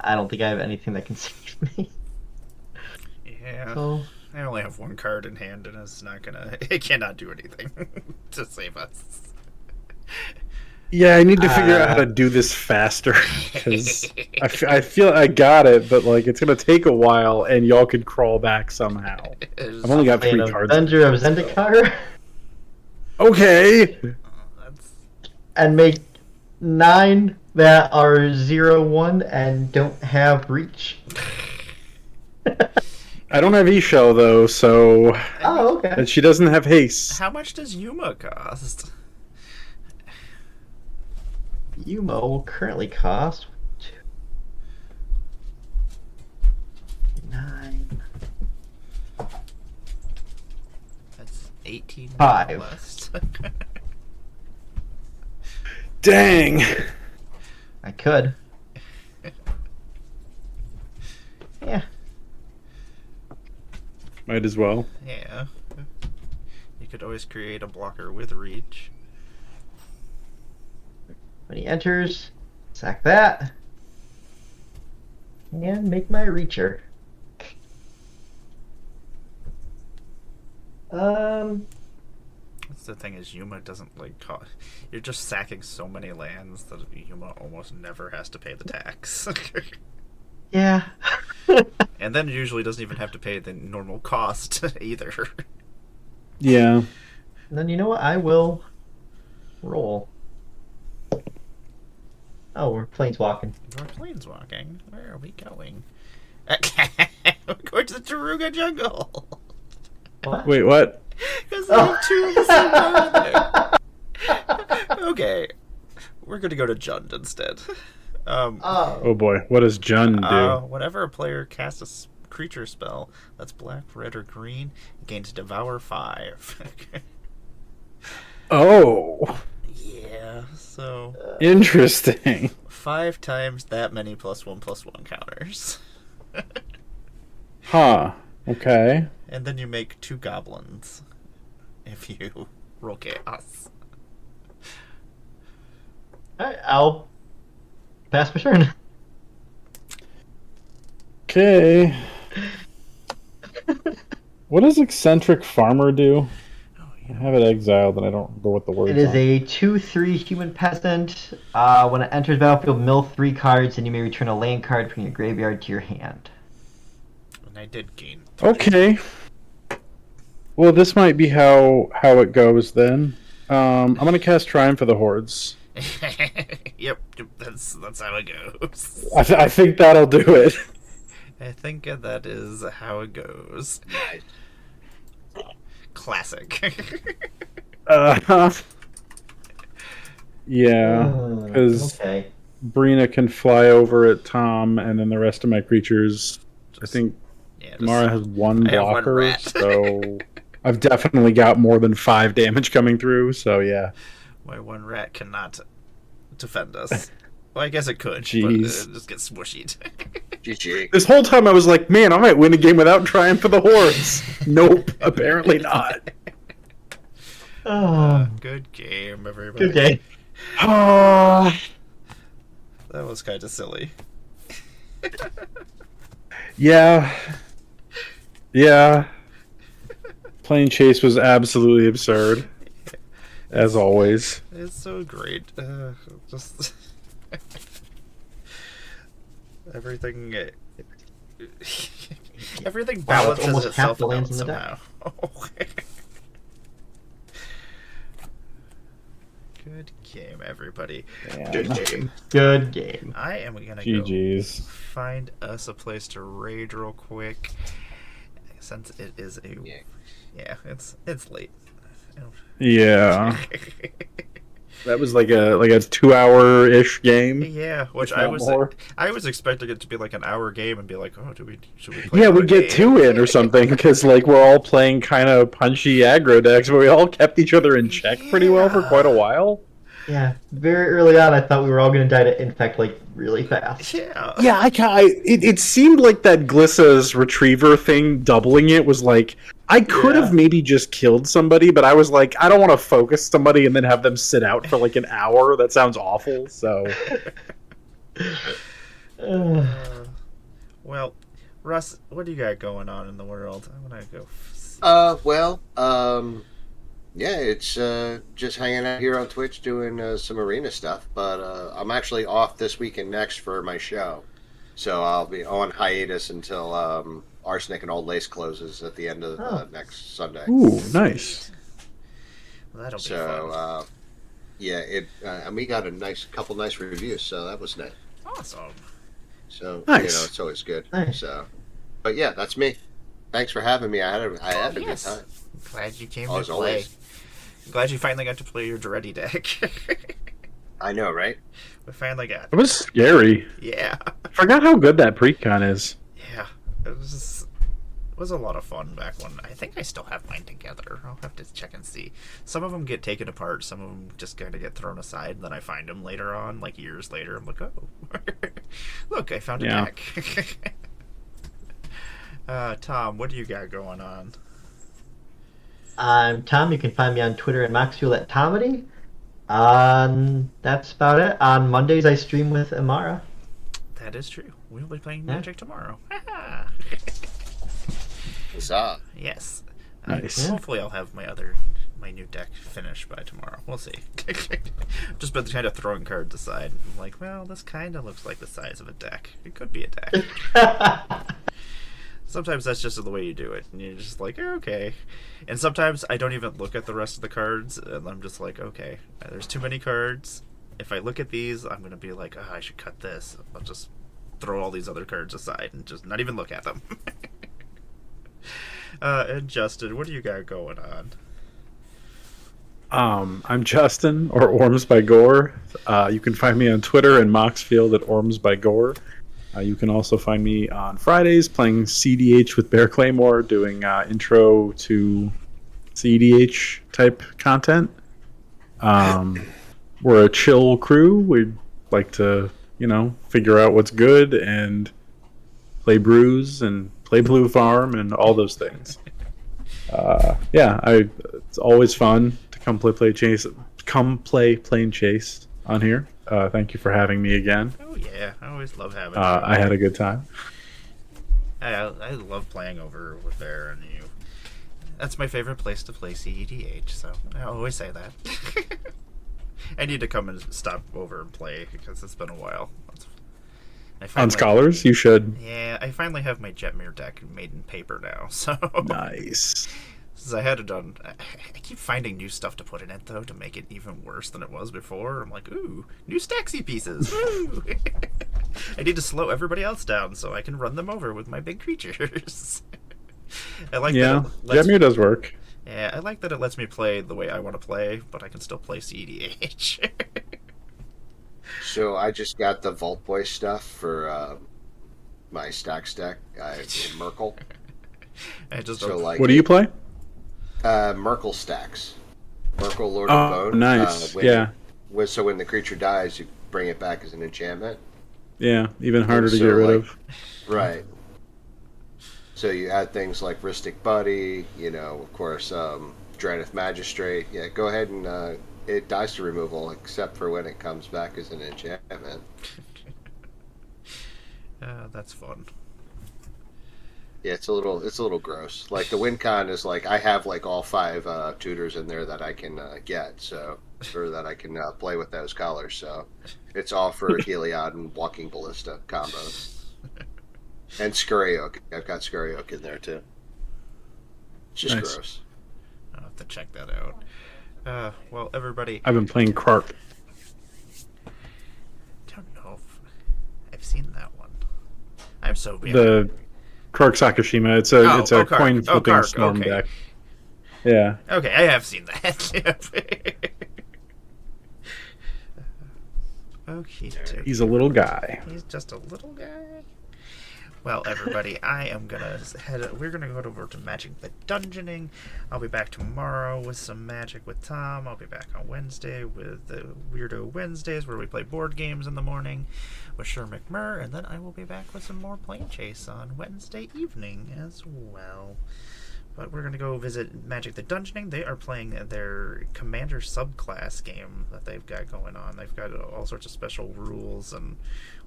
I don't think I have anything that can save me.
Yeah.
So
I only have 1 card in hand, and it cannot do anything to save us.
Yeah, I need to figure out how to do this faster because I feel I got it, but like it's gonna take a while, and y'all could crawl back somehow. I've only got 3 cards.
Avenger of Zendikar.
Okay.
And make 9 that are 0/1 and don't have reach.
I don't have Ishel though, so.
Oh, okay.
And she doesn't have haste.
How much does Yuma cost?
Yuma will currently cost 9.
That's 18.
5.
Less.
Dang.
I could. Yeah.
Might as well.
Yeah. You could always create a blocker with reach.
When he enters, sack that. And make my reacher.
That's the thing is Yuma doesn't like cost. You're just sacking so many lands that Yuma almost never has to pay the tax.
Yeah.
And then it usually doesn't even have to pay the normal cost either.
Yeah.
And then you know what? I will roll. Oh, we're planeswalking.
We're planeswalking. Where are we going? We're going to the Taruga jungle.
What?
Wait, what?
Because they have 2 of the same card there. Okay. We're going to go to Jund instead.
Oh boy, what does Jun do?
Whenever a player casts a creature spell that's black, red, or green. Gains Devour 5.
Oh,
Yeah, so
interesting.
5 times that many +1/+1 counters.
Huh. Okay.
And then you make 2 goblins if you roll chaos.
Alright, I'll pass my turn.
Okay. What does Eccentric Farmer do?
Oh,
I have it exiled and I don't know what the words
It is
are.
a 2/3 human peasant. When it enters battlefield, mill 3 cards, and you may return a land card from your graveyard to your hand.
And I did gain 3.
Okay. Well, this might be how it goes then. I'm gonna cast Triumph for the Hordes.
Yep, that's how it goes.
I think that'll do it.
I think that is how it goes. Classic.
Yeah, because
Okay.
Brina can fly over at Tom, and then the rest of my creatures. I think
Yeah,
Mara has one
I have one
blocker,
rat.
so I've definitely got more than 5 damage coming through. So yeah.
My one rat cannot defend us. Well, I guess it could,
Jeez.
but it just gets smushied.
GG.
This whole time I was like, man, I might win a game without Triumph for the Hordes. Nope, apparently not.
Good game, everybody.
Good day.
Ah.
That was kind of silly.
Yeah. Yeah. Planechase was absolutely absurd. As always.
It's so great. Just everything. Everything
Wow, it's
balances
almost half
itself
the
out
lands in the deck.
somehow. Good game, everybody.
Good game.
Good game.
I am gonna go
GG's.
find us a place to raid real quick, since it is a yeah, it's late.
Yeah. That was like a 2-hour-ish game.
Yeah, which
If
I
not
was
more.
expecting it to be like an hour game and be like, oh, should we play?
Yeah,
another
we get
game?
2 in or something because like we're all playing kind of punchy aggro decks, but we all kept each other in check pretty well for quite a while.
Yeah, very early on, I thought we were all going to die to infect like really fast.
Yeah.
Yeah, it seemed like that Glissa's retriever thing doubling it was like I could have maybe just killed somebody, but I was like, I don't want to focus somebody and then have them sit out for like an hour. That sounds awful. So
Well, Russ, what do you got going on in the world? I'm gonna go.
Yeah, it's just hanging out here on Twitch doing some arena stuff. But I'm actually off this week and next for my show, so I'll be on hiatus until Arsenic and Old Lace closes at the end of next Sunday.
ooh, nice.
That'll be fun.
So yeah, and we got a couple nice reviews, so that was nice.
Awesome.
So
Nice.
it's always good.
Nice.
So, but yeah, that's me. Thanks for having me. I had a good
yes.
time.
Glad you came
As
to play.
always.
Glad you finally got to play your Duretti deck.
I know, right?
We finally got.
It was scary.
Yeah.
I forgot how good that precon is.
Yeah. It was a lot of fun back when. I think I still have mine together. I'll have to check and see. Some of them get taken apart. Some of them just kind of get thrown aside. And then I find them later on, like years later. I'm like, oh, look, I found a
Yeah.
deck. Tom, what do you got going on?
I'm Tom. You can find me on Twitter at MoxFuel@Tomedy. That's about it. On Mondays, I stream with Amara.
That is true. We'll be playing
Yeah.
Magic tomorrow.
Huzzah.
Yes.
Nice.
Hopefully, I'll have my new deck finished by tomorrow. We'll see. Just been kind of throwing cards aside. I'm like, well, this kind of looks like the size of a deck. It could be a deck. Sometimes that's just the way you do it, and you're just like, okay. And sometimes I don't even look at the rest of the cards, and I'm just like, okay, there's too many cards. If I look at these, I'm gonna be like, oh, I should cut this. I'll just throw all these other cards aside and just not even look at them. And Justin, what do you got going on?
I'm Justin, or Orms by Gore. You can find me on Twitter and Moxfield at Orms by Gore. You can also find me on Fridays playing CDH with Bear Claymore, doing intro to CDH type content. We're a chill crew. We like to, figure out what's good and play brews and play Blue Farm and all those things. It's always fun to come play Planechase on here. Thank you for having me again.
Oh yeah, I always love having you.
I had a good time.
I love playing over with Bear and you. That's my favorite place to play CEDH, so I always say that. I need to come and stop over and play because it's been a while.
On Scholars, you should.
Yeah, I finally have my Jetmir deck made in paper now, so...
Nice.
Since I had it done... I keep finding new stuff to put in it, though, to make it even worse than it was before. I'm like, ooh, new Staxy pieces, woo! I need to slow everybody else down so I can run them over with my big creatures. I like that
Jetmir does work.
Yeah, I like that it lets me play the way I want to play, but I can still play CEDH.
So I just got the Vault Boy stuff for my Stacks deck in Merkle.
What do you play?
Merkle Stacks. Merkle Lord of Bone.
Nice.
So when the creature dies, you bring it back as an enchantment.
Yeah, even harder to get rid of.
Right. So you add things like Rhystic Buddy, of course, Dranith Magistrate. Yeah, go ahead and it dies to removal, except for when it comes back as an enchantment.
That's fun.
Yeah, it's a little gross. Like the win con is like I have like all 5 tutors in there that I can get, or that I can play with those colors. So it's all for Heliod and Walking Ballista combos. And Scurry Oak. I've got Scurry Oak in there too. It's just gross.
I'll have to check that out. Well, everybody...
I've been playing Karp.
Don't know if I've seen that one. I'm so bad.
The Kark Sakashima. It's a coin flipping storm deck. Yeah.
Okay, I have seen that. Okay.
He's a little guy.
He's just a little guy. Well, everybody, we're gonna go over to Magic the Dungeoning. I'll be back tomorrow with some Magic with Tom. I'll be back on Wednesday with the Weirdo Wednesdays, where we play board games in the morning with Sher McMurr, and then I will be back with some more Planechase on Wednesday evening as well. But we're gonna go visit Magic the Dungeoning. They are playing their Commander subclass game that they've got going on. They've got all sorts of special rules and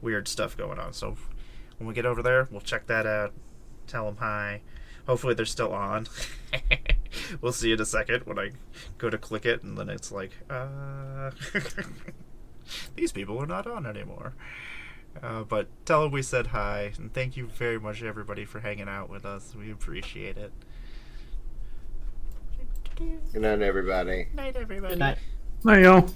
weird stuff going on. So when we get over there, we'll check that out. Tell them hi. Hopefully they're still on. We'll see in a second when I go to click it, and then it's like, these people are not on anymore. But tell them we said hi, and thank you very much, everybody, for hanging out with us. We appreciate it.
Good night, everybody.
Night, everybody.
Good night.
There you go.